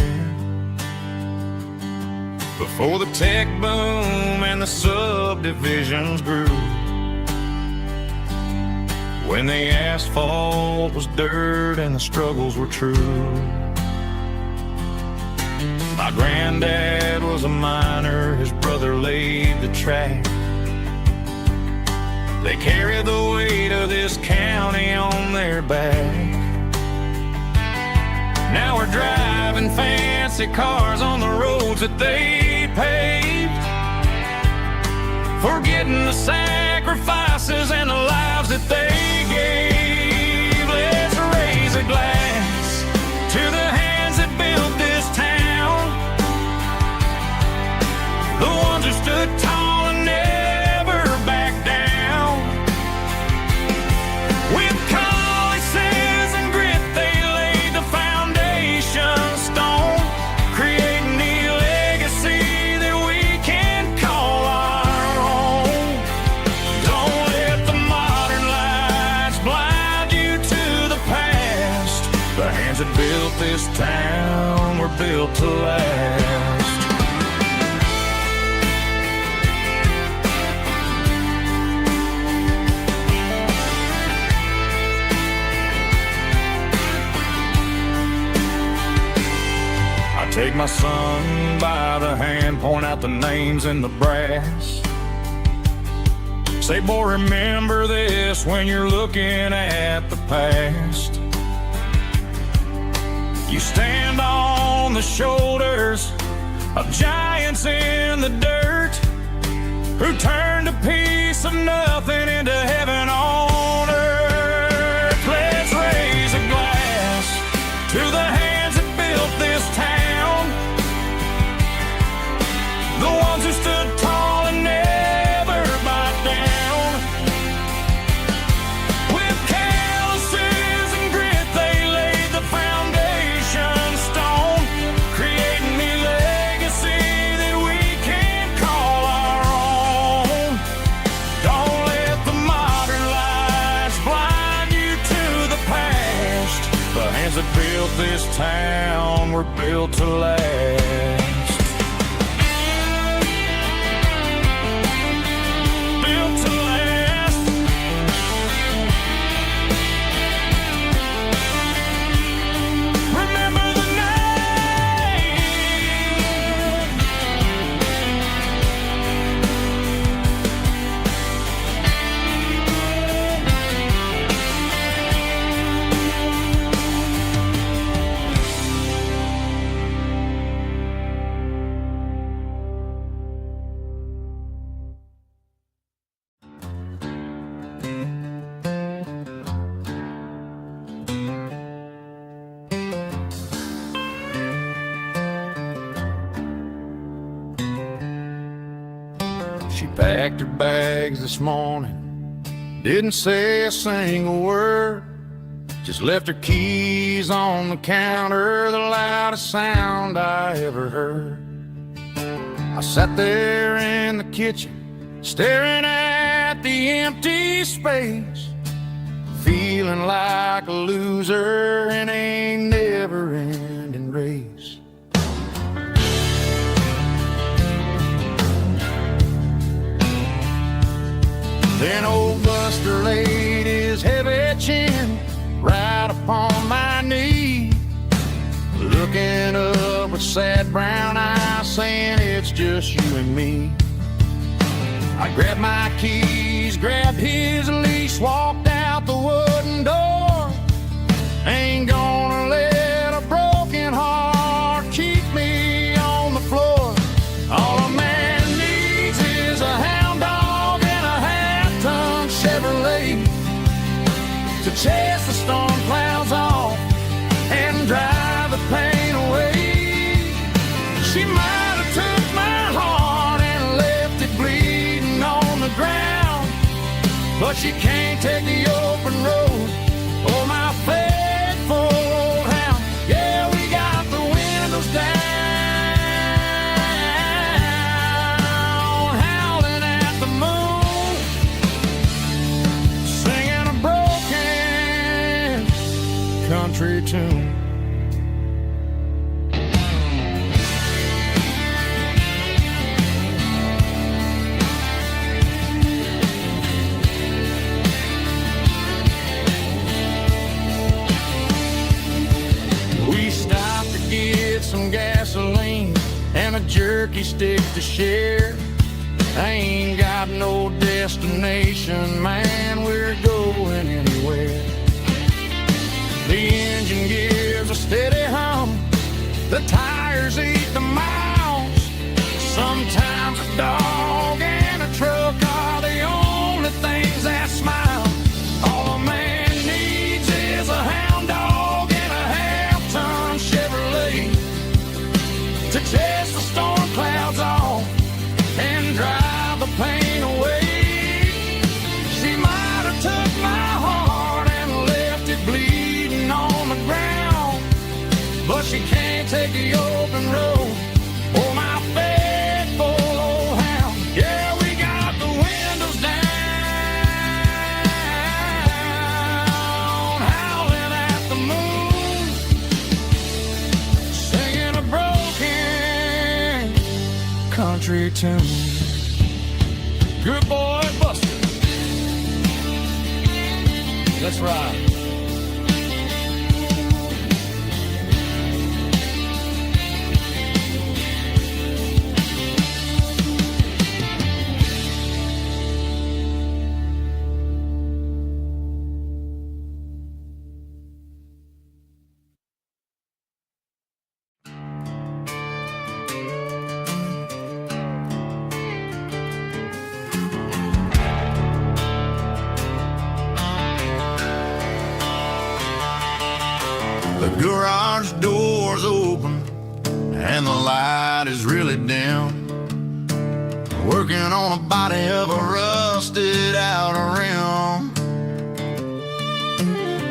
before the tech boom and the subdivisions grew, when the asphalt was dirt and the struggles were true. My granddad was a miner, his brother laid the track. They carried the weight of this county on their back. Now we're driving fancy cars on the roads that they paved, forgetting the sacrifices and the lives that they gave. Let's raise a glass to the hands that built this town, the ones who stood tall and never backed down. With calluses and grit, they laid the foundation stone, creating the legacy that we can call our own. Don't let the modern lights blind you to the past. The hands that built this town were built to last. Take my son by the hand, point out the names in the brass, Say, boy, remember this when you're looking at the past. You stand on the shoulders of giants in the dirt who turned a piece of nothing into heaven on earth. Let's raise a glass to the hands that built this town, the ones who stood tall and never bowed down. With calluses and grit they laid the foundation stone, creating a legacy that we can call our own. Don't let the modern lights blind you to the past. The hands that built this town were built to last. She packed her bags this morning, didn't say a single word, just left her keys on the counter, the loudest sound I ever heard. I sat there in the kitchen, staring at the empty space, feeling like a loser in a never-ending race. Then old Buster laid his heavy chin right upon my knee, looking up with sad brown eyes, saying it's just you and me. I grabbed my keys, grabbed his leash, walked out the wooden door. Ain't gonna let a broken heart keep me on the floor. All a man needs is a hound dog and a half-ton Chevrolet to chase the storm clouds off and drive the pain away. She might have took my heart and left it bleeding on the ground, but she can't take the open road or my faithful old hound. Yeah, we got the windows down, howling at the moon, singing a broken country tune. We stopped to get some gasoline and a jerky stick to share. I ain't got no destination, man, we're going anywhere. The engine gives a steady hum, the tires eat the miles. Sometimes a dog and a truck are the only things that smile. All a man needs is a hound dog and a half-ton Chevrolet to chase the storm clouds off and drive the pain away. She might have took my heart and left it bleeding on the ground, but she can't take the open road or my faithful old hound. Yeah, we got the windows down, howling at the moon, singing a broken country tune. Good boy, Buster. Let's ride. Garage doors open and the light is really dim. Working on a body of a rusted out rim.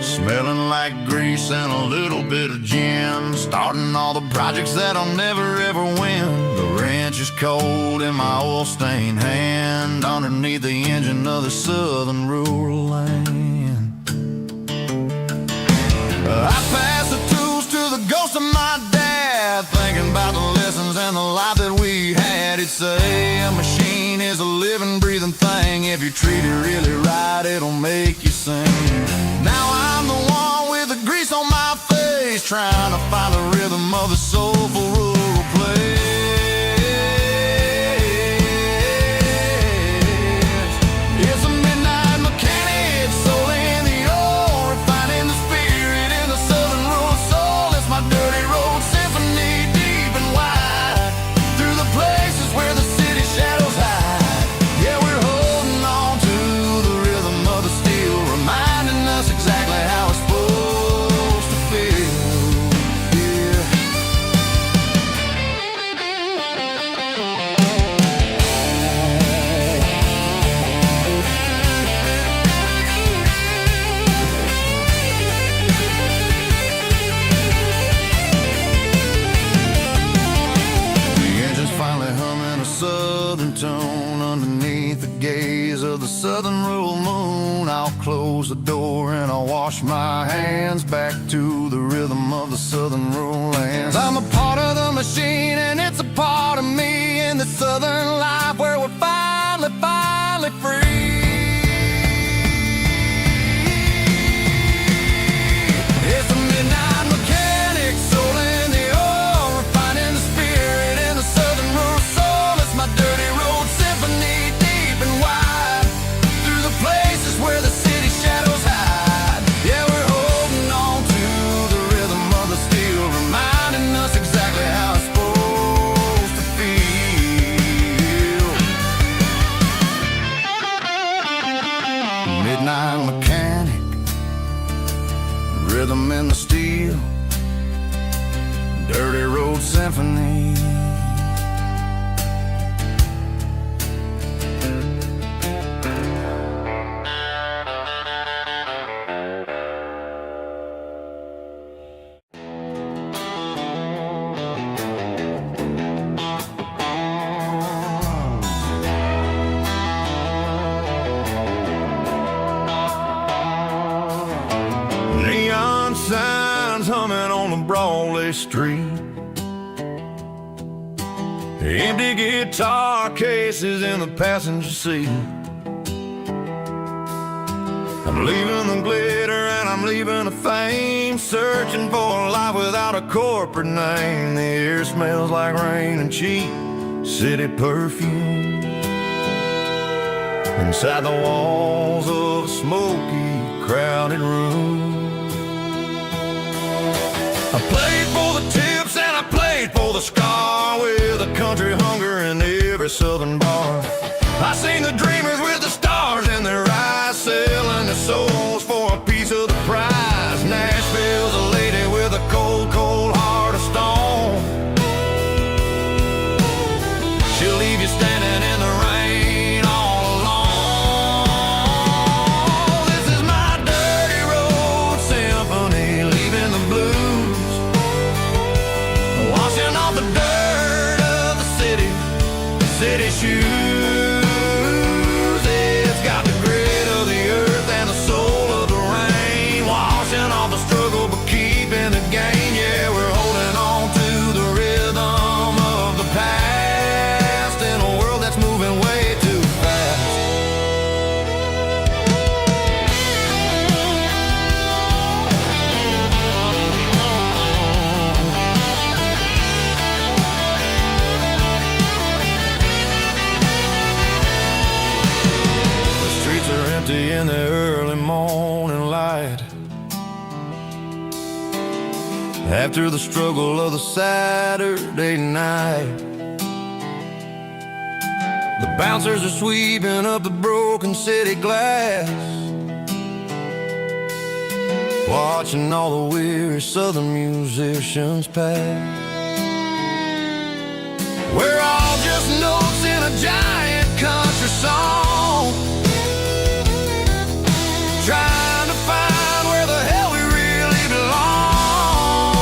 Smelling like grease and a little bit of gin. Starting all the projects that I'll never ever win. The wrench is cold in my oil-stained hand, underneath the engine of the southern rural land. I pass the tools to the ghost of my dad, thinking about the lessons and the life that we had. He'd say a machine is a living, breathing thing. If you treat it really right, it'll make you sing. Now I'm the one with the grease on my face, trying to find the rhythm of the soulful rural place. It's a midnight mechanic, soul in the ore, refining the spirit in the southern rural soul. It's my dirty road symphony, deep and wide, through the places where the city shadows hide. Yeah, we're holding on to the rhythm of the steel, reminding us exactly how it's supposed to feel. Yeah. The engine's finally humming a southern tune underneath the gaze of the southern rural moon. I'll close the door and I'll wash my hands, back to the rhythm of the southern rural lands. I'm a part of the machine and it's a part of me, in the southern life where we're finally free. It's a midnight mechanic, soul in the ore, refining the spirit in the southern rural soul. It's my dirty road symphony, deep and wide, through the places where the city shadows hide. Yeah, we're holding on to the rhythm of the steel, reminding us exactly how it's supposed to feel. Midnight mechanic, rhythm in the steel, dirty road symphony. Neon signs humming on the Broadway street, empty guitar cases in the passenger seat. I'm leaving the glitter and I'm leaving the fame, searching for a life without a corporate name. The air smells like rain and cheap city perfume, inside the walls of a smoky, crowded room. I played for the tips and I played for the scar, with a country hunger in every southern bar. I seen the dreamers with the stars in their eyes, selling their souls for a piece of the prize. Nashville's a lady with a cold, cold heart of stone. She'll leave you standing in the rain all alone. This is my dirty road symphony, leaving the blues, washing off the dirt of the city shoes. It's got the grit of the earth and the soul of the rain, washing off the struggle but keeping the gain. Yeah, we're holding on to the rhythm of the past, in a world that's moving way too fast. In the early morning light, after the struggle of the Saturday night, the bouncers are sweeping up the broken city glass. watching all the weary southern musicians pass. We're all just notes in a giant country song, trying to find where the hell we really belong.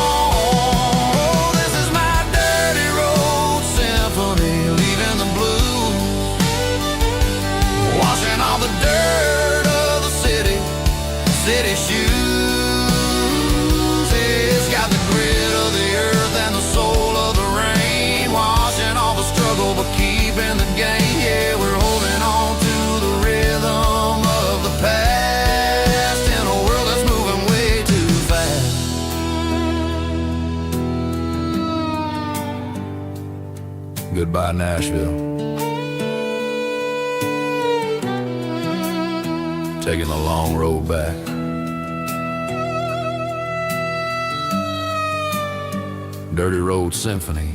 Oh, this is my dirty road symphony, leaving the blues, washing all the dirt of the city shoes. It's got the grit of the earth and the soul of the rain, washing all the struggle but keeping the game. Yeah, we're holding on to the rhythm of the past in a world that's moving way too fast. Goodbye, Nashville. Taking the long road back. Dirty Road Symphony.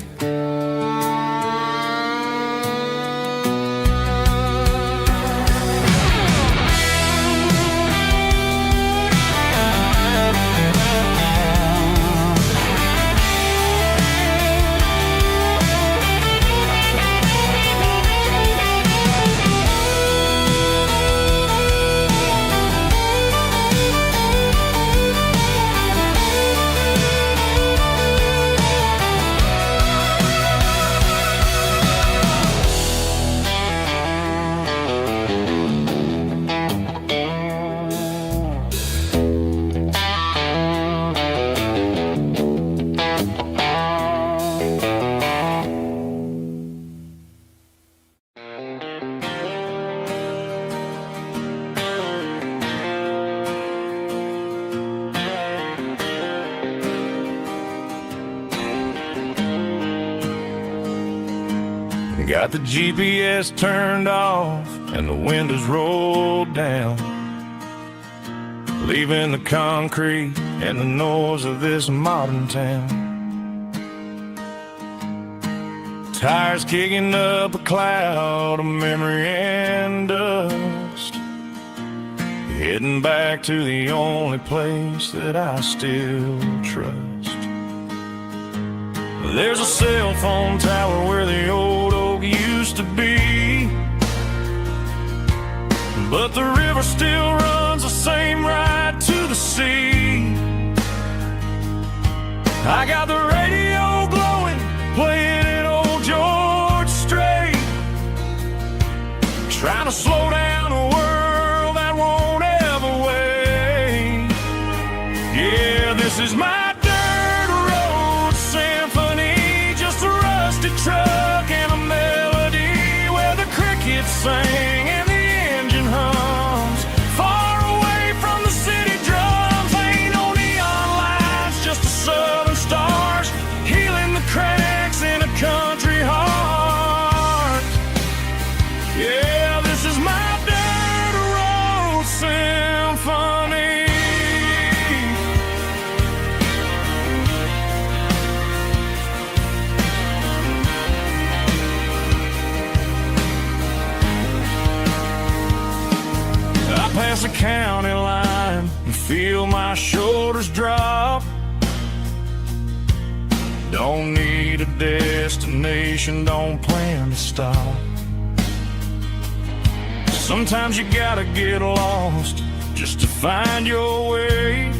Got the GPS turned off and the windows rolled down, leaving the concrete and the noise of this modern town. Tires kicking up a cloud of memory and dust, heading back to the only place that I still trust. There's a cell phone tower where the old oak used to be, but the river still runs the same right to the sea. I got the radio glowing, playing it old George Strait, trying to slow down a world that won't ever wait. Yeah, this is my dirt road symphony, just a rusty truck and a melody where the crickets sing and the engine hums. Far away from the city drums, ain't no neon lights, just the southern stars healing the cracks in a country heart. Yeah, this is my dirt road symphony. I pass the county line and feel my shoulders drop. Don't need a destination, don't plan to stop. Sometimes you gotta get lost just to find your way,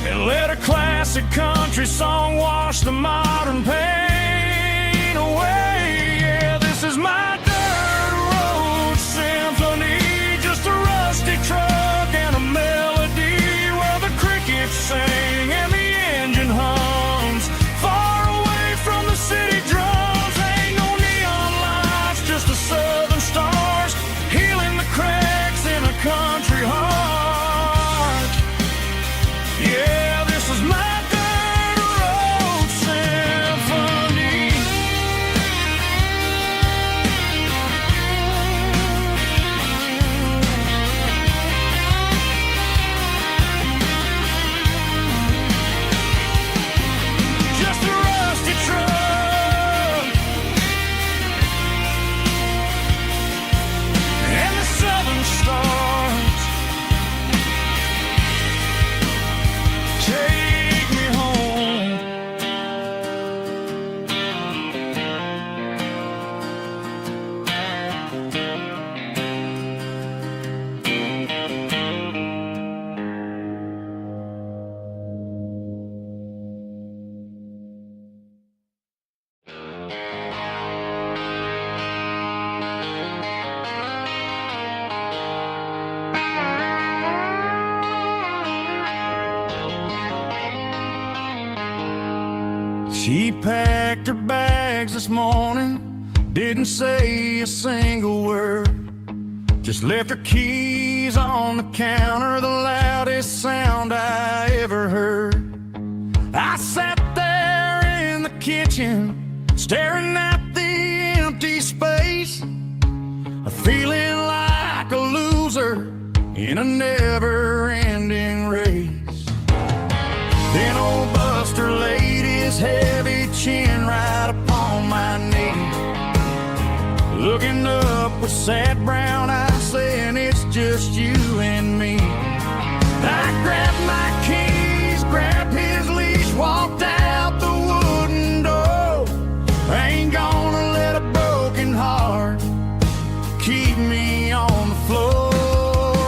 and let a classic country song wash the modern pain away. Yeah, this is my dirt road symphony, just a rusty truck and a melody where the crickets sing and the engine hums. Far away from the city drums, ain't no neon lights, just the southern stars healing the cracks in a country heart. Yeah, this is my dirt road symphony. She packed her bags this morning, didn't say a single word, just left her keys on the counter, the loudest sound I ever heard. I sat there in the kitchen, staring at the empty space, feeling like a loser in a never-ending race. Then old Buster laid his heavy chin right upon my knee, looking up with sad brown eyes, saying it's just you and me. I grabbed my keys, grabbed his leash, walked out the wooden door. I ain't gonna let a broken heart keep me on the floor.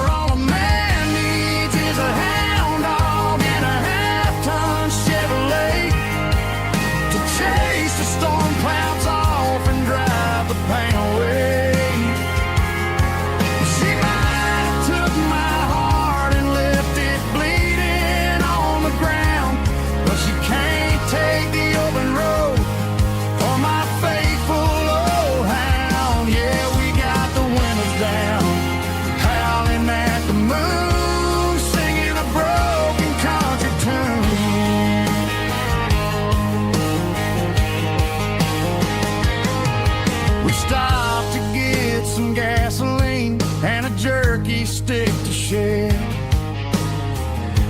All a man needs is a hound dog and a half-ton Chevrolet to chase the storm clouds off and drive the pain away. She might have took my heart and left it bleeding on the ground, but she can't take the open road or my faithful old hound. Yeah, we got the windows down, howling at the moon, singing a broken country tune. We stopped to get some gasoline and a jerky stick to share.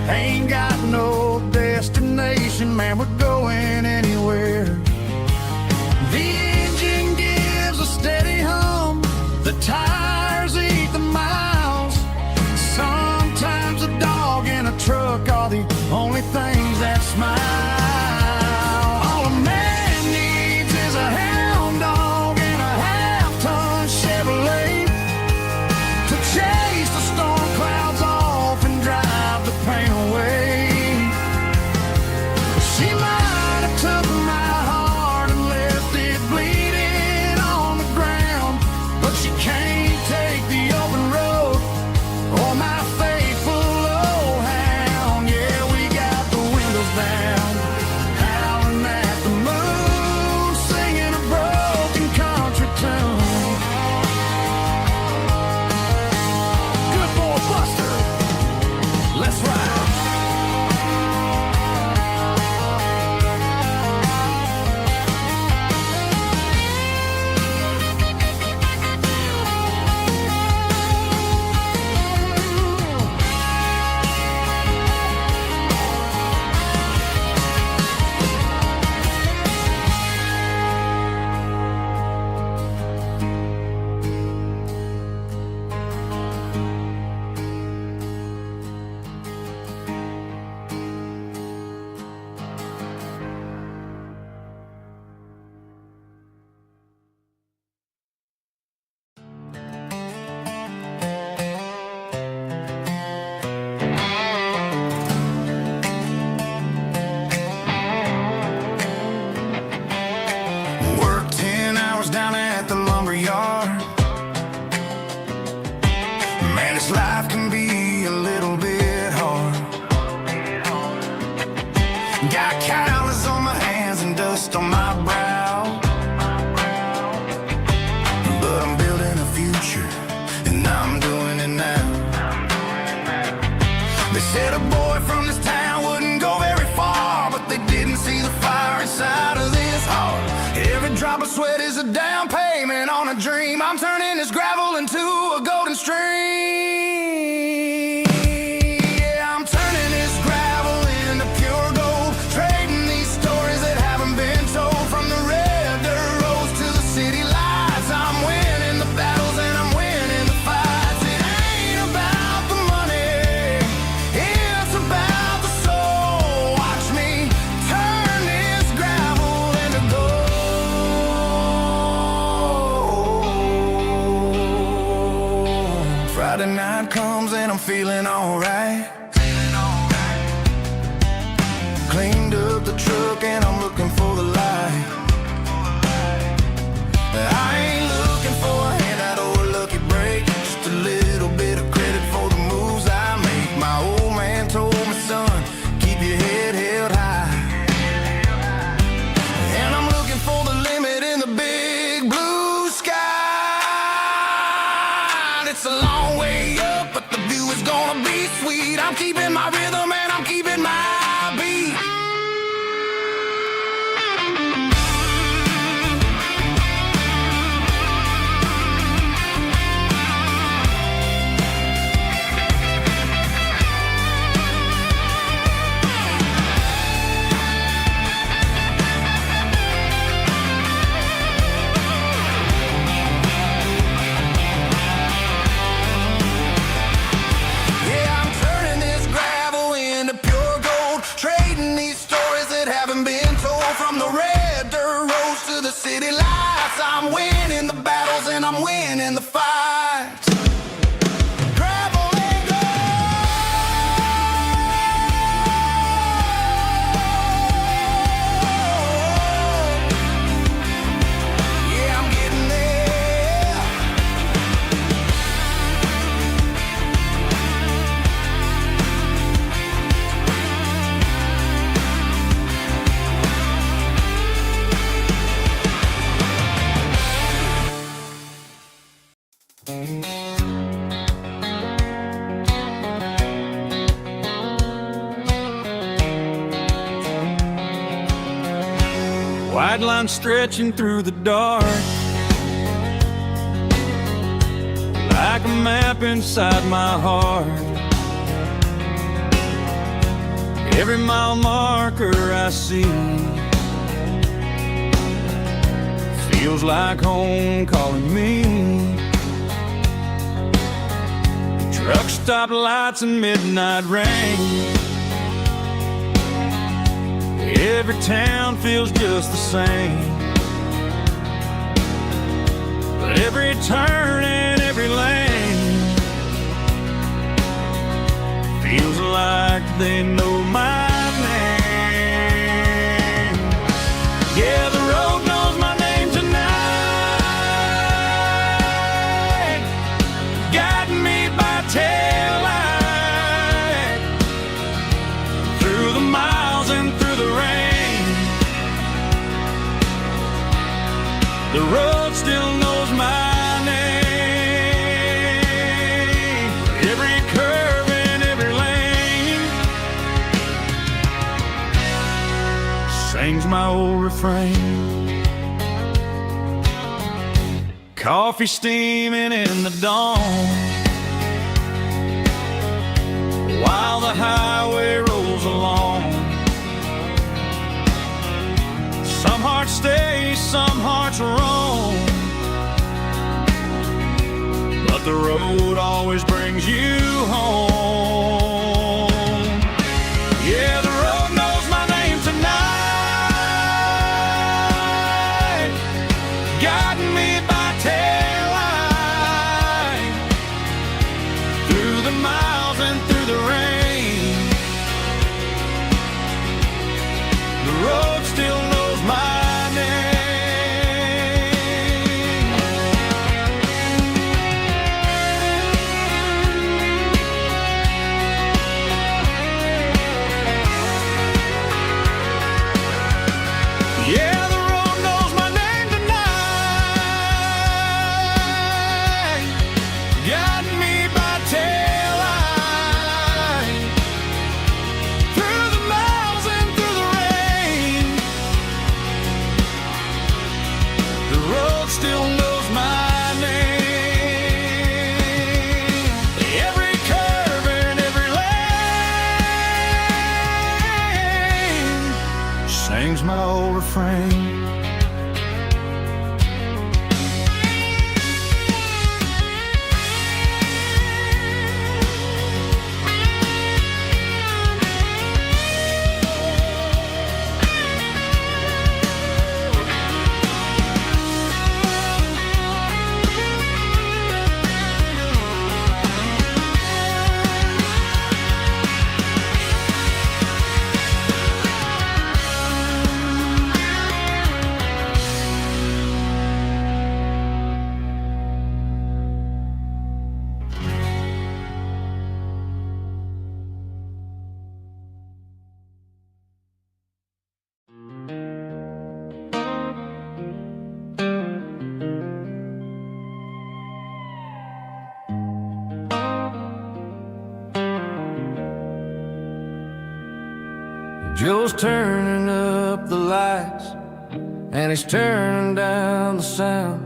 Ain't got no destination, man, we're going anywhere. The engine gives a steady hum, the tires eat the miles. Sometimes a dog and a truck are the only things that smile. All a man needs is a hound dog and a half-ton Chevrolet to chase the storm clouds off and drive the pain away. She might have took my heart and left it bleeding on the ground, but she can't take the open road or my faithful old hound. Yeah, we got the windows down, howling at the moon, singing a broken country tune. Good boy Buster, let's ride. Worked 10 hours down at the lumber yard. Man, this life can be a little bit hard. Got calluses on my hands and dust on my brow, but I'm building a future and I'm doing it now. They said a boy from this town wouldn't go very far, but they didn't see the fire inside of this heart. Every drop of sweat is a down payment on a dream. I'm turning this gravel into a golden stream. Yeah, I'm turning this gravel into pure gold, trading these stories that haven't been told. From the red dirt roads to the city lights, I'm winning the battles and I'm winning the fights. It ain't about the money, it's about the soul. Watch me turn this gravel into gold. Friday night comes and I'm feeling alright. Cleaned up the truck and I'm looking for the light. I ain't looking for a handout or a lucky break, just a little bit of credit for the moves I make. My old man told me, son, keep your head held high. I'm keeping my rhythm and I'm keeping my beat. From the red dirt roads to the city lights, I'm winning the battles and I'm winning the fights. Gravel and gold. Yeah, I'm getting there. White line stretching through the dark, like a map inside my heart. Every mile marker I see feels like home calling me. Truck stop lights and midnight rain. Every town feels just the same, but every turn and every lane feels like they know my name. Yeah, the road knows my name tonight, guiding me by taillight through the miles and through the rain. The road still knows my name. Every curve and every lane sings my old refrain. Coffee steaming in the dawn, while the highway rolls along. Some hearts stay, some hearts roam, but the road always brings you home. Yeah, the road knows my name tonight, guiding me by taillight through the miles and through the rain. The road still knows my name. Yeah, the road knows my name tonight, Joe's turning up the lights, and he's turning down the sound.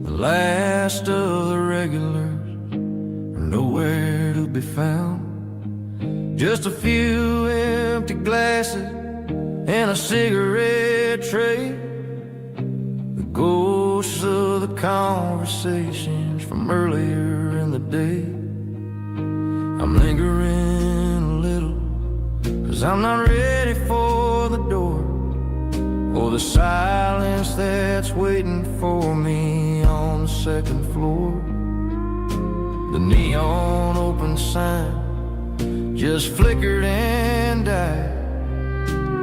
The last of the regulars are nowhere to be found. Just a few empty glasses and a cigarette tray, the ghosts of the conversations from earlier in the day. I'm lingering a little, 'cause I'm not ready for the door, or the silence that's waiting for me on the second floor. The neon open sign just flickered and died,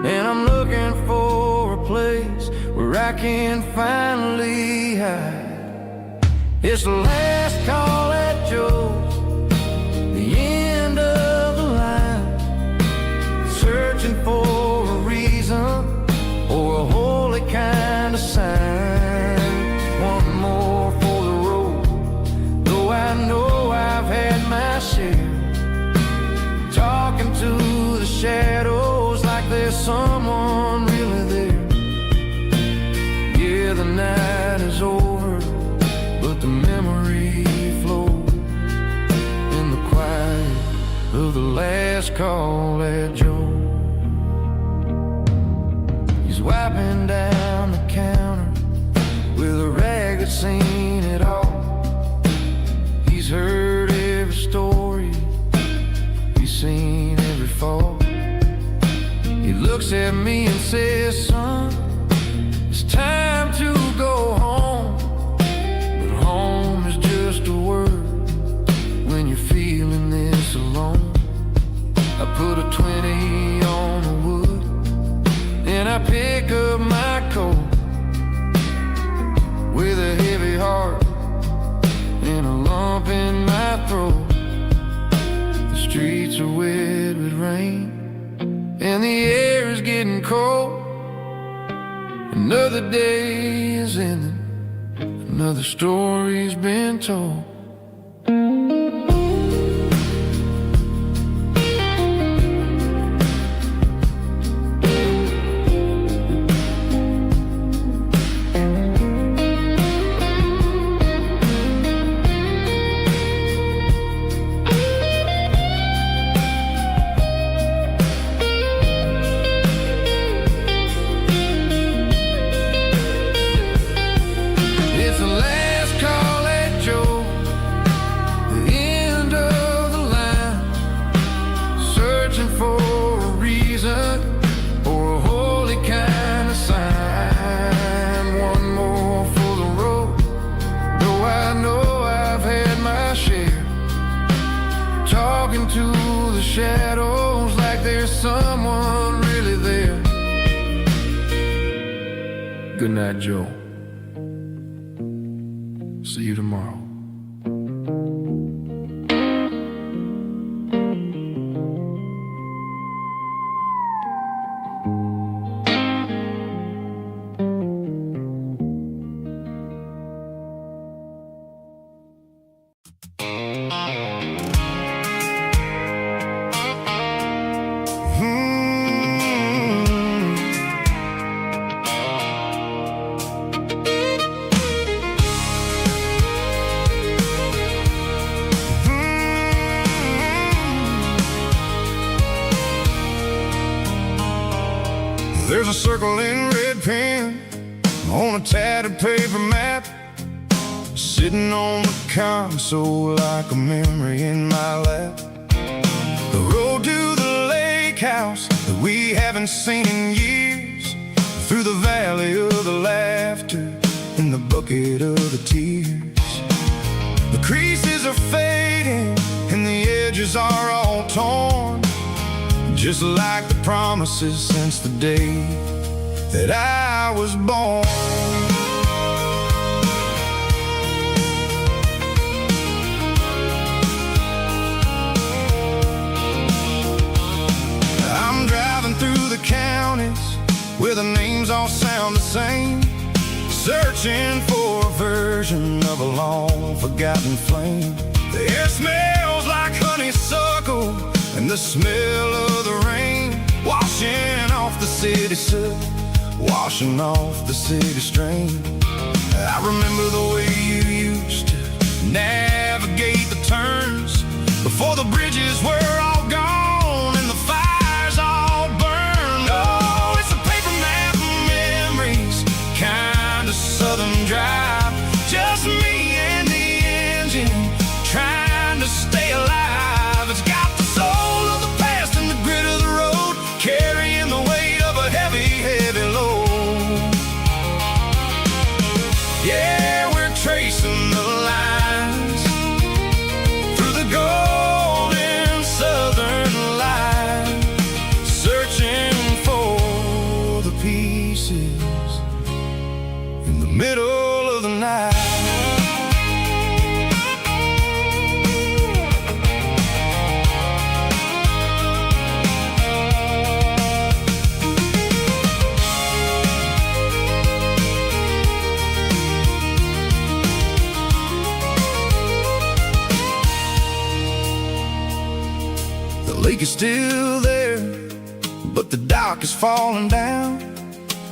and I'm looking for a place where I can finally hide. It's the last call at Joe's, the end of the line, searching for a reason or a holy kind of sign. One more for the road, though I know I've had my share. Talking to the shadows like there's someone really there. Yeah, the night is over, but the memory flows in the quiet of the last call at Joe. He's wiping down the counter with a rag that's seen it all. He's heard every story, he's seen every fall. He looks at me and says, son, it's time to go home. But home is just a word when you're feeling this alone. I put a 20 on the wood, and I pick up my coat with a heavy heart and a lump in my throat. The streets are wet with rain, and the air is getting cold. Another day is ending, another story's been told. To the shadows like there's someone really there. Good night, Joe. See you tomorrow. There's a circle in red pen on a tattered paper map, sitting on the console like a memory in my lap. The road to the lake house that we haven't seen in years, through the valley of the laughter in the bucket of the tears. The creases are fading and the edges are all torn, just like the promises since the day that I was born. I'm driving through the counties where the names all sound the same, searching for a version of a long-forgotten flame. The air smells like honeysuckle and the smell of the rain. washing off the city soot, washing off the city strain. I remember the way you used to navigate the turns before the bridges were all gone and the fires all burned. Oh, it's a paper map of memories, kind of southern drive. Just me and the engine trying to stay alive. It's got the soul of the past and the grit of the road, carrying the weight of a heavy, heavy load. Yeah, we're tracing the lines through the golden southern light, searching for the pieces in the middle of the night. The lake is still there, but the dock is falling down.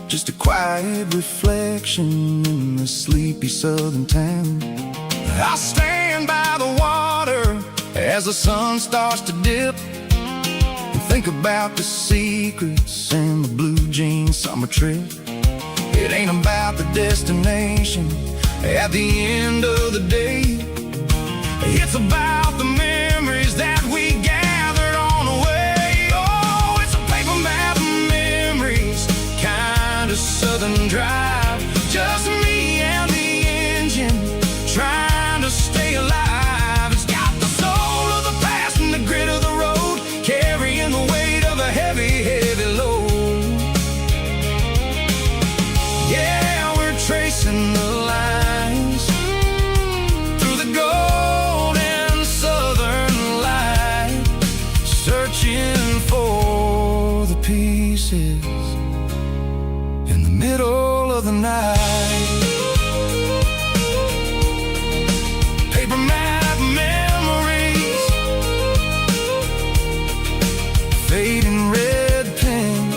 Just a quiet reflection in the sleepy southern town. I stand by the water as the sun starts to dip and think about the secrets and the blue jean summer trip. It ain't about the destination at the end of the day. It's about the memories that we gathered on the way. Oh, it's a paper map of memories, kind of southern drive. Just me and the engine trying to stay alive. It's got the soul of the past and the grit of the road, carrying the weight of a heavy, heavy load. Yeah, we're tracing the lines through the golden southern light, searching for the pieces in the middle of the night. Paper map memories, fading red pen.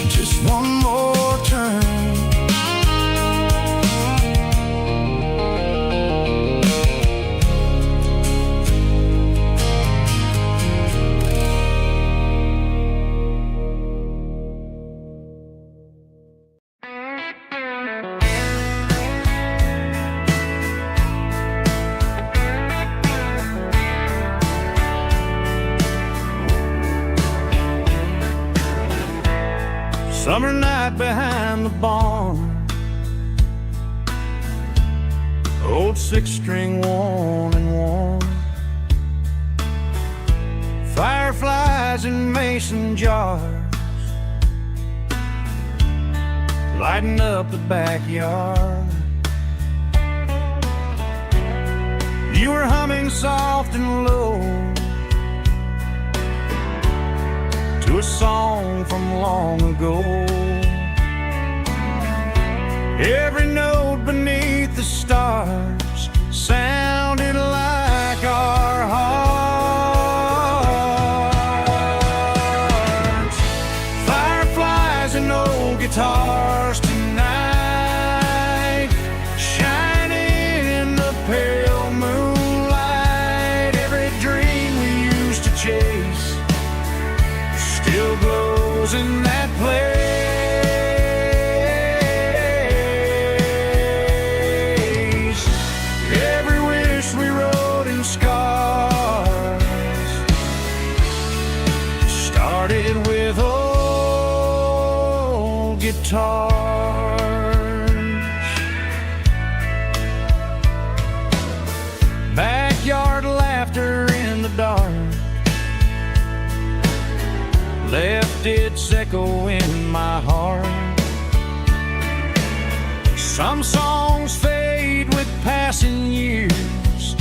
Just one more turn. Summer night behind the barn, old six-string worn and worn, fireflies in mason jars, lighting up the backyard. You were humming soft and low to a song from long ago. Every note beneath the stars sounded like our hearts. Fireflies and old guitars tonight, shining in the pale moonlight. Every dream we used to chase still glows in that place. Every wish we wrote in scars started with old guitars. Backyard laughter in the dark left its echo in my heart. Some songs fade with passing years,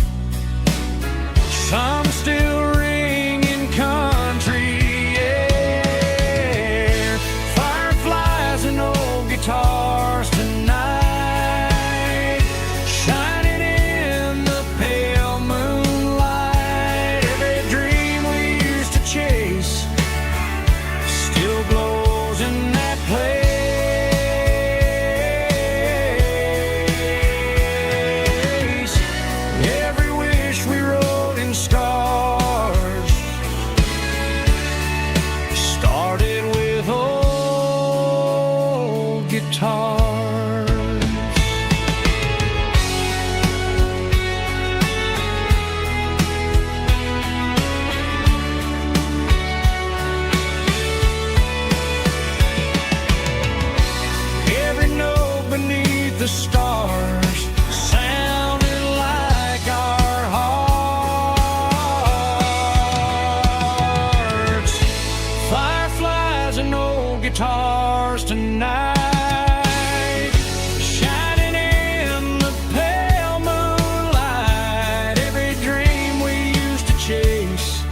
some still ring in country air. Fireflies and old guitars tonight, shining in the pale moonlight. Every dream we used to chase guitars. Every note beneath the stars sounded like our hearts. Fireflies and old guitars tonight, shining in the pale moonlight. Every dream we used to chase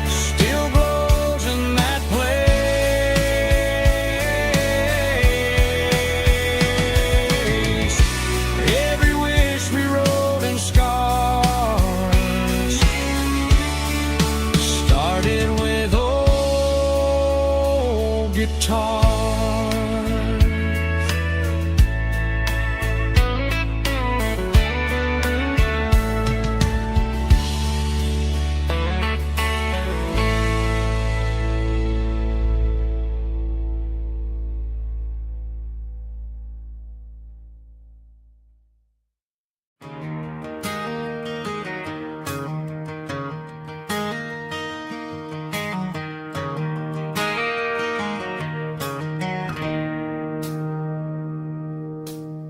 still glows in that place. Every wish we wrote in scars started with old guitars.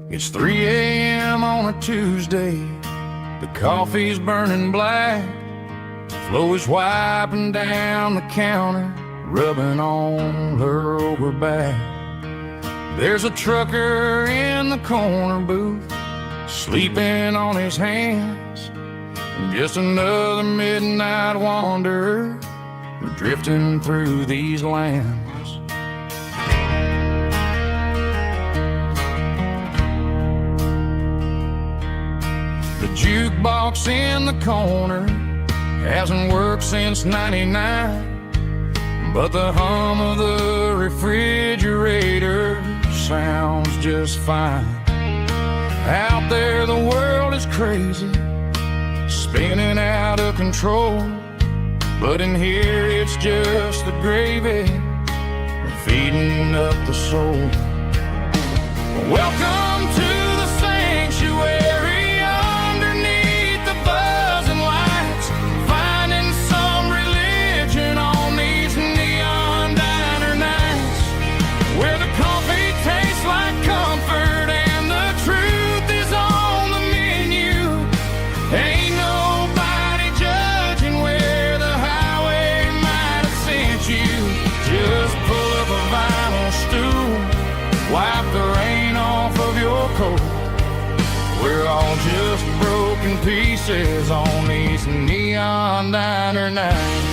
It's 3 a.m. on a Tuesday. The coffee's burning black. Flo is wiping down the counter, rubbing on her over back. There's a trucker in the corner booth, sleeping on his hands. Just another midnight wanderer, drifting through these lands. The jukebox in the corner hasn't worked since '99, but the hum of the refrigerator sounds just fine. Out there the world is crazy, spinning out of control, but in here it's just the gravy feeding up the soul. Welcome to the sanctuary underneath the buzzing lights, finding some religion on these neon diner nights, where the coffee tastes like comfort and the truth is on the menu. Ain't nobody judging where the highway might have sent you. Just pull up a vinyl stool, wipe the rain off of your coat. We're all just broken pieces on these neon diner nights.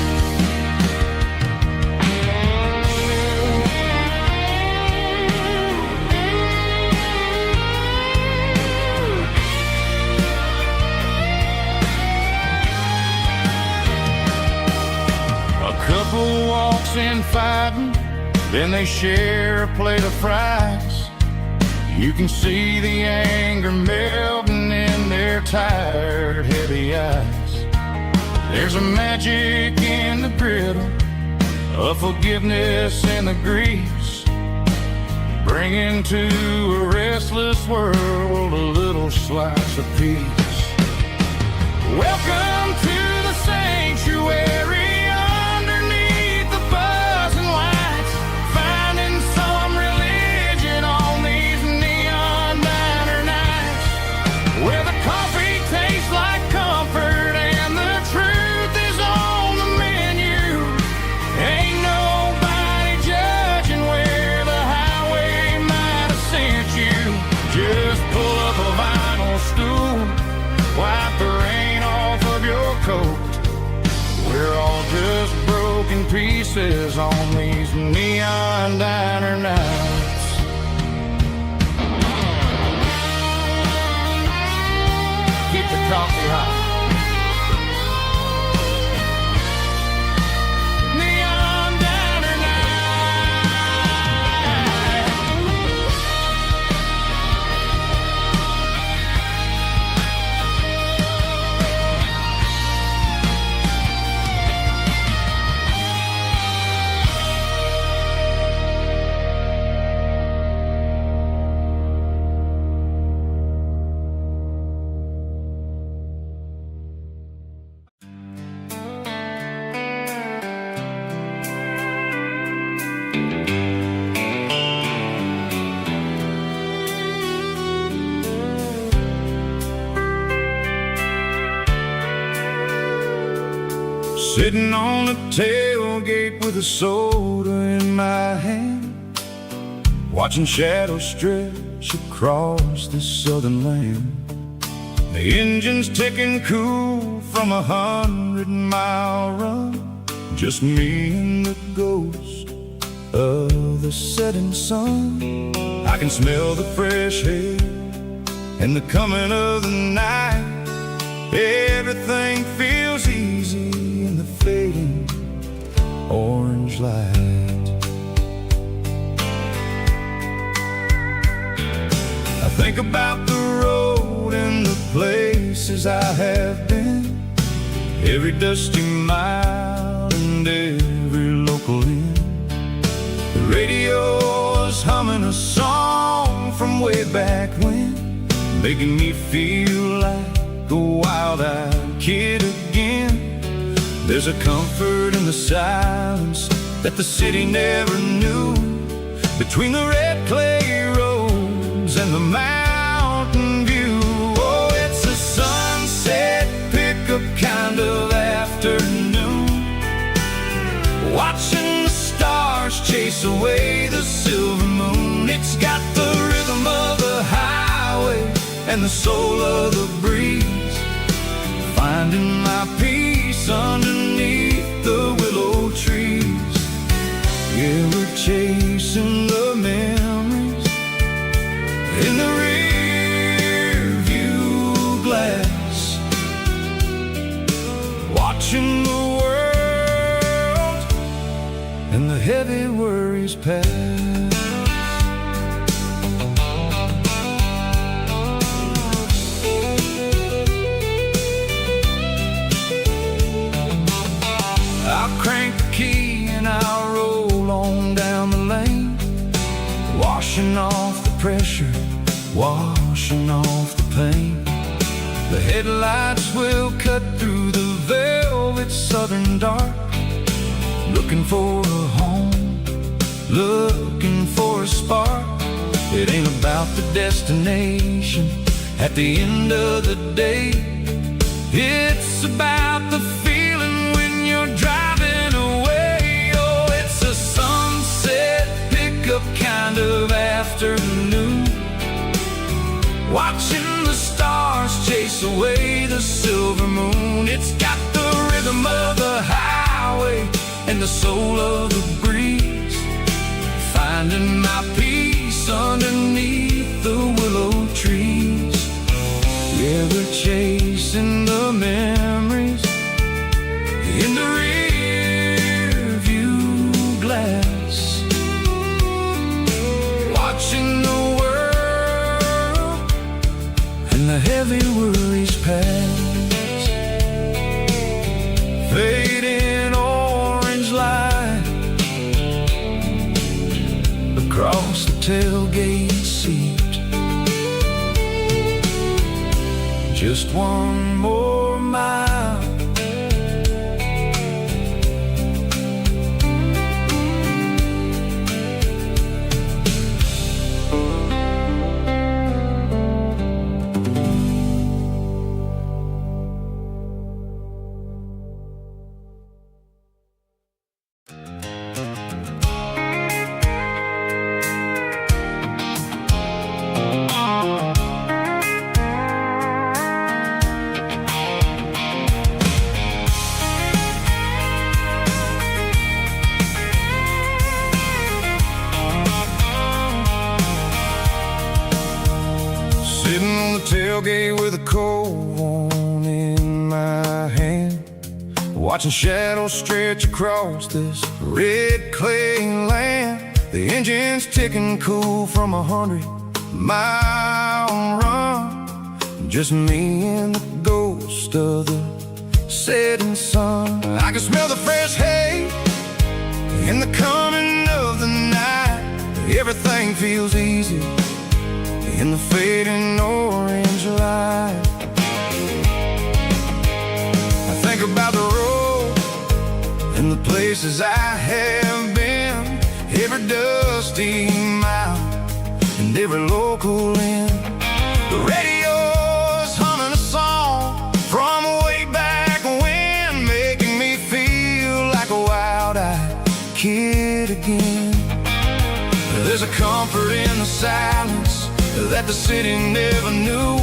A couple walks in fighting, then they share a plate of fries. You can see the anger melting in their tired, heavy eyes. There's a magic in the griddle, a forgiveness in the grease, bringing to a restless world a little slice of peace. Welcome to the sanctuary. We're all just broken pieces on these neon diner nights. Keep the coffee hot. Neon diner Sitting on the tailgate with a soda in my hand, watching shadows stretch across this southern land. The engine's ticking cool from 100-mile run, just me and the ghost of the setting sun. I can smell the fresh air and the coming of the night. Everything feels easy in the fading orange light. I think about the road and the places I have been, every dusty mile and every local inn. The radio is humming a song from way back when, making me feel like a wild-eyed kid again. There's a comfort in the silence that the city never knew, between the red clay roads and the mountain view. Oh, it's a sunset pickup kind of afternoon, watching the stars chase away the silver moon. It's got the rhythm of the highway and the soul of the breeze, finding my peace underneath the willow trees. Yeah, we're chasing the memories in the rear view glass, watching the world and the heavy worries pass. I'll crank the key and I'll roll on down the lane, washing off the pressure, washing off the pain. The headlights will cut through the velvet southern dark, looking for a home, looking for a spark. It ain't about the destination at the end of the day, it's about the feeling when you're driving away. Oh, it's a sunset pickup kind of afternoon, watching the stars chase away the silver moon. It's got the rhythm of the highway and the soul of the breeze, finding my peace underneath the willow trees. Yeah, we're chasing the memories in the rear view glass, watching the world and the heavy worries pass. Fading orange light across the tailgate seat, just one more mile. Sitting on the tailgate with a cold one in my hand, watching shadows stretch across this red clay land. The engine's ticking cool from 100-mile run, just me and the ghost of the setting sun. I can smell the fresh hay and the coming of the night. Everything feels easy in the fading orange light. I think about the road and the places I have been, every dusty mile and every local inn. The radio's humming a song from way back when, making me feel There's a comfort in the silence that the city never knew,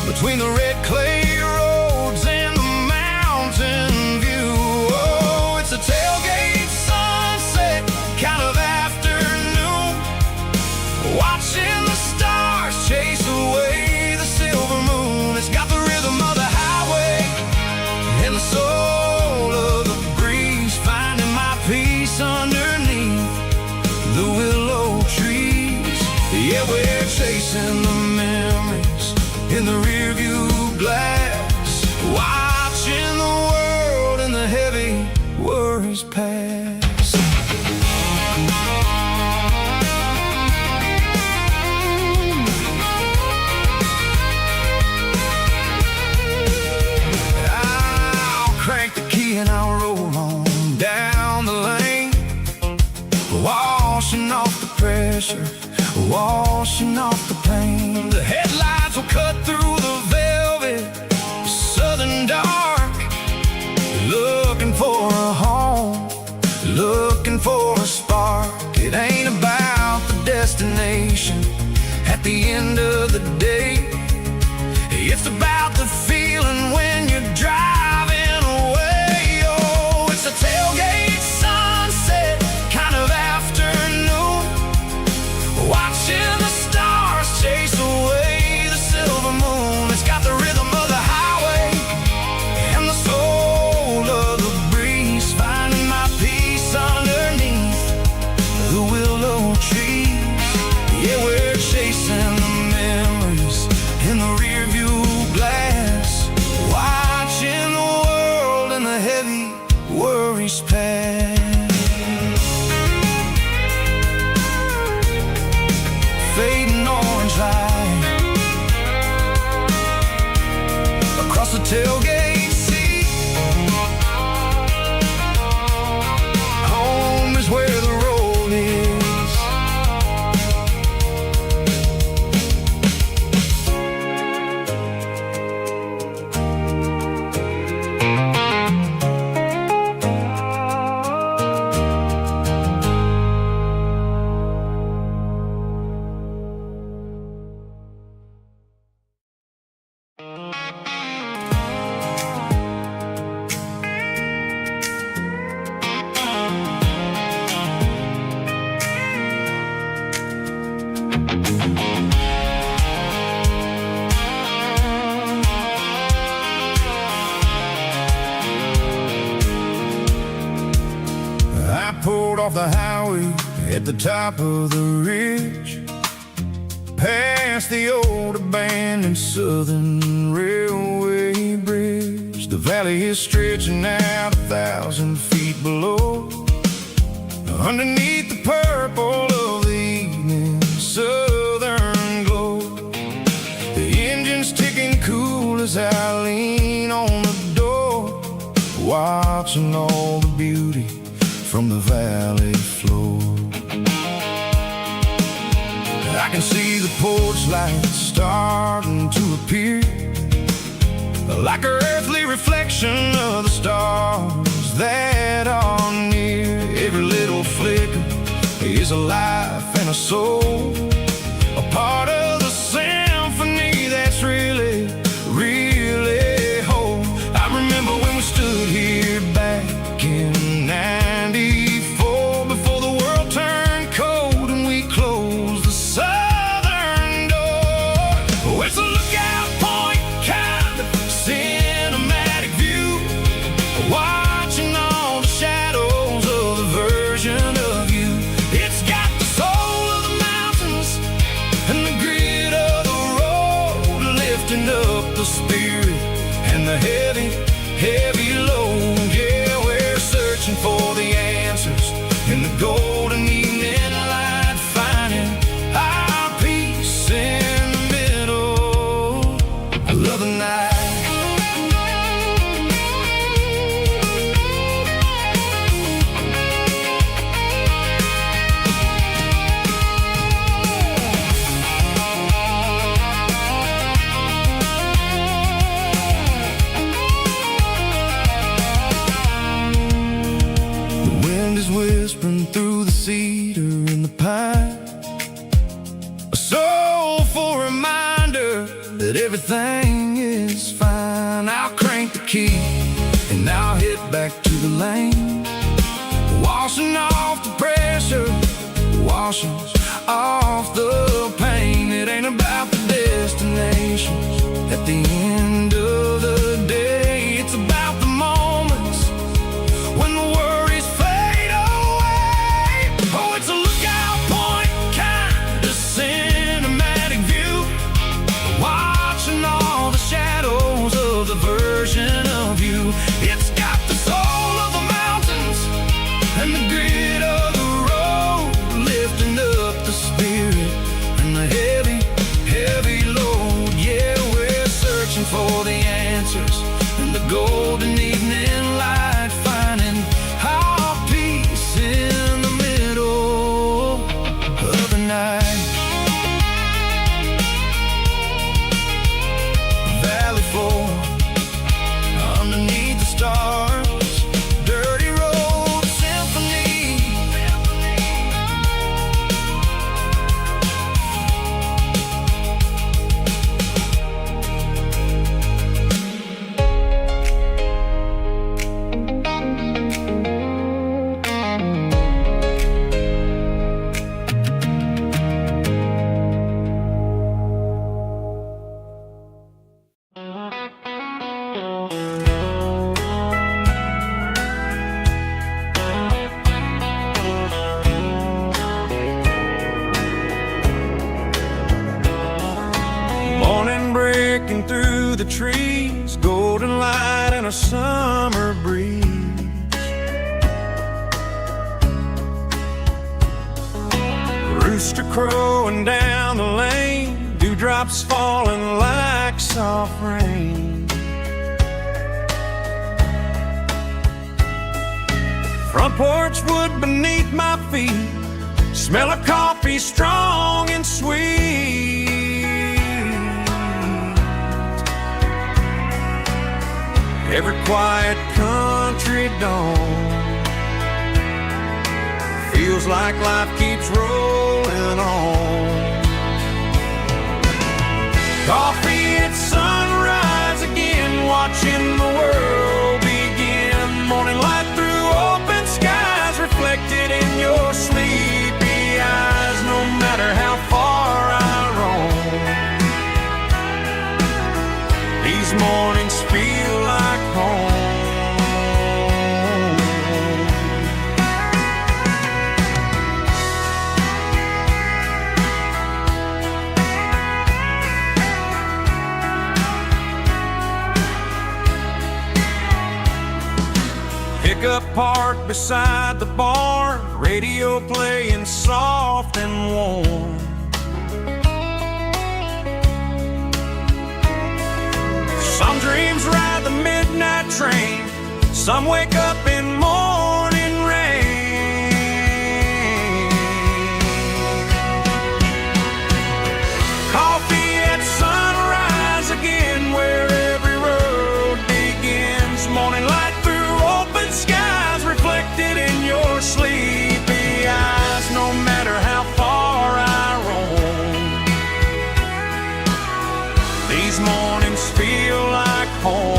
between the red clay roads and the mountain view. Oh, it's a tailgate sunset kind of afternoon, watching the stars chase away the silver moon. It's got the rhythm of the highway and the soul of the breeze, finding my peace underneath the willow trees. Yeah, we're chasing the memories in the rearview glass, watching the world and the heavy worries pass. I'll crank the key and I'll roll on down the lane, washing off the pressure, washing off the pain. The headlights will cut through the velvet southern dark, looking for a home, looking for a spark. It ain't about the destination at the end of the day, it's about the feeling when you're driving away. Oh, it's a tailgate sunset kind of afternoon, watching the stars chase away the silver moon. It's got the rhythm of the highway and the soul of the breeze, finding my peace underneath the willow trees. Yeah, we're chasing the memories in the rearview glass, watching the world and the heavy worries pass. Fading orange light across the tailgate seat. Home is where the road is. I pulled off the highway at the top of the ridge, past the old abandoned Southern Railway bridge. The valley is stretching out 1,000 feet below, underneath the purple of the evening southern glow. The engine's ticking cool as I lean on the door, watching all the beauty from the valley floor. I can see the porch lights starting to appear, like an earthly reflection of the stars that are near. Every little flicker is a life and a soul, a part of the symphony that's really, really whole. I remember when we stood here back in '94, before the world turned cold and we closed the southern door. Oh, it's a lookout point kind of cinematic view, watching all the shadows of the version of you. It's got the soul of the mountains and the grit of the road, lifting up the spirit and the heavy, heavy load. Yeah, we're searching for the answers in the golden evening light, finding our peace in the middle of the night. that everything is fine. I'll crank the key and I'll hit back to the lane, washing off the pressure, washing off the pain. It ain't about the destinations at the end of the day. It's about the moments when the worries fade away. Oh, it's a lookout point kind of cinematic view, watching all the shadows of the version of you. It's got the soul of the mountains and the grit of the road, lifting up the spirit and the heavy, heavy load. Yeah, we're searching for the answers in the golden evening light, finding our peace in the middle of the night. Valley floor underneath the stars, dirty road symphony. Morning breaking through the trees, golden light and a summer breeze. Rooster crowing down the lane, dewdrops falling like soft rain. Front porch wood beneath my feet, smell of coffee strong and sweet. Every quiet country dawn feels like life keeps rolling on. Coffee at sunrise again, watching the world begin. Morning light through open skies, reflected in your sleepy eyes. No matter how far I roam, these mornings feel like home. Pickup parked beside the barn, radio playing soft and warm. Some dreams ride the midnight train, some wake up in morning rain. Coffee at sunrise again, where every road begins. Morning light through open skies, reflected in your sleepy eyes. No matter how far I roam, these mornings feel like home.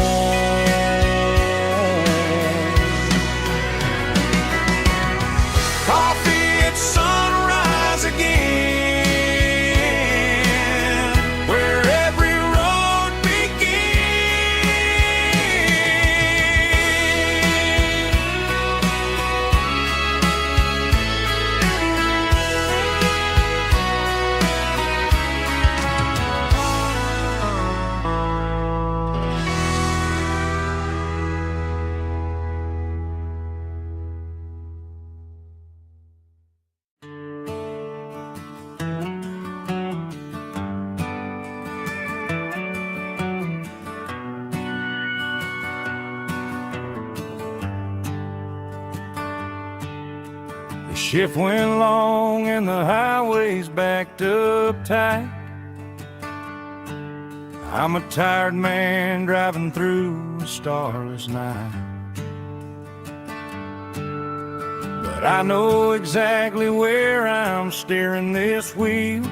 Coffee at sunrise again, where every road The shift went long and the highway's backed up tight. I'm a tired man driving through a starless night. But I know exactly where I'm steering this wheel.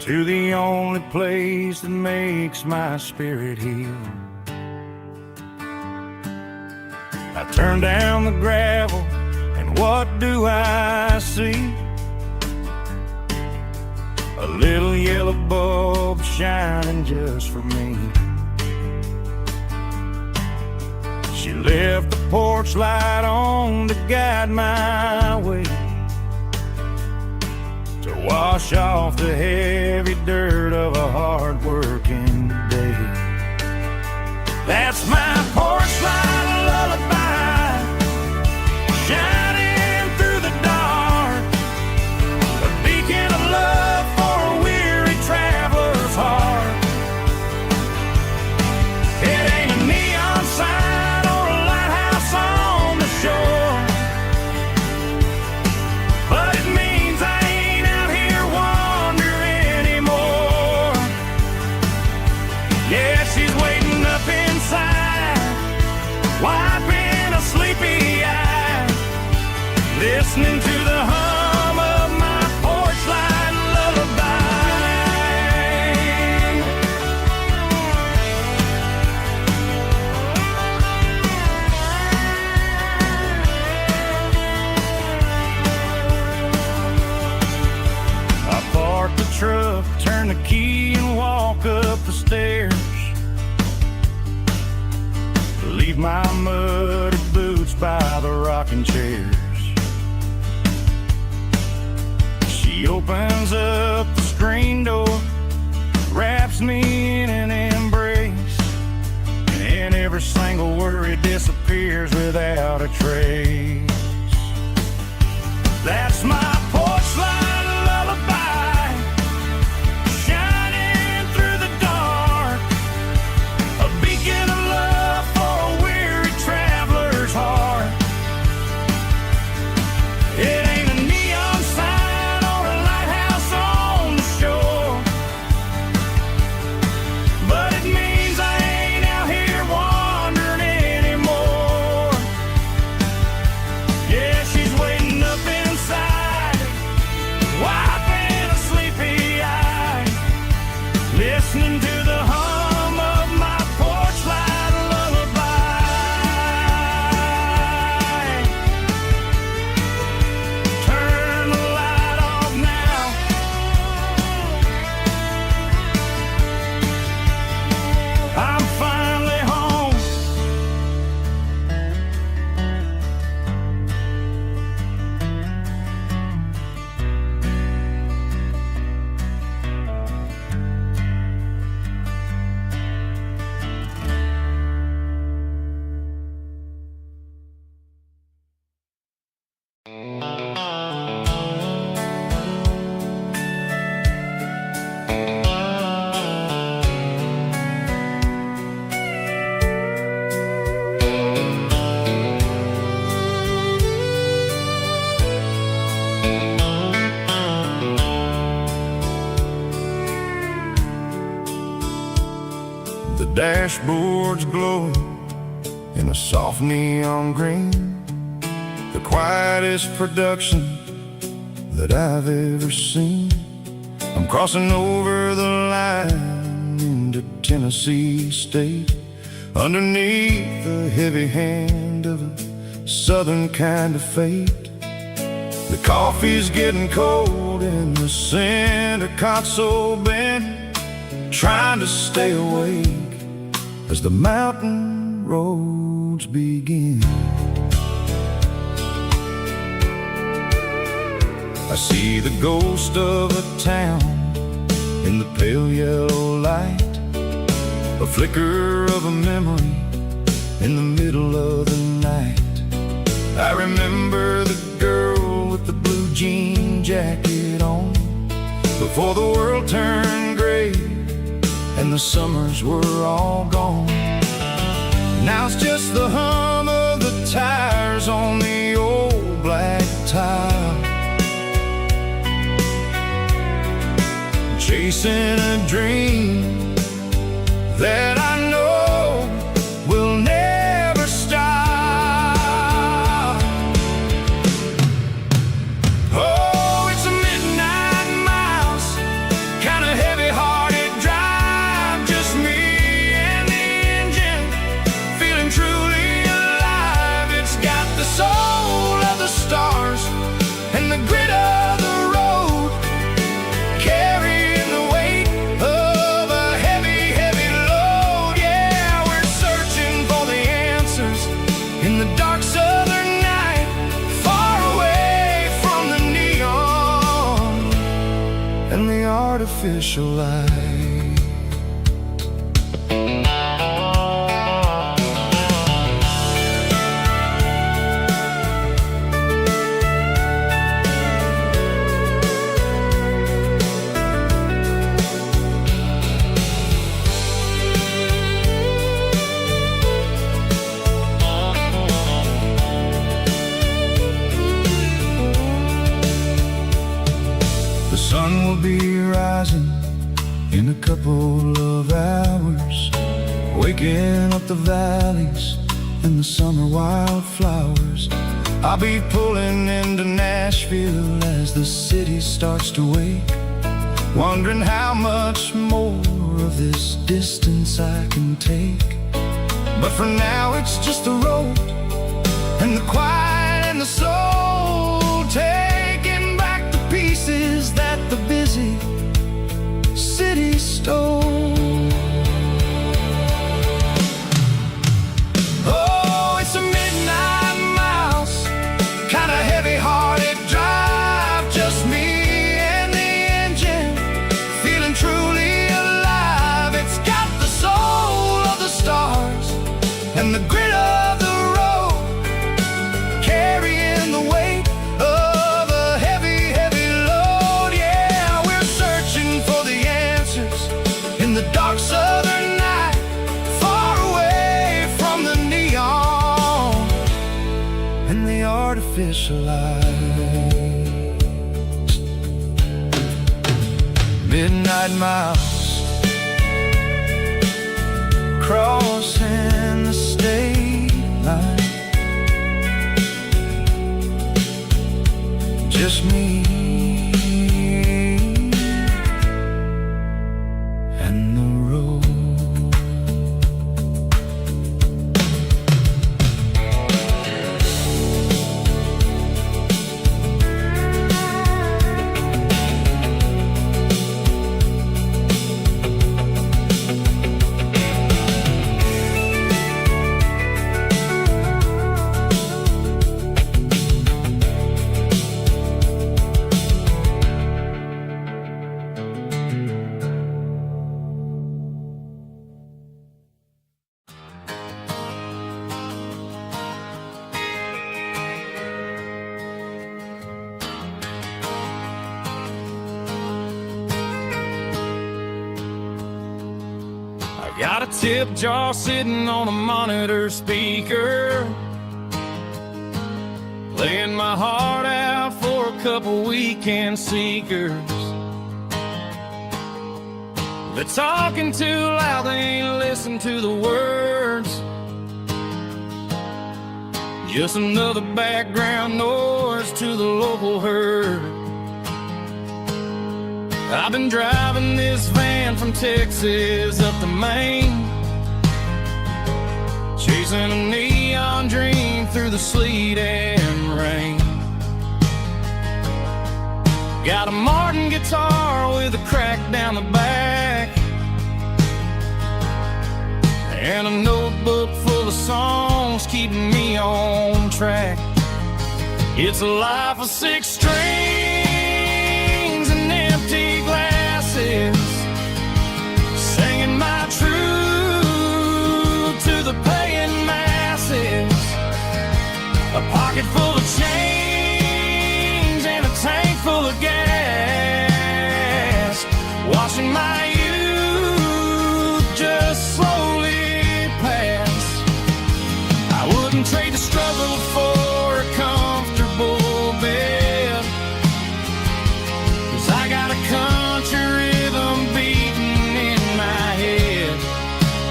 to the only place that makes my spirit heal. I turn down the gravel, and what do I see? A little yellow bulb shining just for me. She left the porch light on to guide my way, to wash off the heavy dirt of a hard-working day. That's my porch light lullaby, shining through the dark, a beacon of love for a weary traveler's heart. It ain't a neon sign or a lighthouse on the shore, but it means I ain't out here wandering anymore. Yeah, she's waiting up inside, wiping a sleepy eye, listening to the hum of my porch light lullaby. I park the truck, turn the key, and walk up the stairs. Leave my muddy boots by the rocking chairs. She opens up the screen door, wraps me in an embrace, and every single worry disappears without a trace. That's my porch light lullaby, shining through the dark, a beacon of love for a weary traveler's heart. It ain't a neon sign or a lighthouse on the shore, but it means I ain't out here wandering anymore. Yeah, she's waiting up inside, wiping a sleepy eye, listening to the hum of my porch light lullaby. Turn the light off now, I'm finally home. The dashboard's glowing in a soft neon green, the quietest production that I've ever seen. I'm crossing over the line into Tennessee State, underneath the heavy hand of a southern kind of fate. The coffee's getting cold in the center console bin, trying to stay awake as the mountain roads begin. I see the ghost of a town in the pale yellow light, a flicker of a memory in the middle of the night. I remember the girl with the blue jean jacket on, before the world turned gray and the summers were all gone. Now it's just the hum of the tires on the old black tile, chasing a dream that I know will never stop. Oh, it's a midnight mouse, kinda artificial light. The sun will be rising in a couple of hours, waking up the valleys and the summer wildflowers. I'll be pulling into Nashville as the city starts to wake, wondering how much more of this distance I can take. But for now it's just the road and the quiet and the soul, taking back the pieces that the busy city stole. Oh, it's a midnight mouse, kinda heavy-hearted drive, just me and the engine, feeling truly alive. It's got the soul of the stars and the grit of the road, carrying the weight of a heavy, heavy load. Yeah, we're searching for the answers in the dark southern night, far away from the neon and the artificial lights. Midnight mouse, crossing the state line, just me and the road. Got a tip jar sitting on a monitor speaker, playing my heart out for a couple weekend seekers. They're talking too loud, they ain't listen to the words, just another background noise to the local herd. I've been driving this van from Texas up to Maine, chasing a neon dream through the sleet and rain. Got a Martin guitar with a crack down the back, and a notebook full of songs keeping me on track. It's a life of 6 strings and empty glasses, singing my truth to the paying masses. A pocket full of change and a tank full of gas, watching my youth just slowly pass. I wouldn't trade the struggle for a comfortable bed, 'cause I got a country rhythm beating in my head.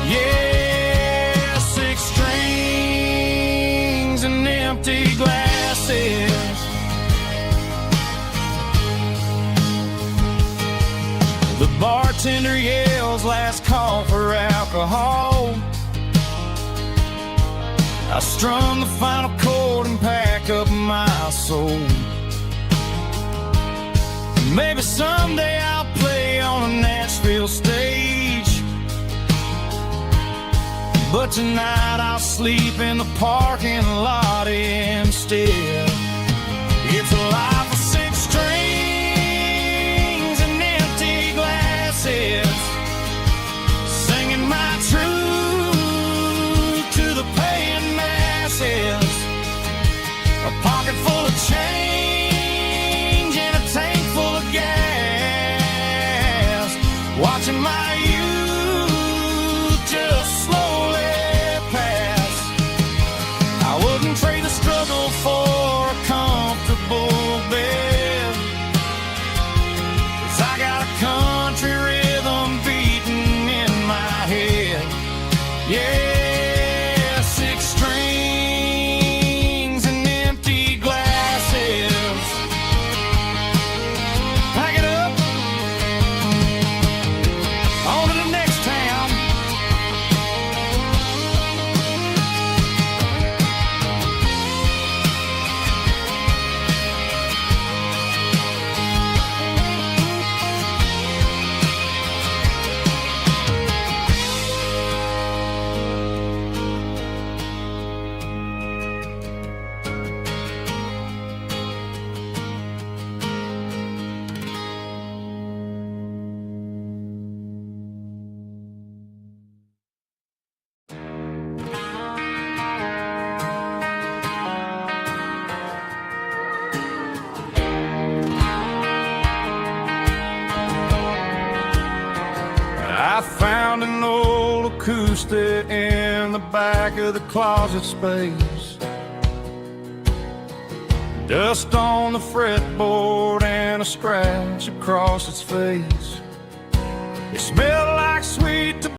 Yeah, 6 strings and empty glasses. The bartender yells last call for alcohol. I strum the final chord and pack up my soul. Maybe someday I'll play on a Nashville stage, but tonight I'll sleep in the parking lot instead. It's a life of 6 strings and empty acoustic in the back of the closet space. Dust on the fretboard and a scratch across its face. It smells